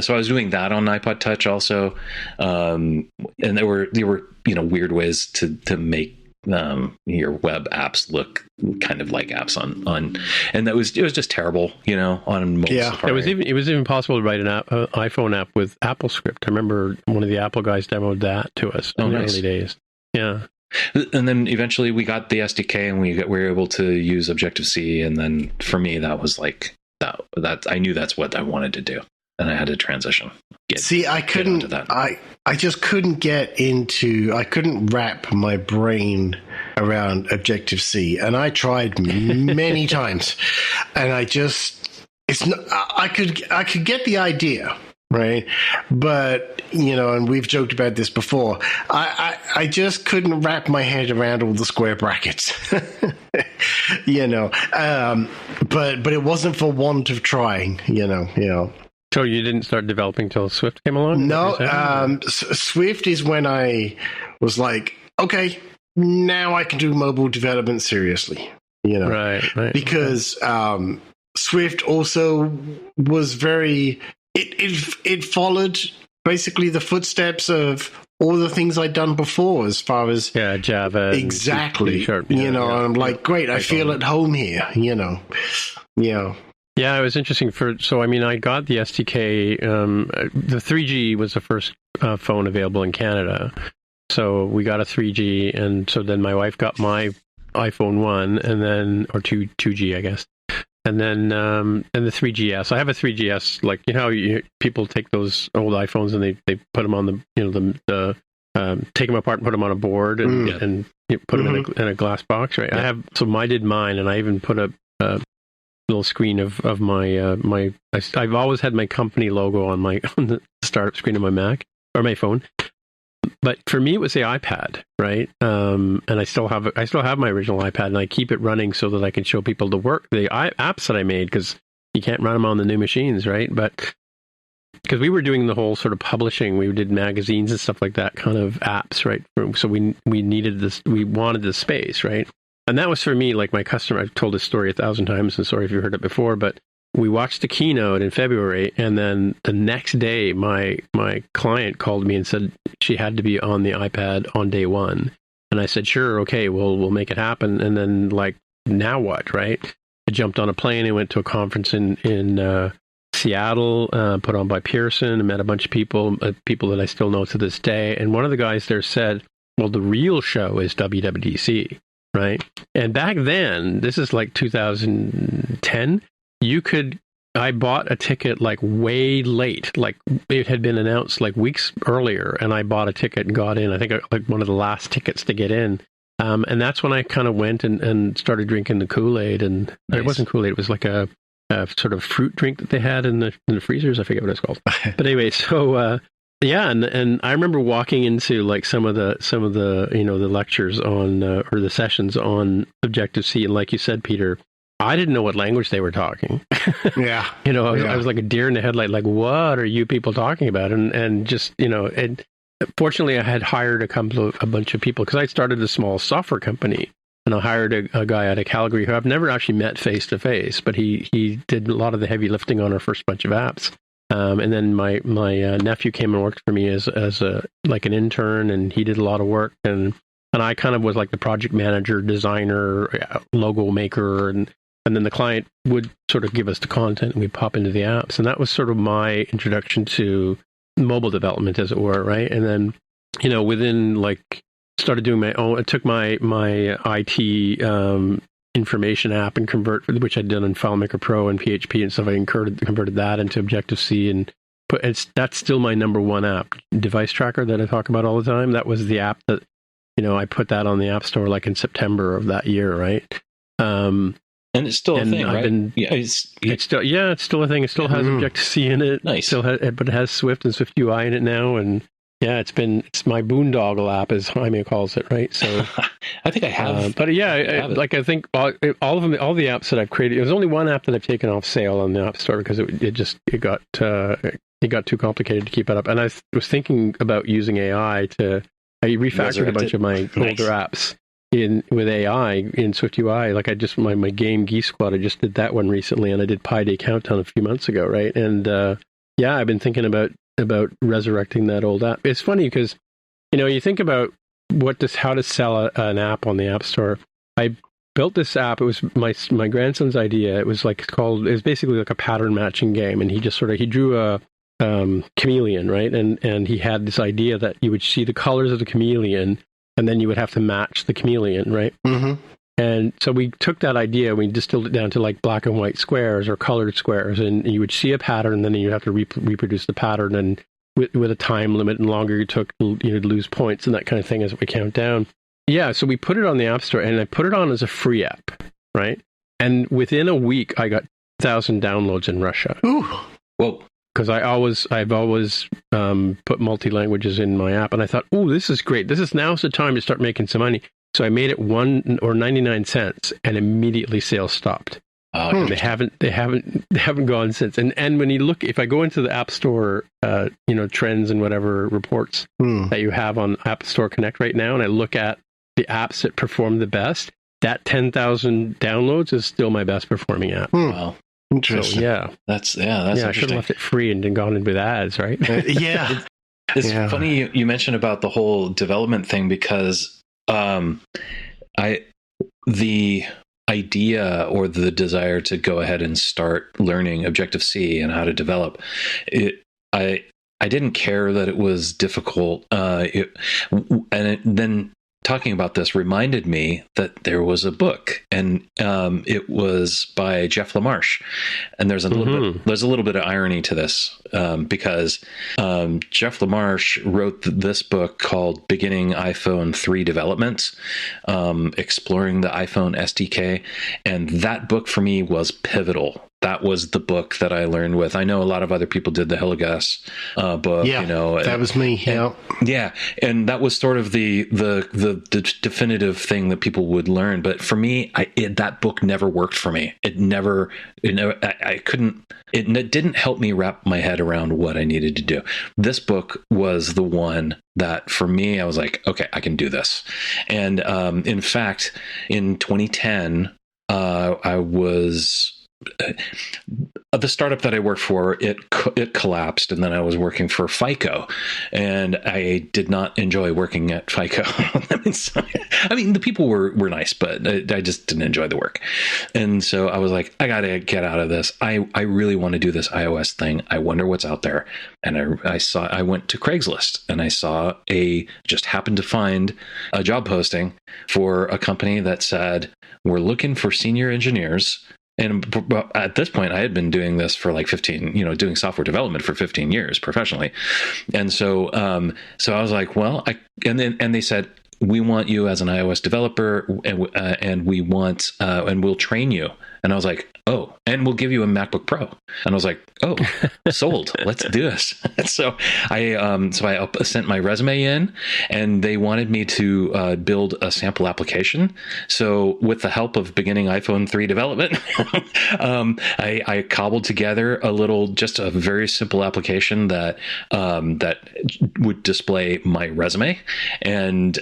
so I was doing that on iPod Touch also, and there were weird ways to make your web apps look kind of like apps on and it was just terrible, on mobile Safari. It was even possible to write an iPhone app with AppleScript. I remember one of the Apple guys demoed that to us in the early days. Yeah. And then eventually we got the SDK, and we were able to use Objective-C, and then for me that was like that I knew that's what I wanted to do, and I had to transition. I couldn't. I just couldn't get into. I couldn't wrap my brain around Objective-C, and I tried many times, and it's not. I could get the idea, right? But and we've joked about this before. I just couldn't wrap my head around all the square brackets, But it wasn't for want of trying, So you didn't start developing till Swift came along? No, Swift is when I was like, okay, now I can do mobile development seriously. Right. Because Swift also was very. It followed basically the footsteps of all the things I'd done before, as far as Java, exactly. C#, and I'm like, great, I feel at home here. Yeah, it was interesting. I got the SDK. The 3G was the first phone available in Canada. So we got a 3G, and so then my wife got my iPhone 1, and then, or 2G, I guess. And then and the 3GS. I have a 3GS, like, how people take those old iPhones and they put them on the take them apart and put them on a board and put them in a glass box, right? Yeah. I did mine, and I even put a little screen of my I've always had my company logo on the startup screen of my Mac or my phone, but for me it was the iPad, right? And I still have my original iPad, and I keep it running so that I can show people the apps that I made, because you can't run them on the new machines, right? But because we were doing the whole sort of publishing, we did magazines and stuff like that, kind of apps, right? So we needed this, we wanted this space, right? And that was for me, like my customer. I've told this story 1,000 times, and sorry if you've heard it before, but we watched the keynote in February, and then the next day, my client called me and said she had to be on the iPad on day one. And I said, sure, okay, we'll make it happen. And then, like, now what, right? I jumped on a plane and went to a conference in Seattle, put on by Pearson, and met a bunch of people that I still know to this day. And one of the guys there said, well, the real show is WWDC. Right. And back then, this is like 2010, I bought a ticket like way late, like it had been announced like weeks earlier, and I bought a ticket and got in. I think like one of the last tickets to get in. And that's when I kind of went and started drinking the Kool-Aid. And nice. It wasn't Kool-Aid, it was like a sort of fruit drink that they had in the freezers. I forget what it's called. But anyway, so yeah, and I remember walking into like some of the the lectures on or the sessions on Objective-C, and like you said, Peter, I didn't know what language they were talking. Yeah, I was like a deer in the headlight. Like, what are you people talking about? And just and fortunately, I had hired a bunch of people, because I started a small software company, and I hired a guy out of Calgary who I've never actually met face to face, but he did a lot of the heavy lifting on our first bunch of apps. And then my nephew came and worked for me as a like an intern, and he did a lot of work, and I kind of was like the project manager, designer, logo maker, and then the client would sort of give us the content and we'd pop into the apps. And that was sort of my introduction to mobile development, as it were, right? And then, within started doing my own, I took my IT information app and which I'd done in FileMaker Pro and PHP and stuff. I converted that into Objective-C and that's still my number one app, Device Tracker, that I talk about all the time. That was the app that, I put that on the App Store like in September of that year, right? And it's still a thing, right? It's still a thing. It still has Objective-C in it. Nice. But it has Swift and Swift UI in it now, and yeah, it's my boondoggle app, as Jaime calls it, right? So I think I have. But yeah, I think all of them, all the apps that I've created. There's only one app that I've taken off sale on the App Store because it got too complicated to keep it up. And I was thinking about using AI I refactored a bunch of my older apps with AI in Swift UI. Like my game Geese Squad, I just did that one recently, and I did Pi Day Countdown a few months ago, right? And I've been thinking about resurrecting that old app. It's funny because you think about how to sell an app on the App Store. I built this app. It was my grandson's idea. It was it was basically like a pattern matching game, and he drew a chameleon, right? And he had this idea that you would see the colors of the chameleon, and then you would have to match the chameleon, right? Mm-hmm. And so we took that idea, we distilled it down to like black and white squares or colored squares, and you would see a pattern, and then you'd have to reproduce the pattern, and with a time limit, and longer you took, you'd lose points and that kind of thing as we count down. Yeah, so we put it on the App Store, and I put it on as a free app, right? And within a week, I got 1,000 downloads in Russia. Ooh, whoa! Because I've always put multi-languages in my app, and I thought, oh, this is great. Now's the time to start making some money. So I made it 1 or 99 cents, and immediately sales stopped. And they haven't gone since. And when you look, if I go into the App Store, trends and whatever reports that you have on App Store Connect right now, and I look at the apps that perform the best, that 10,000 downloads is still my best performing app. Wow. Interesting. So, that's I should have left it free and then gone in with ads, right? It's funny you mentioned about the whole development thing, because the idea or the desire to go ahead and start learning Objective-C and how to develop it, I didn't care that it was difficult, then talking about this reminded me that there was a book, and it was by Jeff LaMarche, and there's a little bit of irony to this, because Jeff LaMarche wrote this book called Beginning iPhone 3 Development, exploring the iPhone SDK, and that book for me was pivotal. That was the book that I learned with. I know a lot of other people did the Hillegas book. Yeah, that was me. And that was sort of the definitive thing that people would learn. But for me, that book never worked for me. It didn't help me wrap my head around what I needed to do. This book was the one that for me, I was like, okay, I can do this. And in fact, in 2010, I was... the startup that I worked for, it collapsed, and then I was working for FICO, and I did not enjoy working at FICO. I mean, the people were nice, but I just didn't enjoy the work. And so I was like, I gotta get out of this. I really want to do this iOS thing. I wonder what's out there. And I went to Craigslist, and I just happened to find a job posting for a company that said, we're looking for senior engineers. And at this point, I had been doing this for like 15, doing software development for 15 years professionally. And so I was like, well, and they said, we want you as an iOS developer, and we want, and we'll train you. And I was like, oh, and we'll give you a MacBook Pro. And I was like, oh, sold. Let's do this. So I sent my resume in, and they wanted me to build a sample application. So with the help of Beginning iPhone 3 Development, I cobbled together just a very simple application that would display my resume. And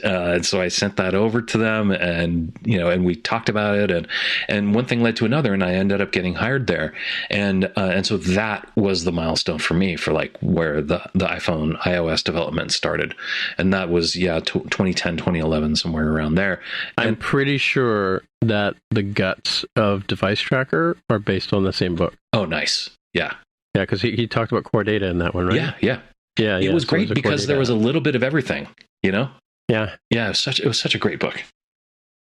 so I sent that over to them, and we talked about it, and one thing led to another, and I ended up getting hired there. And so that was the milestone for me for like where the iOS development started. And that was, 2010, 2011, somewhere around there. I'm pretty sure that the guts of Device Tracker are based on the same book. Oh, nice. Yeah. Yeah, because he talked about core data in that one, right? Yeah. It was great because there was a little bit of everything, you know? Yeah. Yeah, it was such a great book.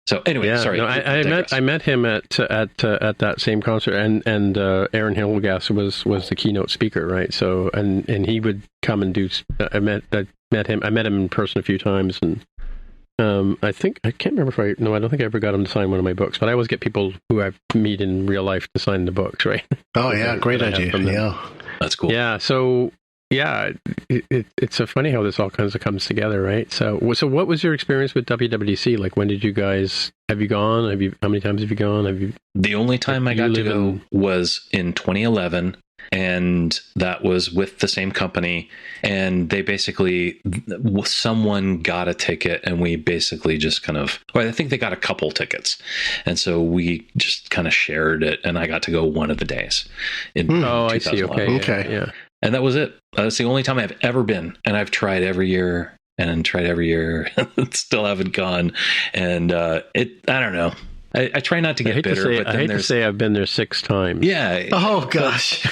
So anyway, sorry. No, I met him at that same concert, and Aaron Hillgass was the keynote speaker, right? So and he would come and do. I met him in person a few times, and I can't remember I don't think I ever got him to sign one of my books, but I always get people who I meet in real life to sign the books, right? Oh yeah, great idea. Yeah, that's cool. Yeah, so. Yeah, it's so funny how this all kinds of comes together, right? So what was your experience with WWDC? Like, when did you guys, have you gone? How many times have you gone? The only time I got to go was in 2011, and that was with the same company. And they basically, someone got a ticket, and we basically just I think they got a couple tickets. And so we just kind of shared it, and I got to go one of the days. I see. Okay. Yeah. And that was it. That's the only time I've ever been. And I've tried every year and still haven't gone. And I don't know. I try not to get bitter. I hate to say I've been there 6 times. Yeah. Oh, gosh.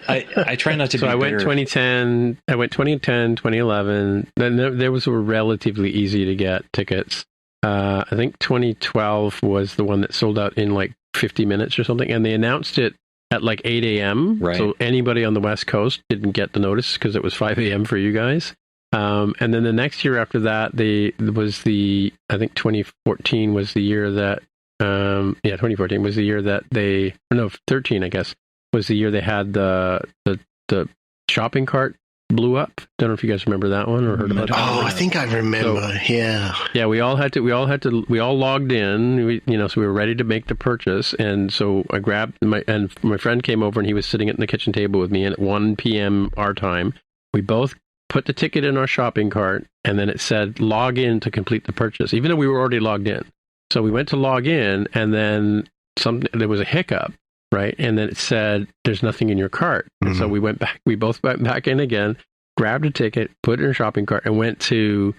I try not to be bitter. So I went 2010, 2011. Then there was relatively easy to get tickets. I think 2012 was the one that sold out in like 50 minutes or something. And they announced it at like 8 a.m. Right. So anybody on the West Coast didn't get the notice because it was 5 a.m. for you guys. And then the next year after that, I think 2014 was the year that, 2014 was the year that 13, I guess, was the year they had the shopping cart blew up. Don't know if you guys remember that one or heard about that. Oh, I think I remember. Yeah, we all logged in, so we were ready to make the purchase. And so I grabbed my friend came over, and he was sitting at the kitchen table with me, and at 1 p.m. our time, we both put the ticket in our shopping cart, and then it said log in to complete the purchase, even though we were already logged in. So we went to log in, and then there was a hiccup. Right. And then it said, there's nothing in your cart. Mm-hmm. And so we both went back in again, grabbed a ticket, put it in a shopping cart, and went to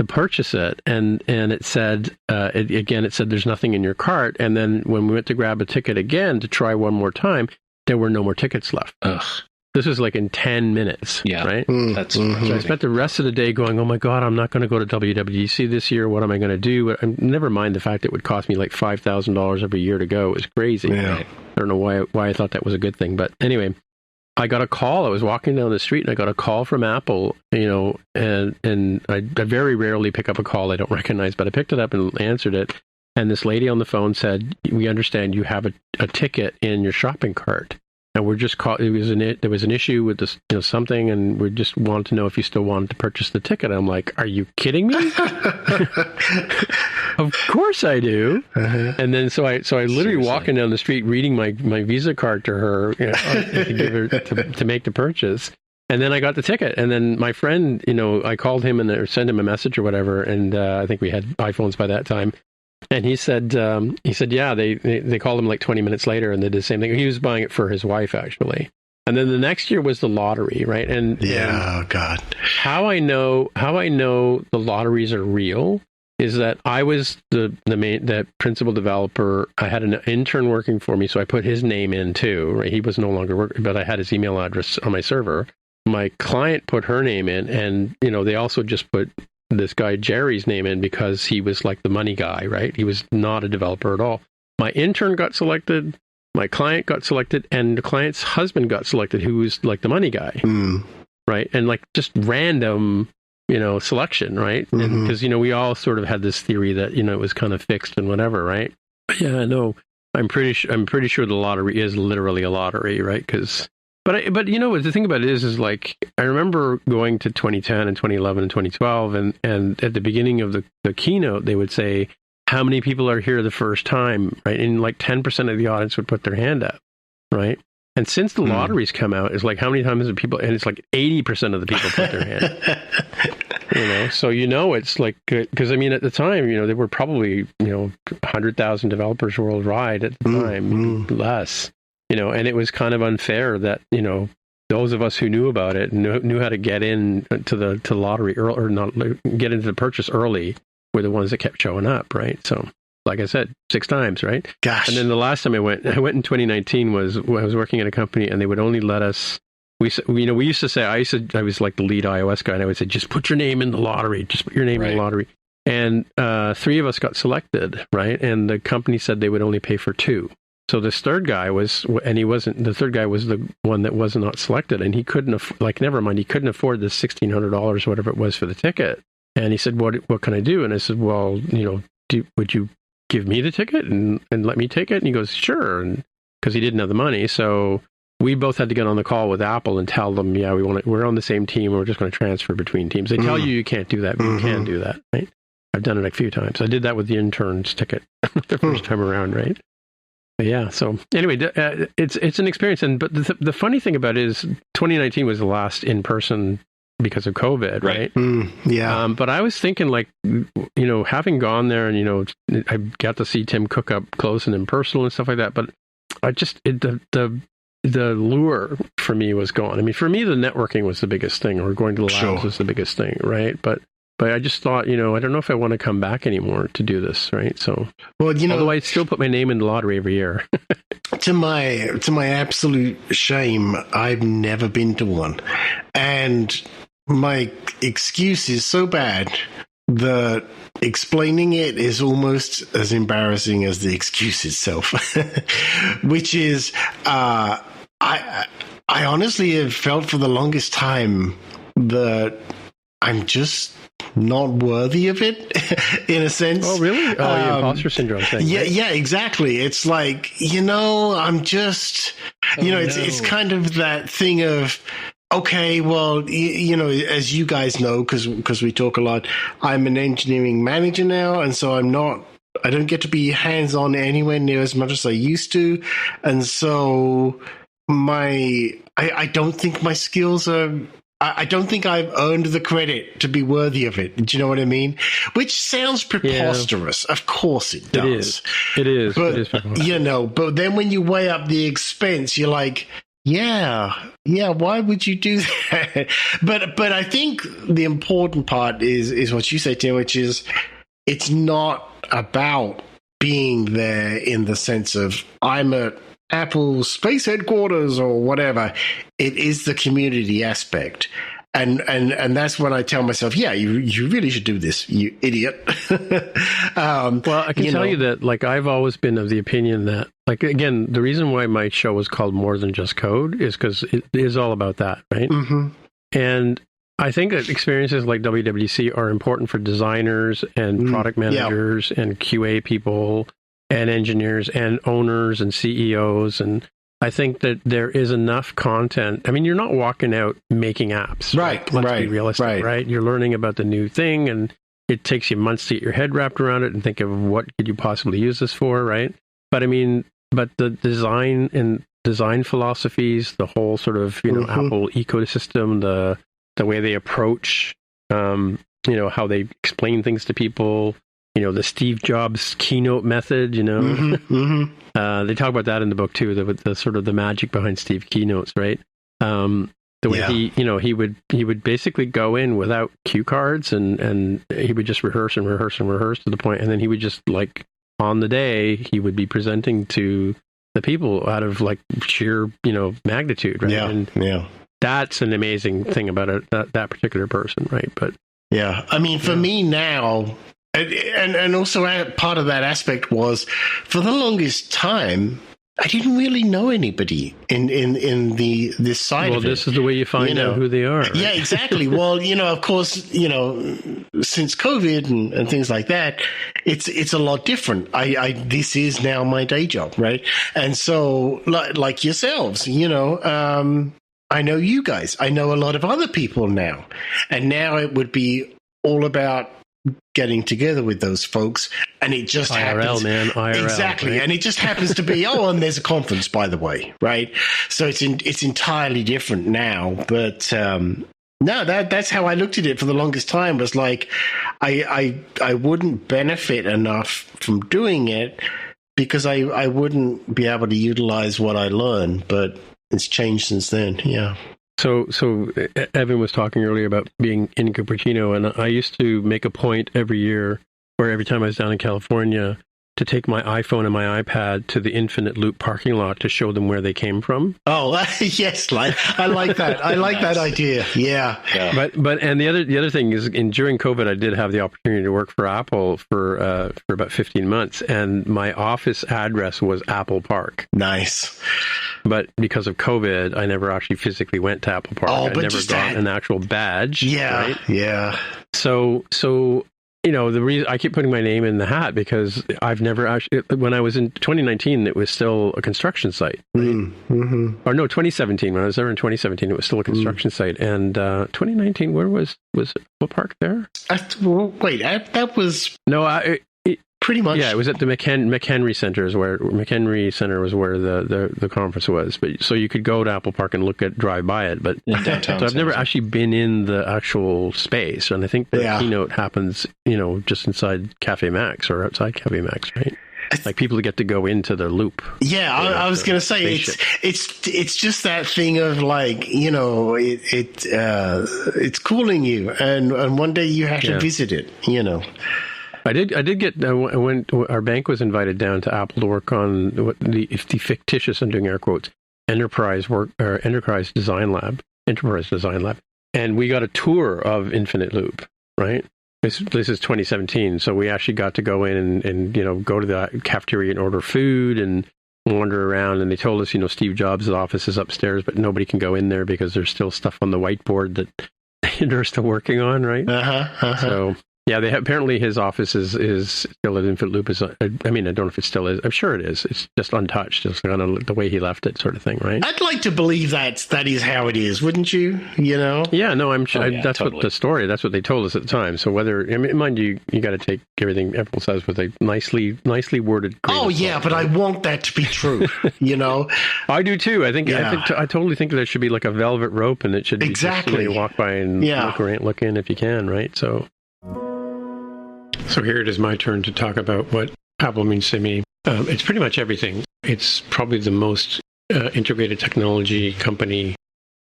purchase it. And it said, it said, there's nothing in your cart. And then when we went to grab a ticket again to try one more time, there were no more tickets left. Ugh. This was like in 10 minutes. Yeah. Right. That's So I spent the rest of the day going, oh my God, I'm not going to go to WWDC this year. What am I going to do? Never mind the fact it would cost me like $5,000 every year to go. It was crazy. Yeah. Right? I don't know why I thought that was a good thing. But anyway, I got a call. I was walking down the street, and I got a call from Apple, and I very rarely pick up a call I don't recognize, but I picked it up and answered it. And this lady on the phone said, we understand you have a ticket in your shopping cart. And we're just there was an issue with this, something, and we just wanted to know if you still wanted to purchase the ticket. I'm like, are you kidding me? Of course I do. Uh-huh. And then so I literally walking down the street reading my Visa card to her, to give her to make the purchase. And then I got the ticket. And then my friend, I called him or sent him a message or whatever. And I think we had iPhones by that time. And he said, yeah, they called him like 20 minutes later, and they did the same thing. He was buying it for his wife, actually. And then the next year was the lottery, right? And oh God, how I know the lotteries are real is that I was the principal developer. I had an intern working for me, so I put his name in too. Right? He was no longer working, but I had his email address on my server. My client put her name in, and they also just put this guy Jerry's name in because he was like the money guy, right? He was not a developer at all. My intern got selected, my client got selected, and the client's husband got selected, who was like the money guy, right? And like just random, selection, right? Mm-hmm. And because we all sort of had this theory that it was kind of fixed and whatever, right? But yeah, no, I'm pretty sure the lottery is literally a lottery, right? But the thing about it is like, I remember going to 2010 and 2011 and 2012, and at the beginning of the keynote, they would say, how many people are here the first time, right? And like 10% of the audience would put their hand up, right? And since the lotteries come out, it's like, how many times do people, and it's like 80% of the people put their hand up. So it's like, because I mean, at the time, there were probably 100,000 developers worldwide at the time, less. And it was kind of unfair that those of us who knew about it knew how to get in to the lottery early, or not get into the purchase early, were the ones that kept showing up, right? So, like I said, 6 times, right? Gosh. And then the last time I went in 2019 was when I was working at a company, and they would only let us. We used to say, I was like the lead iOS guy, and I would say, just put your name in the lottery, just put your name in the lottery. And 3 of us got selected, right? And the company said they would only pay for 2. So this third guy was, and he wasn't, the third guy was the one that was not selected, and he couldn't, he couldn't afford the $1,600, whatever it was for the ticket. And he said, what can I do? And I said, well, would you give me the ticket and let me take it? And he goes, sure. And because he didn't have the money. So we both had to get on the call with Apple and tell them, we're on the same team. We're just going to transfer between teams. They tell you can't do that, but you can do that, right? I've done it a few times. I did that with the intern's ticket the first time around, right? But yeah. So anyway, it's an experience. But the funny thing about it is 2019 was the last in person because of COVID, right? Yeah. But I was thinking, like, having gone there and, I got to see Tim Cook up close and in person and stuff like that. But I just, the lure for me was gone. I mean, for me, the networking was the biggest thing, or going to the labs was the biggest thing, right? But I just thought, I don't know if I want to come back anymore to do this, right? So, although I still put my name in the lottery every year. To my absolute shame, I've never been to one, and my excuse is so bad that explaining it is almost as embarrassing as the excuse itself, which is, I honestly have felt for the longest time that I'm just not worthy of it, in a sense. Oh, really? Oh, the imposter syndrome thing. Yeah, right? yeah, exactly. It's like, I'm just, it's kind of that thing of, okay, well, as you guys know, because we talk a lot, I'm an engineering manager now, and so I don't get to be hands-on anywhere near as much as I used to, and so I don't think my skills are. I don't think I've earned the credit to be worthy of it. Do you know what I mean? Which sounds preposterous. Yeah. Of course it does. It is. But, it is preposterous. But then when you weigh up the expense, you're like, yeah, why would you do that? But I think the important part is what you say, Tim, which is it's not about being there in the sense of I'm at Apple space headquarters or whatever. It is the community aspect. And that's when I tell myself, yeah, you really should do this, you idiot. Well, I can tell you that, like, I've always been of the opinion that, like, again, the reason why my show was called More Than Just Code is because it is all about that, right? Mm-hmm. And I think that experiences like WWDC are important for designers and product managers and QA people and engineers and owners and CEOs. And I think that there is enough content. I mean, you're not walking out making apps. Right. Let's be realistic, right? You're learning about the new thing, and it takes you months to get your head wrapped around it and think of what could you possibly use this for, right? But I mean, the design and design philosophies, the whole sort of, Apple ecosystem, the way they approach, how they explain things to people, the Steve Jobs keynote method, they talk about that in the book too, the sort of the magic behind Steve keynotes, right? The way he would basically go in without cue cards and he would just rehearse to the point, and then he would just, like, on the day he would be presenting to the people out of, like, sheer, magnitude, right? Yeah. And that's an amazing thing about it, that particular person, right? But yeah, I mean, for me now, and also part of that aspect was, for the longest time, I didn't really know anybody in this side of it. Well, this is the way you find out who they are. Right? Yeah, exactly. Well, of course, since COVID and things like that, it's a lot different. This is now my day job, right? And so, like yourselves, I know you guys. I know a lot of other people now, and now it would be all about getting together with those folks, and it just happens. IRL, exactly, right? And it just happens to be and there's a conference, by the way, right? So it's entirely different now. But No, that's how I looked at it for the longest time. Was like, I wouldn't benefit enough from doing it because I wouldn't be able to utilize what I learned. But it's changed since then. Yeah. So Evan was talking earlier about being in Cupertino, and I used to make a point every year, or every time I was down in California, to take my iPhone and my iPad to the Infinite Loop parking lot to show them where they came from. Oh, yes, I like that. I like that idea. Yeah. But and the other thing is, during COVID, I did have the opportunity to work for Apple for about 15 months, and my office address was Apple Park. Nice. But because of COVID, I never actually physically went to Apple Park. I never got an actual badge. Yeah, right? Yeah. So the reason I keep putting my name in the hat because I've never actually. When I was in 2019, it was still a construction site. Right? Mm-hmm. Or no, 2017. When I was there in 2017, it was still a construction site. And 2019, where was Apple Park there? That was no. Pretty much. Yeah, it was at the McHenry Center was where the conference was. But so you could go to Apple Park and drive by it. But in downtown. So I've never actually been in the actual space, and I think the keynote happens, just inside Cafe Max or outside Cafe Max, right? Like people get to go into the loop. Yeah, I was going to say it's just that thing of like it's cooling you, and one day you have to visit it. I did get when our bank was invited down to Apple to work on the fictitious, I'm doing air quotes, enterprise design lab, and we got a tour of Infinite Loop. Right, this is 2017, so we actually got to go in and go to the cafeteria and order food and wander around. And they told us, Steve Jobs' office is upstairs, but nobody can go in there because there's still stuff on the whiteboard that they're still working on. Right. So. Yeah, apparently his office is still at Infinite Loop. I don't know if it still is. I'm sure it is. It's just untouched. It's kind of the way he left it, sort of thing, right? I'd like to believe that is how it is, wouldn't you? Yeah, no, I'm sure. That's totally. What the story. That's what they told us at the time. So mind you got to take everything Apple says with a nicely worded. Oh yeah, but I want that to be true. I do too. I totally think there should be like a velvet rope, and it should be exactly just walk by and look in if you can, right? So here it is my turn to talk about what Apple means to me. It's pretty much everything. It's probably the most integrated technology company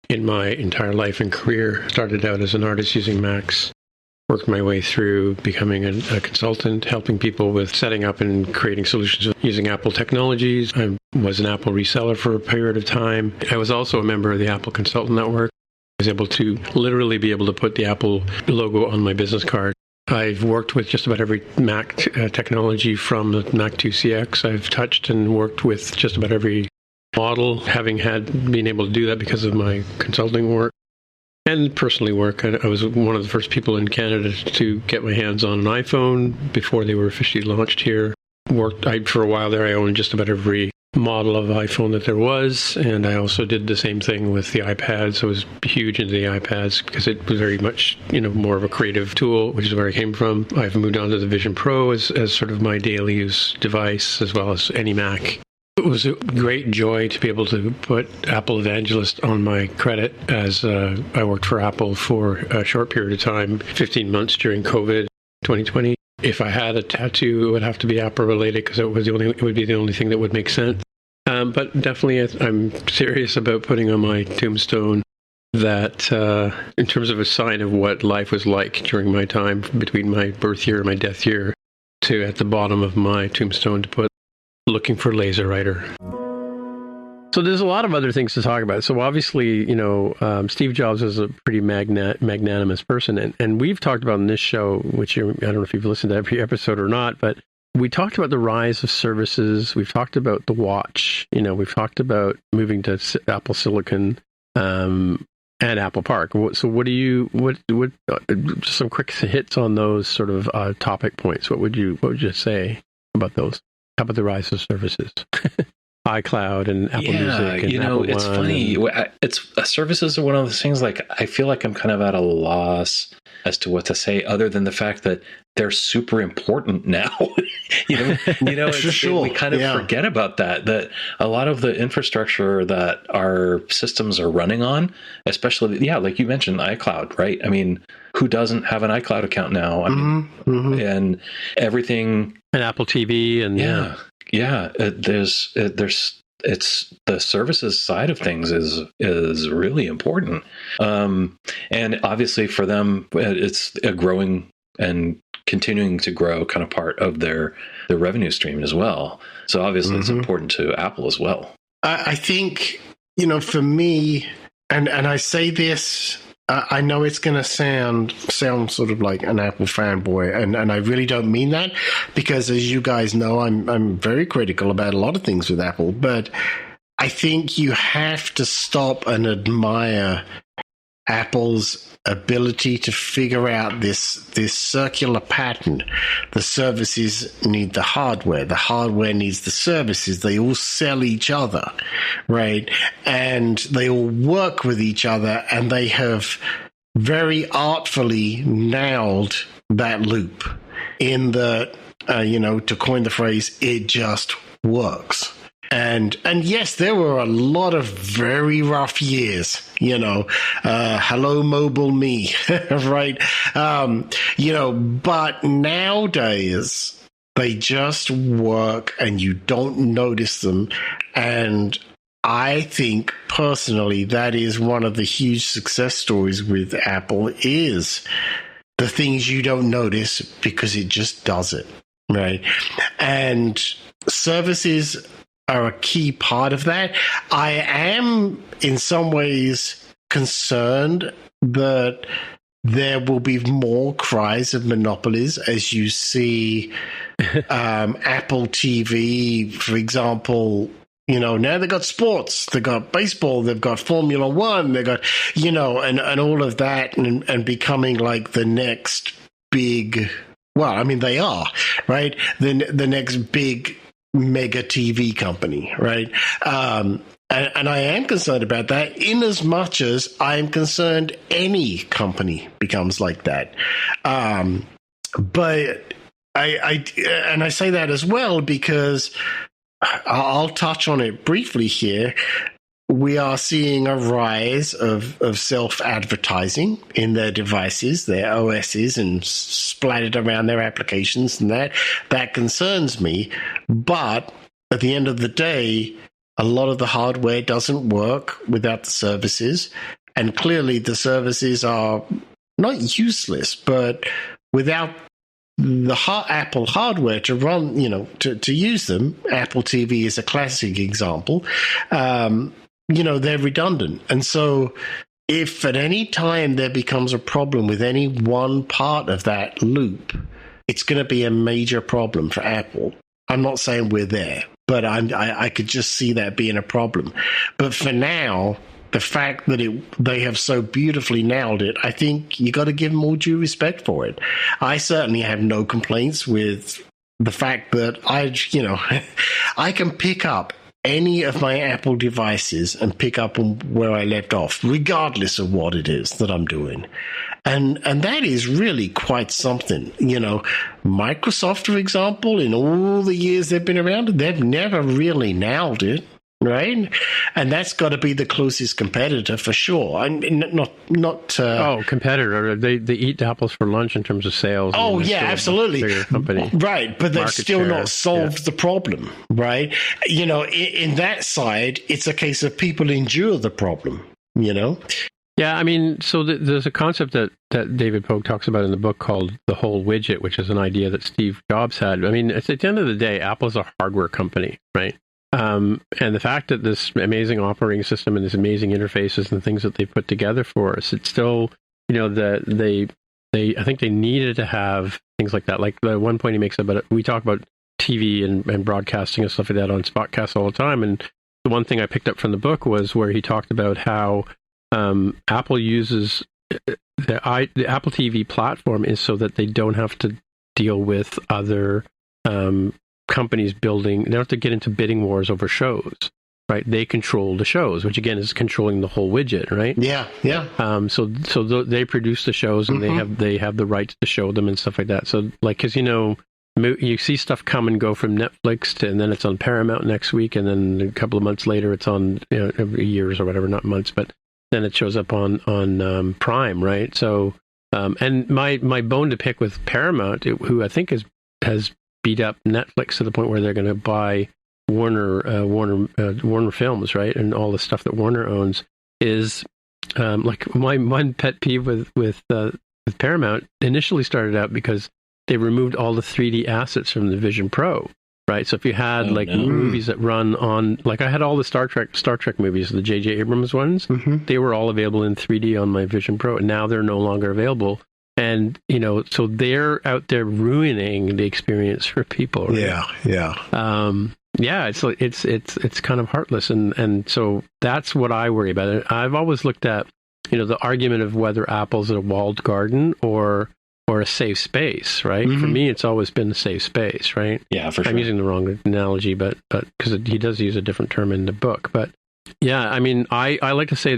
in my entire life and career. Started out as an artist using Macs, worked my way through becoming a consultant, helping people with setting up and creating solutions using Apple technologies. I was an Apple reseller for a period of time. I was also a member of the Apple Consultant Network. I was able to literally put the Apple logo on my business card. I've worked with just about every Mac technology from the Mac 2 CX. I've touched and worked with just about every model, been able to do that because of my consulting work and personally work. I was one of the first people in Canada to get my hands on an iPhone before they were officially launched here. For a while there, I owned just about every model of iPhone that there was, and I also did the same thing with the iPads. I was huge into the iPads because it was very much more of a creative tool, which is where I came from. I've moved on to the Vision Pro as sort of my daily use device, as well as any Mac. It was a great joy to be able to put Apple Evangelist on my credit, as I worked for Apple for a short period of time, 15 months during COVID 2020. If I had a tattoo, it would have to be Apple related because it would be the only thing that would make sense. But definitely, I'm serious about putting on my tombstone that, in terms of a sign of what life was like during my time between my birth year and my death year, to at the bottom of my tombstone to put "looking for laser writer." So there's a lot of other things to talk about. So obviously, Steve Jobs is a pretty magnanimous person. And we've talked about in this show, which I don't know if you've listened to every episode or not, but we talked about the rise of services. We've talked about the watch. We've talked about moving to Apple Silicon and Apple Park. So what just some quick hits on those sort of topic points. What would you say about those? How about the rise of services? iCloud and Apple Music. And Apple it's One funny. It's services are one of those things. Like, I feel like I'm kind of at a loss as to what to say, other than the fact that they're super important now. For sure. We kind of forget about that. That a lot of the infrastructure that our systems are running on, especially, like you mentioned, iCloud, right? I mean, who doesn't have an iCloud account now? I mean, and everything, and Apple TV, and it's the services side of things is really important, and obviously for them, it's a growing and continuing to grow kind of part of their revenue stream as well. So obviously it's important to Apple as well. I think, for me, and I say this, I know it's going to sound sort of like an Apple fanboy, and I really don't mean that, because as you guys know, I'm very critical about a lot of things with Apple, but I think you have to stop and admire Apple's ability to figure out this circular pattern. The services need the hardware needs the services. They all sell each other, right? And they all work with each other, and they have very artfully nailed that loop in the, to coin the phrase, it just works. And yes, there were a lot of very rough years, hello mobile me, right? But nowadays they just work and you don't notice them. And I think personally that is one of the huge success stories with Apple, is the things you don't notice because it just does it, right? And services are a key part of that. I am in some ways concerned that there will be more cries of monopolies as you see Apple TV, for example. Now they've got sports, they've got baseball, they've got Formula One, they've got, and all of that, and becoming like the next big, well, I mean, they are, right? The next big mega TV company, right? And I am concerned about that, in as much as I am concerned any company becomes like that. But I say that as well because I'll touch on it briefly here. We are seeing a rise of self-advertising in their devices, their OSs, and splattered around their applications, and that concerns me. But at the end of the day, a lot of the hardware doesn't work without the services, and clearly the services are not useless, but without the Apple hardware to run, to use them, Apple TV is a classic example. They're redundant. And so if at any time there becomes a problem with any one part of that loop, it's going to be a major problem for Apple. I'm not saying we're there, but I could just see that being a problem. But for now, the fact that they have so beautifully nailed it, I think you got to give them all due respect for it. I certainly have no complaints with the fact that I can pick up any of my Apple devices and pick up on where I left off, regardless of what it is that I'm doing. And that is really quite something. Microsoft, for example, in all the years they've been around, they've never really nailed it, right? And that's got to be the closest competitor for sure. I mean, not competitor. They eat apples for lunch in terms of sales. Oh, yeah, absolutely. Bigger company. Right, but they've still share, not solved the problem, right? In that side, it's a case of people endure the problem, Yeah, I mean, so there's a concept that David Pogue talks about in the book called the whole widget, which is an idea that Steve Jobs had. I mean, at the end of the day, Apple's a hardware company, right? And the fact that this amazing operating system and this amazing interfaces and things that they put together for us, it's still, that I think they needed to have things like that. Like the one point he makes about it, we talk about TV and broadcasting and stuff like that on Spotcast all the time. And the one thing I picked up from the book was where he talked about how Apple uses the Apple TV platform is so that they don't have to deal with other companies building. They don't have to get into bidding wars over shows, right? They control the shows, which again is controlling the whole widget, right? Yeah. So they produce the shows, and they have the rights to show them and stuff like that. So like, because you see stuff come and go from Netflix and then it's on Paramount next week, and then a couple of months later it's on years or whatever, not months, but then it shows up on Prime, right? So and my bone to pick with Paramount, who I think has beat up Netflix to the point where they're going to buy Warner Films, right, and all the stuff that Warner owns, is like my one pet peeve with Paramount initially started out because they removed all the 3D assets from the Vision Pro, right? So if you had movies that run on, like I had all the Star Trek movies, the J.J. Abrams ones, they were all available in 3D on my Vision Pro, and now they're no longer available. And so they're out there ruining the experience for people. Right? Yeah. It's kind of heartless, and so that's what I worry about. I've always looked at the argument of whether Apple's a walled garden or a safe space, right? For me, it's always been a safe space, right? Yeah, for sure. I'm using the wrong analogy, but because he does use a different term in the book. But yeah, I mean, I like to say,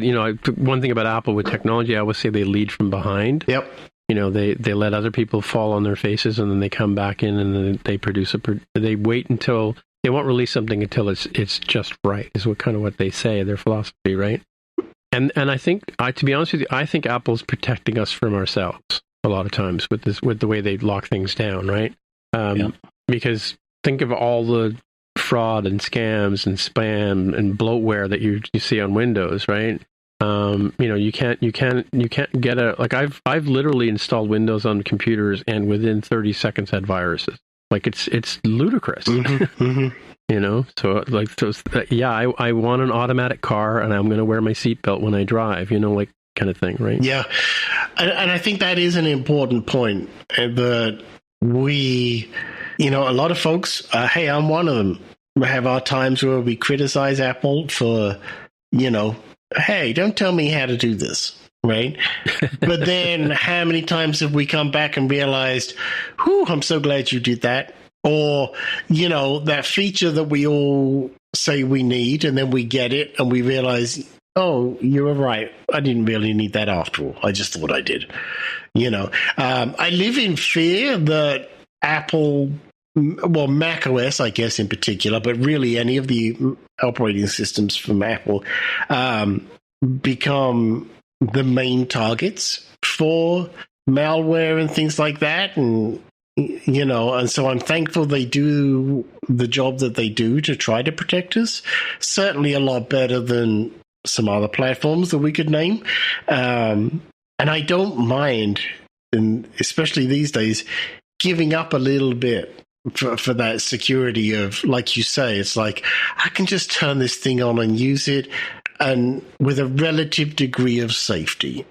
one thing about Apple with technology, I always say they lead from behind. Yep. They let other people fall on their faces, and then they come back in, and then they they wait until they won't release something until it's just right, is what they say, their philosophy, right? And I think, to be honest with you, I think Apple's protecting us from ourselves a lot of times with the way they lock things down, right? Because think of all the fraud and scams and spam and bloatware that you see on Windows, right? You can't get I've literally installed Windows on computers and within 30 seconds had viruses. Like it's ludicrous. I want an automatic car, and I'm going to wear my seatbelt when I drive, kind of thing, right? Yeah. And I think that is an important point, that we, a lot of folks, hey, I'm one of them, we have our times where we criticize Apple for, hey, don't tell me how to do this, right? But then how many times have we come back and realized, I'm so glad you did that? Or, that feature that we all say we need, and then we get it and we realize, oh, you were right. I didn't really need that after all. I just thought I did. I live in fear that Apple, well, Mac OS, I guess, in particular, but really any of the operating systems from Apple become the main targets for malware and things like that. And, and so I'm thankful they do the job that they do to try to protect us. Certainly a lot better than some other platforms that we could name. And I don't mind, and especially these days, giving up a little bit for that security of, like you say, it's like, I can just turn this thing on and use it, and with a relative degree of safety,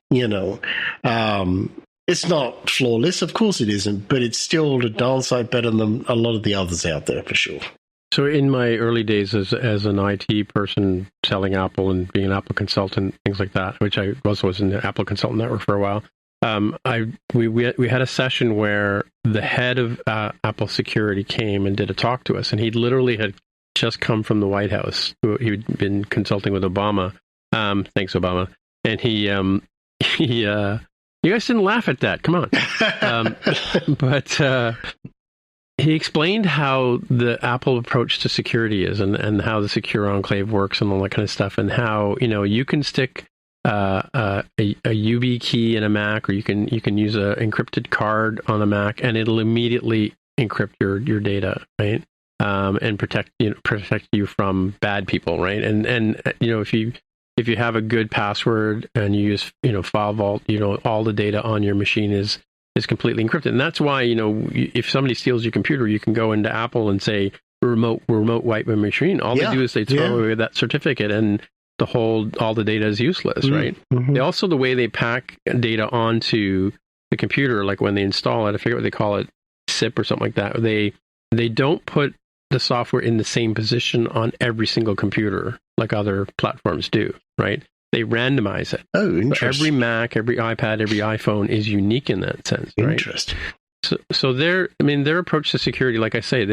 It's not flawless, of course it isn't, but it's still a downside better than a lot of the others out there, for sure. So in my early days as an IT person selling Apple and being an Apple consultant, things like that, which I also was in the Apple Consultant Network for a while, we had a session where the head of Apple security came and did a talk to us, and he literally had just come from the White House. He'd been consulting with Obama. Thanks, Obama. And he you guys didn't laugh at that. Come on. But he explained how the Apple approach to security is, and how the secure enclave works and all that kind of stuff, and how, you can stick a UB key in a Mac, or you can use an encrypted card on a Mac, and it'll immediately encrypt your data, right? And protect you from bad people, right? And if you have a good password and you use File Vault, all the data on your machine is completely encrypted. And that's why, if somebody steals your computer, you can go into Apple and say remote wipe my machine. All they do is they throw away that certificate, and all the data is useless, right? Mm-hmm. They also, the way they pack data onto the computer, like when they install it, I forget what they call it, SIP or something like that. They don't put the software in the same position on every single computer like other platforms do, right? They randomize it. Oh, interesting. So every Mac, every iPad, every iPhone is unique in that sense, right? Interesting. So their approach to security, like I say,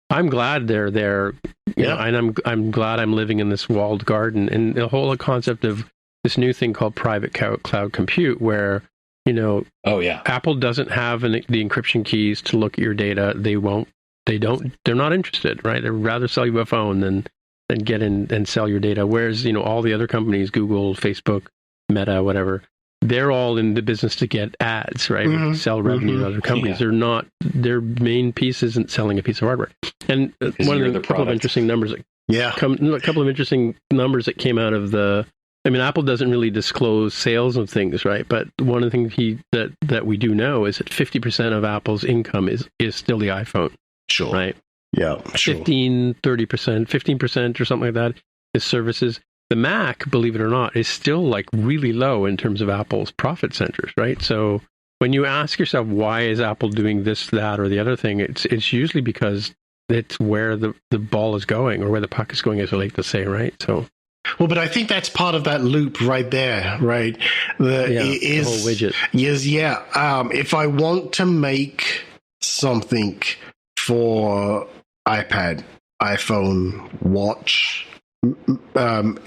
I'm glad they're there, you know, and I'm glad I'm living in this walled garden. And the whole concept of this new thing called private cloud compute, where, you know, Apple doesn't have the encryption keys to look at your data. They're not interested, right? They'd rather sell you a phone than get in and sell your data. Whereas, you know, all the other companies, Google, Facebook, Meta, whatever, they're all in the business to get ads, right? Sell revenue to other companies. They're not, their main piece isn't selling a piece of hardware. And one of the couple of interesting numbers that came out of I mean, Apple doesn't really disclose sales of things, right? But one of the things that we do know is that 50% of Apple's income is still the iPhone. Sure. Right? Yeah, sure. 30%, 15% or something like that is services. The Mac, believe it or not, is still like really low in terms of Apple's profit centers, right? So when you ask yourself, why is Apple doing this, that, or the other thing, it's usually because it's where the ball is going, or where the puck is going, as I like to say, right? So, well, but I think that's part of that loop right there, right? The whole widget. Yes, yeah. If I want to make something for iPad, iPhone, watch,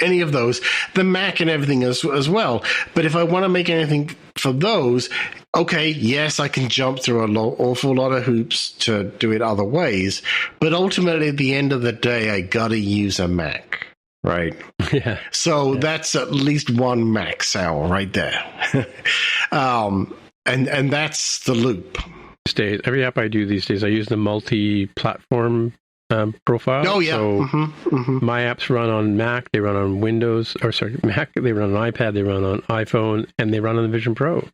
any of those, the Mac and everything as well. But if I want to make anything for those, okay, yes, I can jump through an awful lot of hoops to do it other ways. But ultimately, at the end of the day, I got to use a Mac, right? Yeah. So that's at least one Mac sale right there. And that's the loop. Every app I do these days, I use the multi-platform profile. Oh, yeah. So my apps run on Mac, they run on Mac, they run on iPad, they run on iPhone, and they run on the Vision Pro.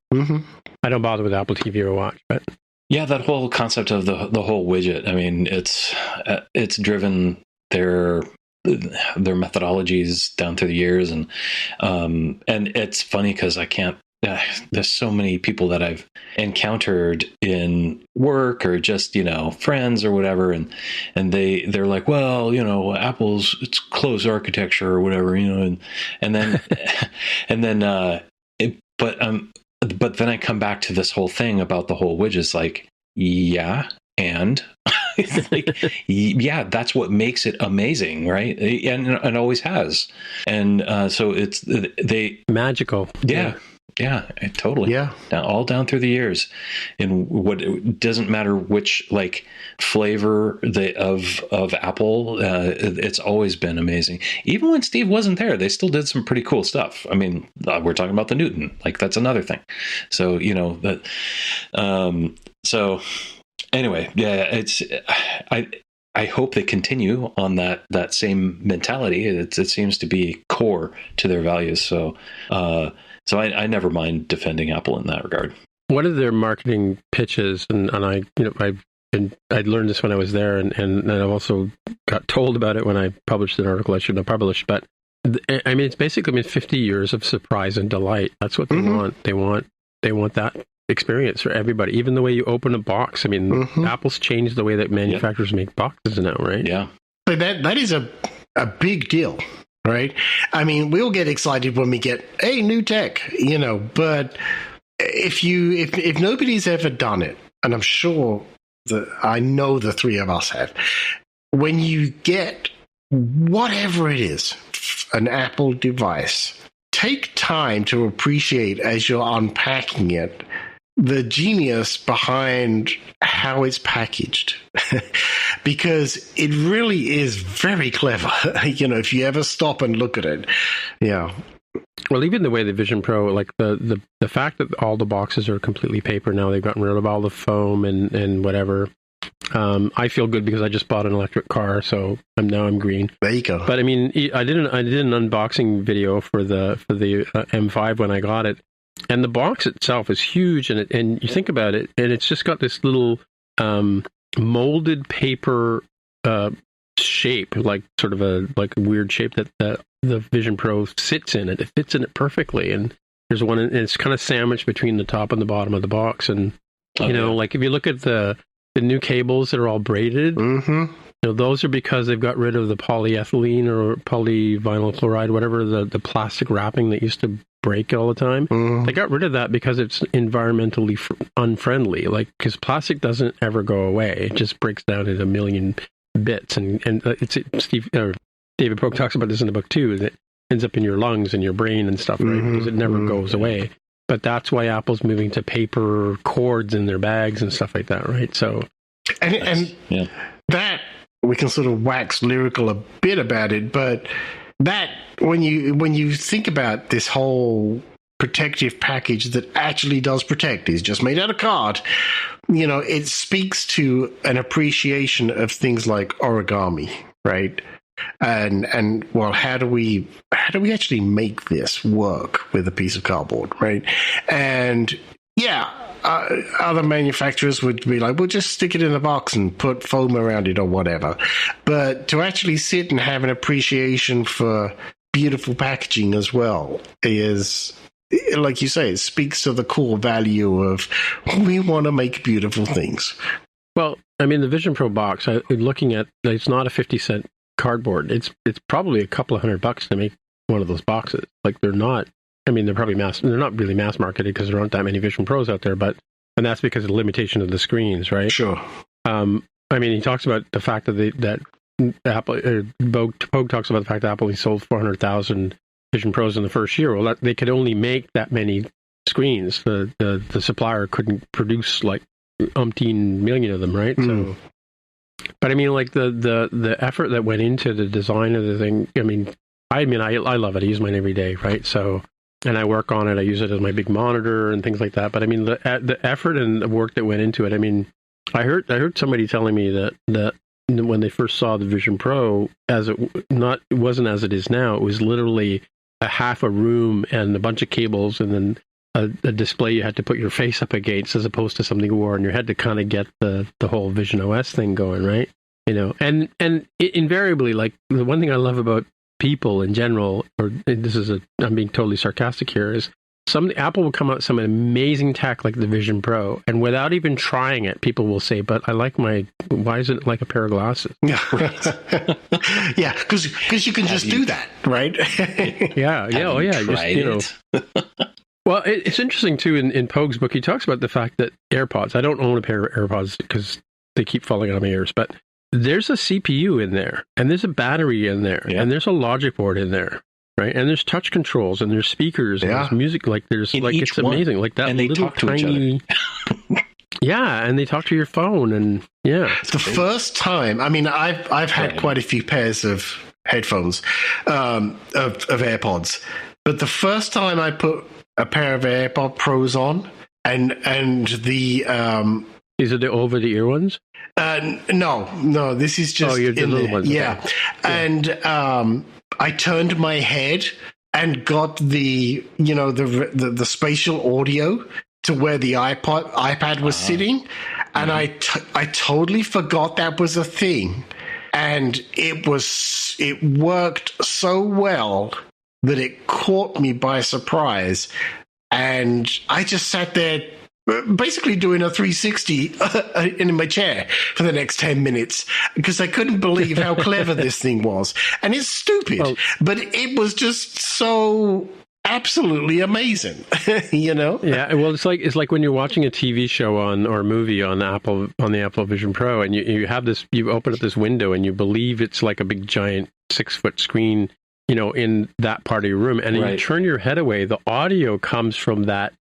I don't bother with Apple TV or Watch, but yeah, that whole concept of the whole widget. I mean, it's driven their methodologies down through the years, and it's funny because I can't. There's so many people that I've encountered in work or just, you know, friends or whatever, and they're like, well, you know, it's closed architecture or whatever, you know, and then but then I come back to this whole thing about the whole widgets, like, yeah, and like, yeah, that's what makes it amazing, right? And always has, and so it's magical, Yeah, totally. Yeah, all down through the years, and it doesn't matter which like flavor of Apple, it's always been amazing. Even when Steve wasn't there, they still did some pretty cool stuff. I mean, we're talking about the Newton, like that's another thing. So you know that. So anyway, yeah, I hope they continue on that same mentality. It seems to be core to their values. So. So I never mind defending Apple in that regard. One of their marketing pitches, and I learned this when I was there, and I also got told about it when I published an article I shouldn't have published. But I mean, it's basically 50 years of surprise and delight. That's what they want. They want that experience for everybody. Even the way you open a box. I mean, Apple's changed the way that manufacturers make boxes now, right? Yeah. So that is a big deal. Right? I mean, we'll get excited when we get new tech, you know, but if nobody's ever done it, and I'm sure I know the three of us have, when you get whatever it is, an Apple device, take time to appreciate as you're unpacking it the genius behind how it's packaged, because it really is very clever. You know, if you ever stop and look at it, yeah. Well, even the way the Vision Pro, like the fact that all the boxes are completely paper now, they've gotten rid of all the foam and whatever. I feel good because I just bought an electric car, so I'm green. There you go. But I mean, I did an unboxing video for the M5 when I got it. And the box itself is huge, and you think about it, and it's just got this little molded paper shape, like sort of a weird shape that the Vision Pro sits in. It fits in it perfectly, and there's one, and it's kind of sandwiched between the top and the bottom of the box. And you know, like if you look at the new cables that are all braided, you know, those are because they've got rid of the polyethylene or polyvinyl chloride, whatever the plastic wrapping that used to break all the time. They got rid of that because it's environmentally unfriendly, like because plastic doesn't ever go away. It just breaks down into a million bits, and David Pogue talks about this in the book too. That ends up in your lungs and your brain and stuff, right? Because it never goes away. But that's why Apple's moving to paper cords in their bags and stuff like that, right? So, and that we can sort of wax lyrical a bit about it, but that when you think about this whole protective package that actually does protect, is just made out of card, it speaks to an appreciation of things like origami, right? And well, how do we actually make this work with a piece of cardboard, right? And other manufacturers would be like, we'll just stick it in a box and put foam around it or whatever. But to actually sit and have an appreciation for beautiful packaging as well is, like you say, it speaks to the core value of we want to make beautiful things. Well, I mean, the Vision Pro box, looking at, it's not a 50-cent cardboard. It's probably a couple of $100 to make one of those boxes. Like, they're not, I mean, they're not really mass marketed because there aren't that many Vision Pros out there, and that's because of the limitation of the screens, right? Sure. I mean, he talks about the fact that Apple, Pogue talks about the fact that Apple only sold 400,000 Vision Pros in the first year. Well, they could only make that many screens. The supplier couldn't produce like umpteen million of them, right? So, but I mean, like the effort that went into the design of the thing. I love it. I use mine every day, right? So, and I work on it. I use it as my big monitor and things like that. But I mean, the effort and the work that went into it. I mean, I heard somebody telling me that when they first saw the Vision Pro, it wasn't as it is now. It was literally a half a room and a bunch of cables, and then a display you had to put your face up against, as opposed to something you wore on your head to kind of get the whole Vision OS thing going, right? And invariably, like, the one thing I love about people in general, I'm being totally sarcastic here, is Apple will come out with some amazing tech like the Vision Pro, and without even trying it, people will say, "But I like why isn't it like a pair of glasses?" Yeah, yeah, because you can just do that, right? Yeah. Well, it's interesting too. In Pogue's book, he talks about the fact that AirPods. I don't own a pair of AirPods because they keep falling out of my ears, but there's a CPU in there, and there's a battery in there, and there's a logic board in there. Right, and there's touch controls, and there's speakers, and there's music. Like, it's amazing. Like that, and they little talk to tiny. Each other. Yeah, and they talk to your phone, and the first time. I mean, I've had quite a few pairs of headphones, of AirPods, but the first time I put a pair of AirPod Pros on, and the these are the over the ear ones. No, this is just the little ones. Yeah, and I turned my head and got the spatial audio to where the iPad was sitting, and I totally forgot that was a thing, and it worked so well that it caught me by surprise, and I just sat there basically doing a 360 in my chair for the next 10 minutes because I couldn't believe how clever this thing was. And it's stupid, but it was just so absolutely amazing, Yeah, well, it's like when you're watching a TV show or a movie on the Apple Vision Pro, and you open up this window and you believe it's like a big giant 6-foot screen, in that part of your room, and then you turn your head away, the audio comes from that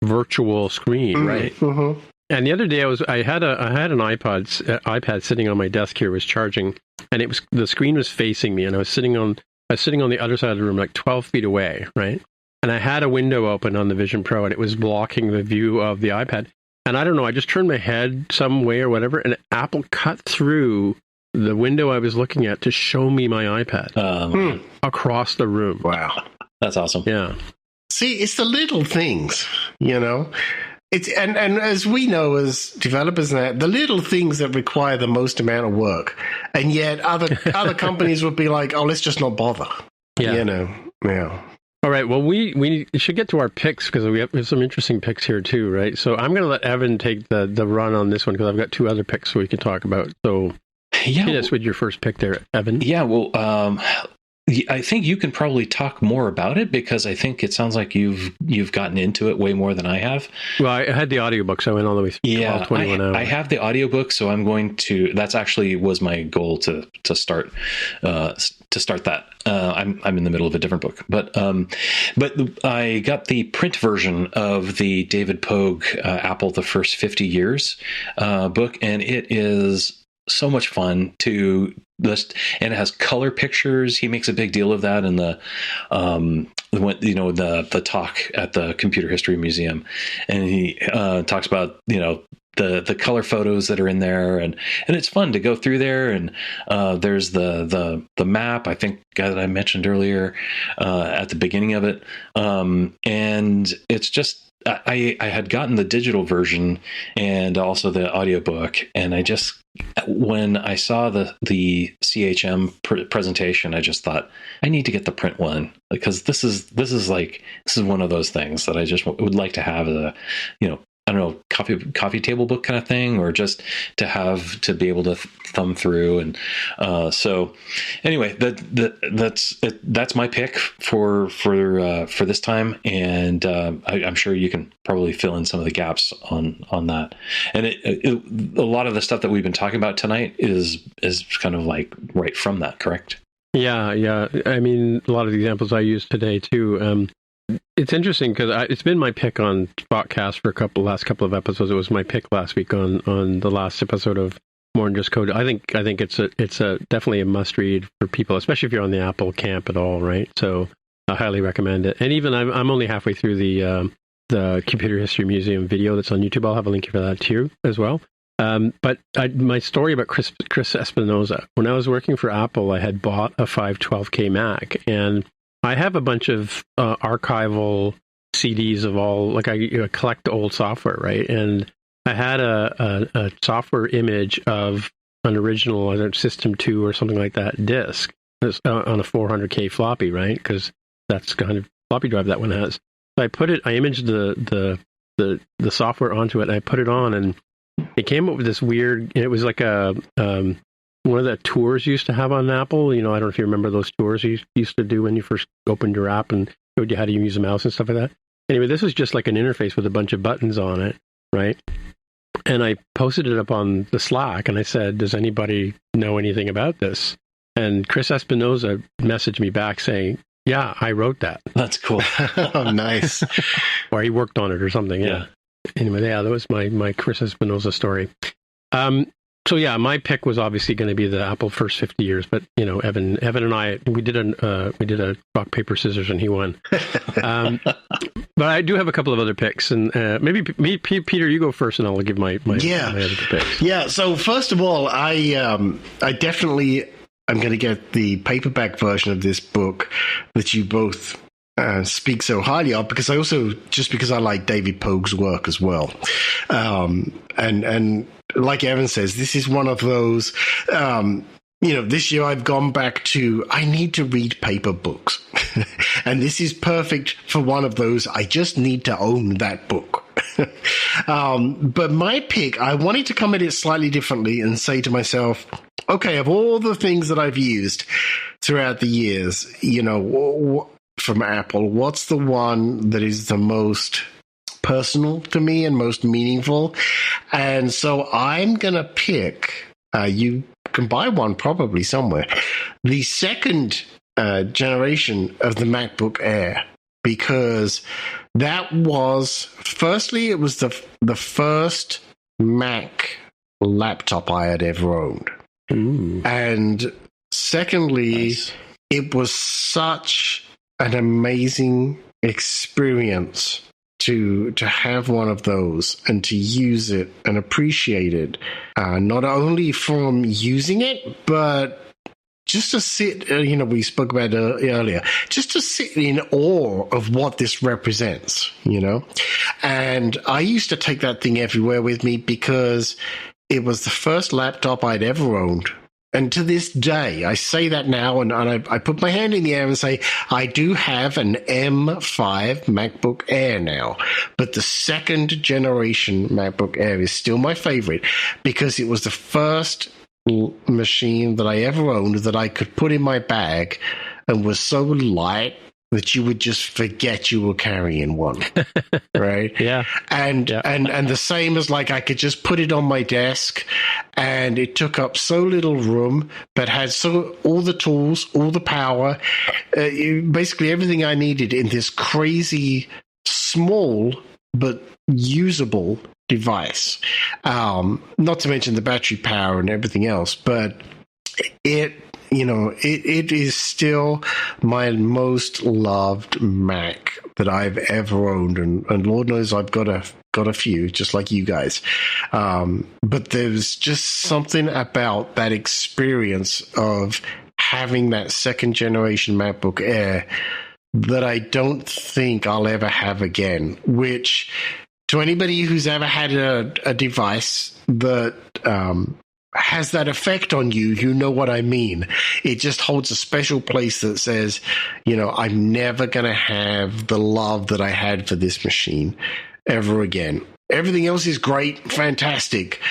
virtual screen, right? Mm-hmm. And the other day I had an iPad sitting on my desk here, was charging, and the screen was facing me, and I was sitting on the other side of the room, like 12 feet away, right? And I had a window open on the Vision Pro, and it was blocking the view of the iPad. And I don't know, I just turned my head some way or whatever, and Apple cut through the window I was looking at to show me my iPad across the room. Wow, that's awesome. Yeah. See, it's the little things, It's and as we know as developers now, the little things that require the most amount of work, and yet other companies would be like, "Oh, let's just not bother." Yeah. Yeah. All right. Well, we should get to our picks because we have some interesting picks here too, right? So I'm going to let Evan take the run on this one because I've got two other picks we can talk about. So hit us with your first pick there, Evan. Yeah. Well, I think you can probably talk more about it, because I think it sounds like you've gotten into it way more than I have. Well, I had the audiobook, so I went all the way through 21 hours. I have the audiobook, so I'm going to. That's actually was my goal to start that. I'm in the middle of a different book, but I got the print version of the David Pogue Apple: The First 50 Years book, and it is so much fun to list, and it has color pictures. He makes a big deal of that in the the talk at the Computer History Museum, and he talks about the color photos that are in there, and it's fun to go through there. And there's the map, I think, that I mentioned earlier at the beginning of it, and it's just. I had gotten the digital version and also the audiobook, and when I saw the CHM presentation, I just thought I need to get the print one, because this is one of those things that I just would like to have I don't know, coffee table book kind of thing, or just to be able to thumb through. And so anyway, that's my pick for this time, and I'm sure you can probably fill in some of the gaps on that. And a lot of the stuff that we've been talking about tonight is kind of like right from that, correct? Yeah. I mean, a lot of the examples I used today too. It's interesting because it's been my pick on Spotcast for last couple of episodes. It was my pick last week on the last episode of More Than Just Code. I think it's definitely a must read for people, especially if you're on the Apple camp at all, right? So I highly recommend it. And even I'm only halfway through the Computer History Museum video that's on YouTube. I'll have a link for that too as well. But my story about Chris Espinosa. When I was working for Apple, I had bought a 512K Mac, and I have a bunch of archival CDs of all, like I collect old software, right? And I had a software image of an original, either System 2 or something like that disk on a 400K floppy, right? Because that's the kind of floppy drive that one has. So I imaged the software onto it, and I put it on, and it came up with this weird. It was like one of the tours you used to have on Apple. I don't know if you remember those tours you used to do when you first opened your app and showed you how to use a mouse and stuff like that. Anyway, this was just like an interface with a bunch of buttons on it, right? And I posted it up on the Slack, and I said, does anybody know anything about this? And Chris Espinosa messaged me back saying, yeah, I wrote that. That's cool. Oh, nice. Or he worked on it or something, yeah. Anyway, that was my Chris Espinosa story. So yeah, my pick was obviously going to be the Apple First 50 Years, but Evan and I we did a rock paper scissors, and he won. But I do have a couple of other picks, and maybe Peter, you go first, and I'll give my other picks. Yeah. So first of all, I definitely am going to get the paperback version of this book that you both speak so highly of, because I like David Pogue's work as well, and like Evan says, this is one of those, this year I've gone back to, I need to read paper books. And this is perfect for one of those. I just need to own that book. But my pick, I wanted to come at it slightly differently and say to myself, okay, of all the things that I've used throughout the years, from Apple, what's the one that is the most personal to me and most meaningful? And so I'm going to pick, you can buy one probably somewhere, the second generation of the MacBook Air, because that was, firstly, it was the first Mac laptop I had ever owned. Ooh. And secondly, nice. It was such an amazing experience to have one of those and to use it and appreciate it, not only from using it, but just to sit, we spoke about it earlier, just to sit in awe of what this represents, And I used to take that thing everywhere with me because it was the first laptop I'd ever owned. And to this day, I say that now, and I put my hand in the air and say, I do have an M5 MacBook Air now. But the second generation MacBook Air is still my favorite because it was the first machine that I ever owned that I could put in my bag and was so light that you would just forget you were carrying one, right? Yeah. And the same as like I could just put it on my desk, and it took up so little room, but had all the tools, all the power, basically everything I needed in this crazy small but usable device. Not to mention the battery power and everything else, but it is still my most loved Mac that I've ever owned, and Lord knows I've got a few, just like you guys. But there's just something about that experience of having that second generation MacBook Air that I don't think I'll ever have again, which to anybody who's ever had a device that has that effect on you, you know what I mean. It just holds a special place that says, I'm never going to have the love that I had for this machine ever again. Everything else is great, fantastic,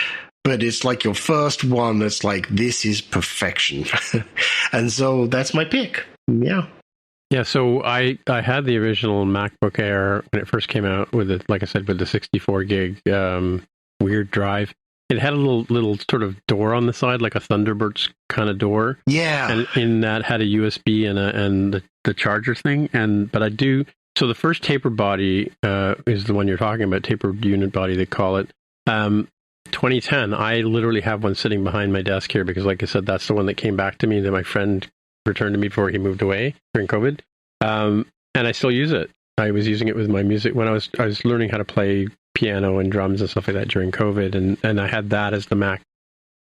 but it's like your first one that's like, this is perfection. And so that's my pick. Yeah. Yeah, so I had the original MacBook Air when it first came out with it, like I said, with the 64 gig weird drive. It had a little sort of door on the side, like a Thunderbird kind of door. Yeah, and in that had a USB and the charger thing. So the first taper body is the one you're talking about, tapered unit body they call it. 2010. I literally have one sitting behind my desk here because, like I said, that's the one that came back to me that my friend returned to me before he moved away during COVID. And I still use it. I was using it with my music when I was learning how to play piano and drums and stuff like that during COVID, and I had that as the Mac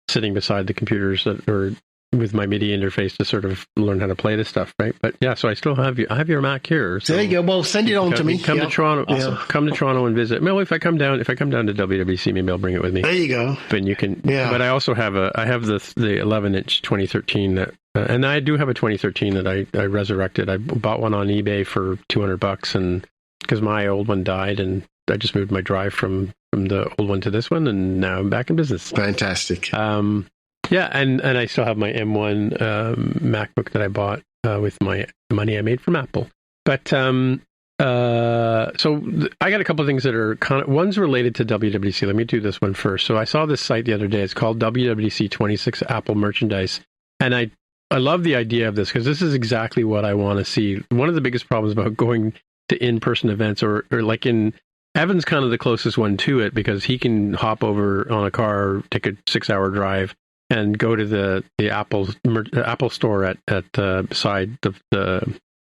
sitting beside the computers or with my MIDI interface to sort of learn how to play this stuff, right? But yeah, so I still have your Mac here. So there you go. Well, send it on to me. Come to Toronto. Awesome. Come to Toronto and visit. Well, if I come down to WWDC, maybe I'll bring it with me. There you go. But you can. Yeah. But I also have the 11-inch 2013 that. And I do have a 2013 that I resurrected. I bought one on eBay for $200, and because my old one died, and I just moved my drive from the old one to this one, and now I'm back in business. Fantastic. Yeah, and I still have my M1 MacBook that I bought with my money I made from Apple. But so I got a couple of things that are one's related to WWDC. Let me do this one first. So I saw this site the other day. It's called WWDC 26 Apple Merchandise, and I love the idea of this because this is exactly what I want to see. One of the biggest problems about going to in-person events or like in Evan's kind of the closest one to it because he can hop over on a car, take a 6-hour drive, and go to the Apple store at beside the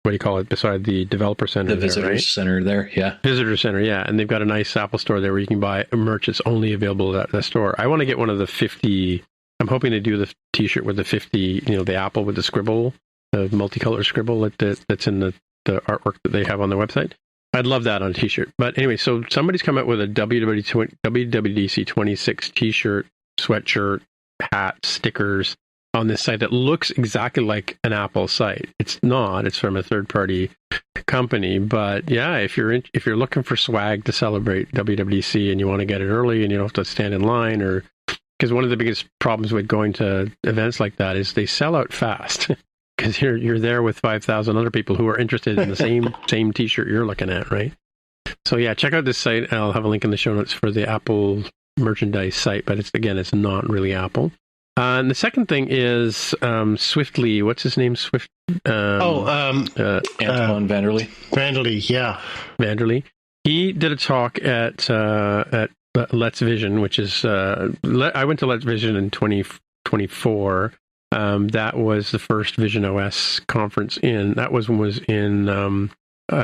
what do you call it, beside the developer center, the visitor center there, yeah, visitor center, yeah, and they've got a nice Apple store there where you can buy merch that's only available at the store. I want to get one of the 50. I'm hoping to do the T-shirt with the 50, the apple with the scribble, the multicolor scribble that's in the artwork that they have on their website. I'd love that on a T-shirt. But anyway, so somebody's come out with a WWDC 26 T-shirt, sweatshirt, hat, stickers on this site that looks exactly like an Apple site. It's not. It's from a third-party company. But yeah, if you're looking for swag to celebrate WWDC and you want to get it early and you don't have to stand in line or because one of the biggest problems with going to events like that is they sell out fast because you're there with 5,000 other people who are interested in the same T-shirt you're looking at, right? So yeah, check out this site. I'll have a link in the show notes for the Apple merchandise site, but it's not really Apple. And the second thing is Swiftly. What's his name? Antoine Vanderlee. Vanderlee, yeah. Vanderlee. He did a talk at Let's Vision, which is I went to Let's Vision in 2024. That was the first Vision OS conference in I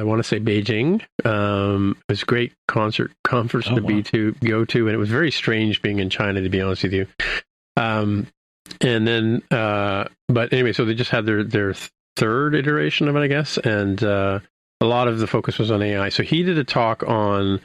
want to say Beijing. It was a great conference to go to, and it was very strange being in China, to be honest with you. And then but anyway, so they just had their third iteration of it, I guess, and a lot of the focus was on AI. So he did a talk on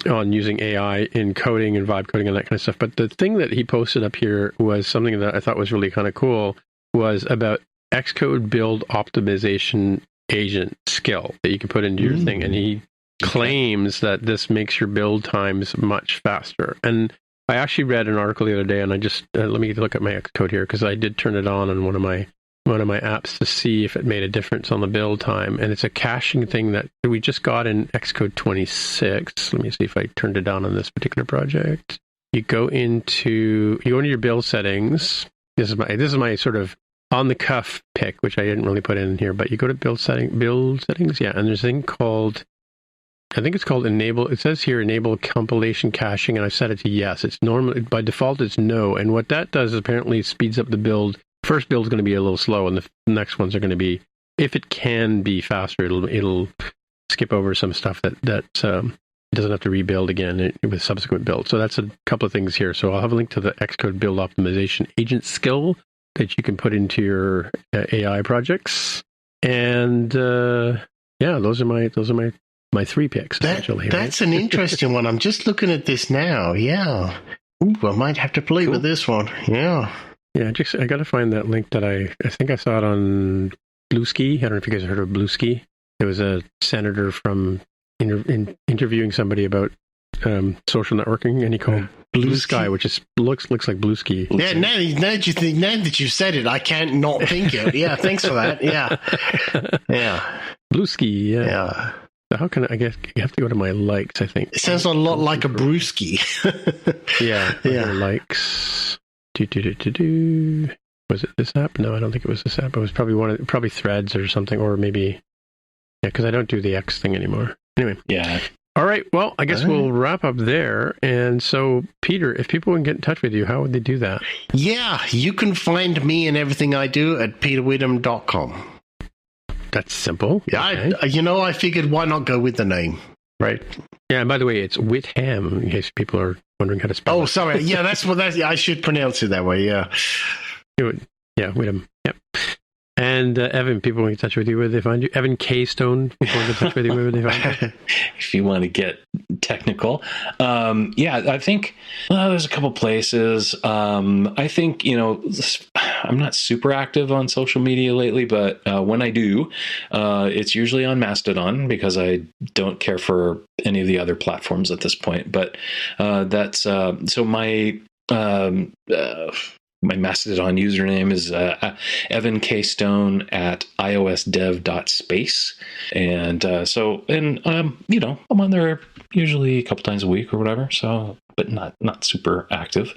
using AI in coding and vibe coding and that kind of stuff. But the thing that he posted up here was something that I thought was really kind of cool, was about Xcode build optimization agent skill that you can put into your thing. And he claims that this makes your build times much faster. And I actually read an article the other day, and I just let me look at my Xcode here because I did turn it on one of my one of my apps to see if it made a difference on the build time. And it's a caching thing that we just got in Xcode 26. Let me see if I turned it on this particular project. You go into your build settings. This is my sort of on the cuff pick, which I didn't really put in here, but you go to build settings. Yeah. And there's a thing called, I think it's called enable. It says here, enable compilation caching. And I set it to yes. It's normally by default, it's no. And what that does is apparently speeds up the build. First build is going to be a little slow, and the next ones are going to be, if it can be faster, it'll skip over some stuff that doesn't have to rebuild again with subsequent builds. So that's a couple of things here. So I'll have a link to the Xcode build optimization agent skill that you can put into your AI projects. And those are my 3 picks. That's an interesting one. I'm just looking at this now. Yeah. Ooh, I might have to play with this one. Yeah. Yeah, I got to find that link that I think I saw it on Bluesky. I don't know if you guys heard of Bluesky. There was a senator from interviewing somebody about social networking, and he called Blue Sky, which looks like Bluesky. Yeah, now that you've said it, I can't not think it. Yeah, thanks for that. Yeah, yeah, Bluesky. Yeah. How can I guess you have to go to my likes? I think it sounds a lot like a brewski. yeah. Likes. Was it this app? No, I don't think it was this app. It was probably Threads or something, or maybe because I don't do the X thing anymore. Anyway, yeah. All right. Well, I guess we'll wrap up there. And so, Peter, if people can get in touch with you, how would they do that? Yeah, you can find me and everything I do at peterwitham.com. That's simple. Yeah, okay. I figured why not go with the name, right? Yeah. And by the way, it's Witham, in case people are wondering how to spell it. Oh, sorry. Yeah, I should pronounce it that way. Yeah. Yeah, Witham. Yep. And Evan, people want to get in touch with you, where they find you. Evan K. Stone, people want to get in touch with you, where they find you. If you want to get technical, I think there's a couple places. I think I'm not super active on social media lately, but when I do, it's usually on Mastodon because I don't care for any of the other platforms at this point. But that's so my. My Mastodon username is Evan K. Stone at iosdev.space. And I'm on there usually a couple times a week or whatever. So, but not super active.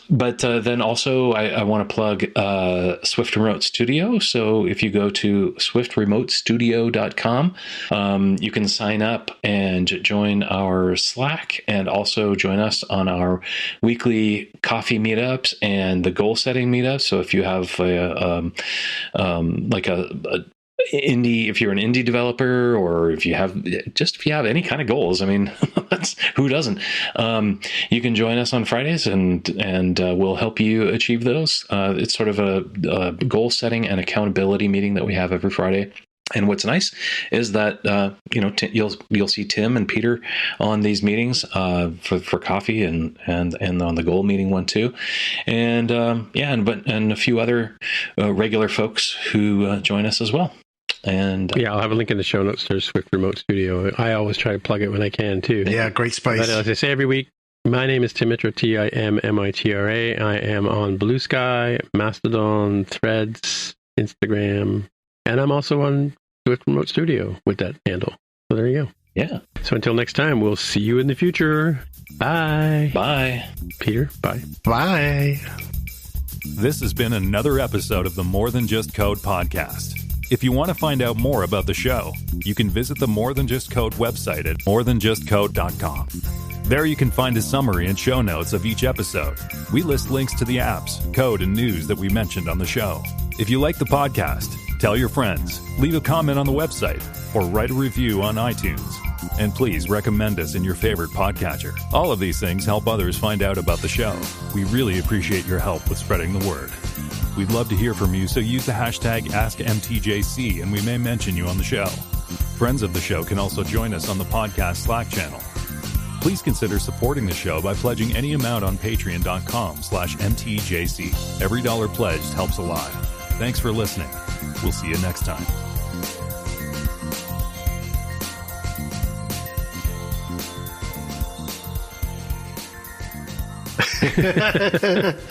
But then also I want to plug Swift Remote Studio. So if you go to swiftremotstudio.com, you can sign up and join our Slack and also join us on our weekly coffee meetups and the goal setting meetups. So if you have if you're an indie developer, or if you have any kind of goals, I mean, who doesn't? You can join us on Fridays, and we'll help you achieve those. It's sort of a goal setting and accountability meeting that we have every Friday. And what's nice is that you'll see Tim and Peter on these meetings for coffee and on the goal meeting one too, and a few other regular folks who join us as well. And I'll have a link in the show notes to Swift Remote Studio. I always try to plug it when I can too. Yeah, great space. But as I say every week, my name is Tim Mitra, Timmitra. I am on Blue Sky, Mastodon, Threads, Instagram, and I'm also on Swift Remote Studio with that handle. So there you go. Yeah. So until next time, we'll see you in the future. Bye. Bye. Peter, bye. Bye. This has been another episode of the More Than Just Code podcast. If you want to find out more about the show, you can visit the More Than Just Code website at morethanjustcode.com. There you can find a summary and show notes of each episode. We list links to the apps, code, and news that we mentioned on the show. If you like the podcast, tell your friends, leave a comment on the website, or write a review on iTunes. And please recommend us in your favorite podcatcher. All of these things help others find out about the show. We really appreciate your help with spreading the word. We'd love to hear from you, so use the hashtag AskMTJC and we may mention you on the show. Friends of the show can also join us on the podcast Slack channel. Please consider supporting the show by pledging any amount on patreon.com/MTJC. Every dollar pledged helps a lot. Thanks for listening. We'll see you next time.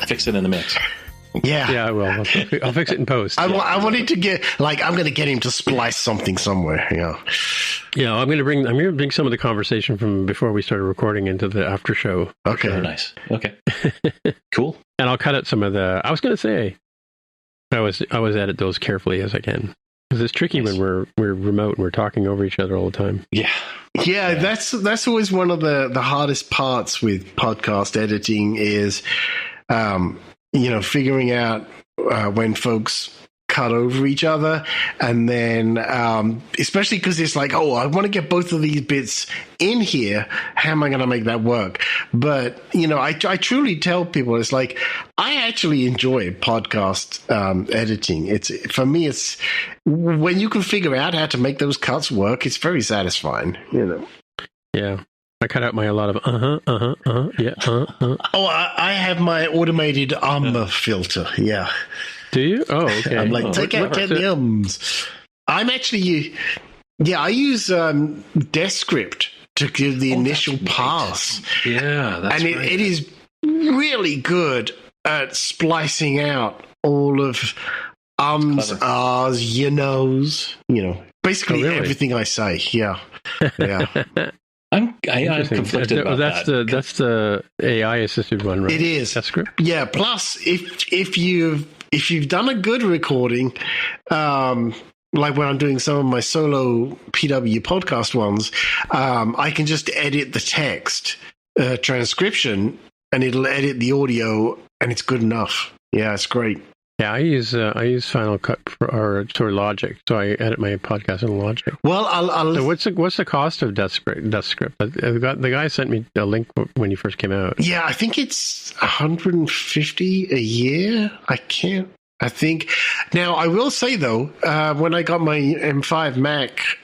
Fix it in the mix. Yeah, I will. I'll fix it in post. I wanted to get, like, I'm going to get him to splice something somewhere. Yeah, I'm going to bring some of the conversation from before we started recording into the after show. Okay. Oh, nice. Okay. Cool. And I'll cut out some of the. I was going to say, I always edit those carefully as I can, because it's tricky when we're remote and we're talking over each other all the time. Yeah, that's always one of the hardest parts with podcast editing is, figuring out when folks cut over each other, and then especially because it's like, oh, I want to get both of these bits in here. How am I going to make that work? But I truly tell people, it's like, I actually enjoy podcast editing. It's, for me, it's when you can figure out how to make those cuts work, it's very satisfying. Yeah. I cut out my a lot of yeah. Oh, I have my automated filter. Yeah. Do you? Oh, okay. I'm like, take out the ums. I'm actually, I use Descript to give the initial pass. Yeah, that's and it is really good at splicing out all of ums, ahs, basically everything I say. Yeah. I'm conflicted about that. That's the AI assisted one, right? It is. That's great. Yeah. Plus, if you've done a good recording, like when I'm doing some of my solo PW podcast ones, I can just edit the text transcription, and it'll edit the audio, and it's good enough. Yeah, it's great. Yeah, I use Final Cut or Logic, so I edit my podcast in Logic. Well, So what's the cost of Descript? The guy sent me a link when you first came out. Yeah, I think it's $150 a year. I think. Now, I will say though, when I got my M5 Mac,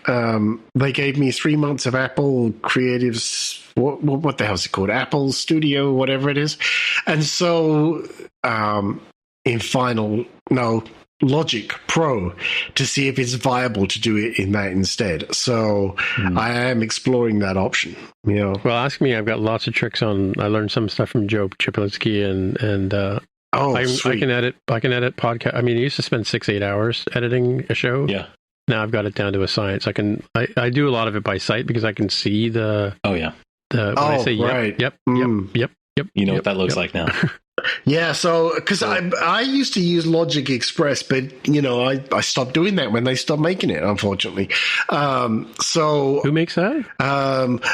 they gave me 3 months of Apple Creatives. What the hell is it called? Apple Studio, whatever it is, and so. In Logic Pro to see if it's viable to do it in that instead. So I am exploring that option. Well, ask me. I've got lots of tricks on. I learned some stuff from Joe Chipolinsky and I can edit podcast. I mean, I used to spend 6-8 hours editing a show. Yeah. Now I've got it down to a science. I do a lot of it by sight because I can see the. Oh yeah. When I say right. Yep. You know what that looks like now. Yeah, so because I used to use Logic Express, but I stopped doing that when they stopped making it, unfortunately. So who makes that?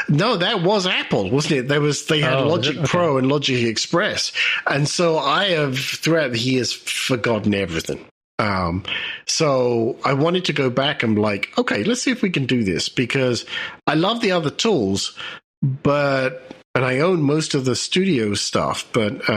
No, that was Apple, wasn't it? They had Logic Pro and Logic Express, and so I have throughout the years forgotten everything. So I wanted to go back and like, okay, let's see if we can do this, because I love the other tools, and I own most of the studio stuff, but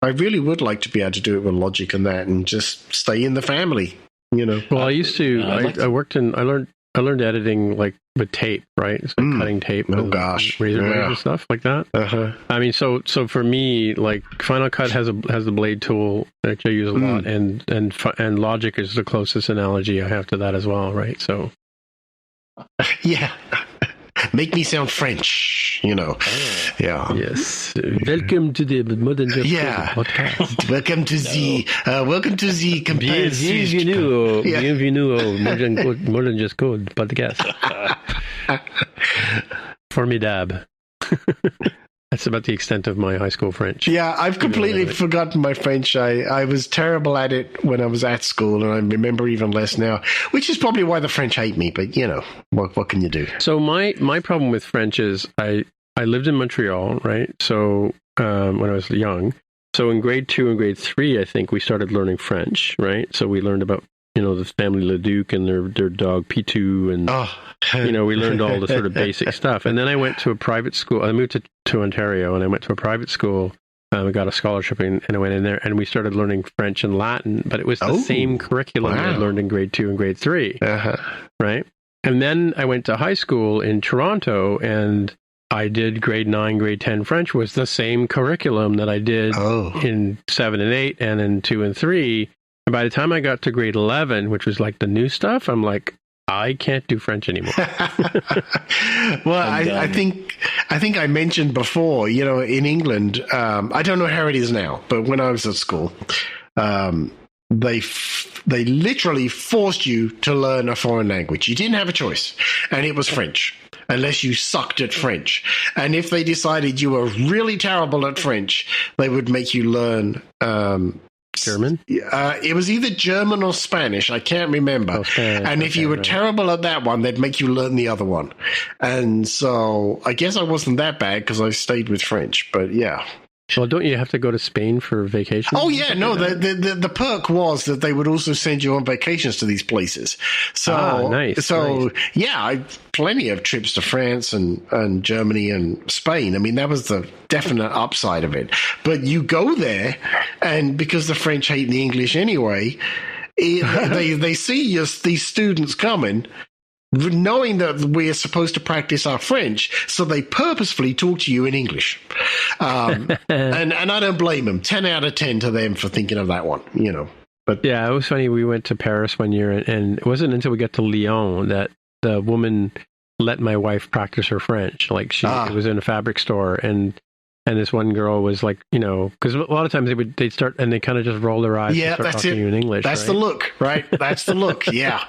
I really would like to be able to do it with Logic and that, and just stay in the family. Well, I used to. I worked in. I learned editing like with tape, right? So cutting tape. Oh gosh, razor blades and stuff like that. I mean, so for me, like Final Cut has the blade tool that I use a lot, and Logic is the closest analogy I have to that as well, right? So yeah. Make me sound French, Yeah. Yes. Welcome to the Modern Just Code podcast. Welcome to the Bienvenue au Modern Just Code podcast. Formidable. That's about the extent of my high school French. Yeah, I've completely forgotten my French. I was terrible at it when I was at school, and I remember even less now, which is probably why the French hate me, but, what can you do? So my problem with French is I lived in Montreal, right? So when I was young. So in grade 2 and grade 3, I think we started learning French, right? So we learned about the family Leduc and their dog Pitou, and we learned all the sort of basic stuff. And then I went to a private school. I moved to Ontario, and I went to a private school. I got a scholarship, and I went in there, and we started learning French and Latin. But it was the same curriculum I learned in grade 2 and grade 3, right? And then I went to high school in Toronto, and I did grade 9, grade 10 French was the same curriculum that I did in 7 and 8 and in 2 and 3. And by the time I got to grade 11, which was like the new stuff, I'm like, I can't do French anymore. Well, I think I mentioned before, in England, I don't know how it is now, but when I was at school, they literally forced you to learn a foreign language. You didn't have a choice, and it was French, unless you sucked at French. And if they decided you were really terrible at French, they would make you learn German? It was either German or Spanish. I can't remember. Oh, Spanish. And if you were terrible at that one, they'd make you learn the other one. And so I guess I wasn't that bad because I stayed with French. But yeah. Well, don't you have to go to Spain for vacation? Oh, yeah. No, the perk was that they would also send you on vacations to these places. So, nice. So, nice. Yeah, plenty of trips to France and Germany and Spain. I mean, that was the definite upside of it. But you go there, and because the French hate the English anyway, they see these students coming, knowing that we're supposed to practice our French, so they purposefully talk to you in English. And I don't blame them. 10 out of 10 to them for thinking of that one, you know. But yeah, it was funny. We went to Paris one year, and it wasn't until we got to Lyon that the woman let my wife practice her French. Like it was in a fabric store, and this one girl was like, you know, because a lot of times they'd start and they kind of just roll their eyes and start talking to you in English. That's the look, right? That's the look. Yeah.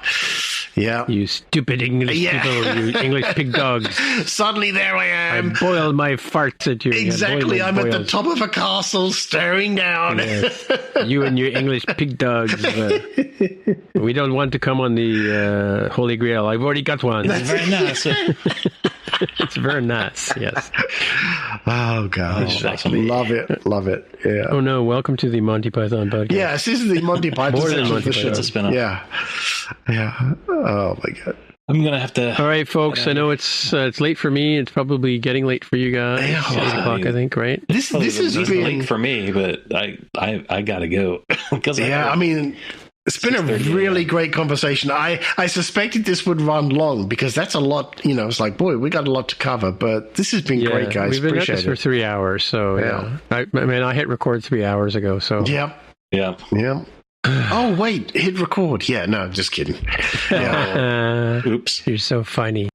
Yeah. You stupid English people, you English pig dogs. Suddenly there I am. I boil my farts at you. Exactly. I'm at the top of a castle staring down. Yes. You and your English pig dogs. We don't want to come on the Holy Grail. I've already got one. It's very nice. It's very nice, yes. Oh, God. Exactly. Love it. Love it. Yeah. Oh, no. Welcome to the Monty Python podcast. Yes, this is the Monty Python. More than Monty Python. It's a spin-off. Yeah. Yeah. Oh, my God. I'm going to have to... All right, folks. I know it's late for me. It's probably getting late for you guys. Yeah, It's 8 o'clock, I think, right? This has been... late for me, but I got to go. I mean... It's been a really great conversation. I suspected this would run long because that's a lot, you know, it's like, boy, we got a lot to cover, but this has been great, guys. We've been at Appreciate this for 3 hours, so yeah. I hit record 3 hours ago, so. Yep. Yeah. Yeah. Oh, wait, hit record. Yeah, no, just kidding. Yeah. Oops. You're so funny.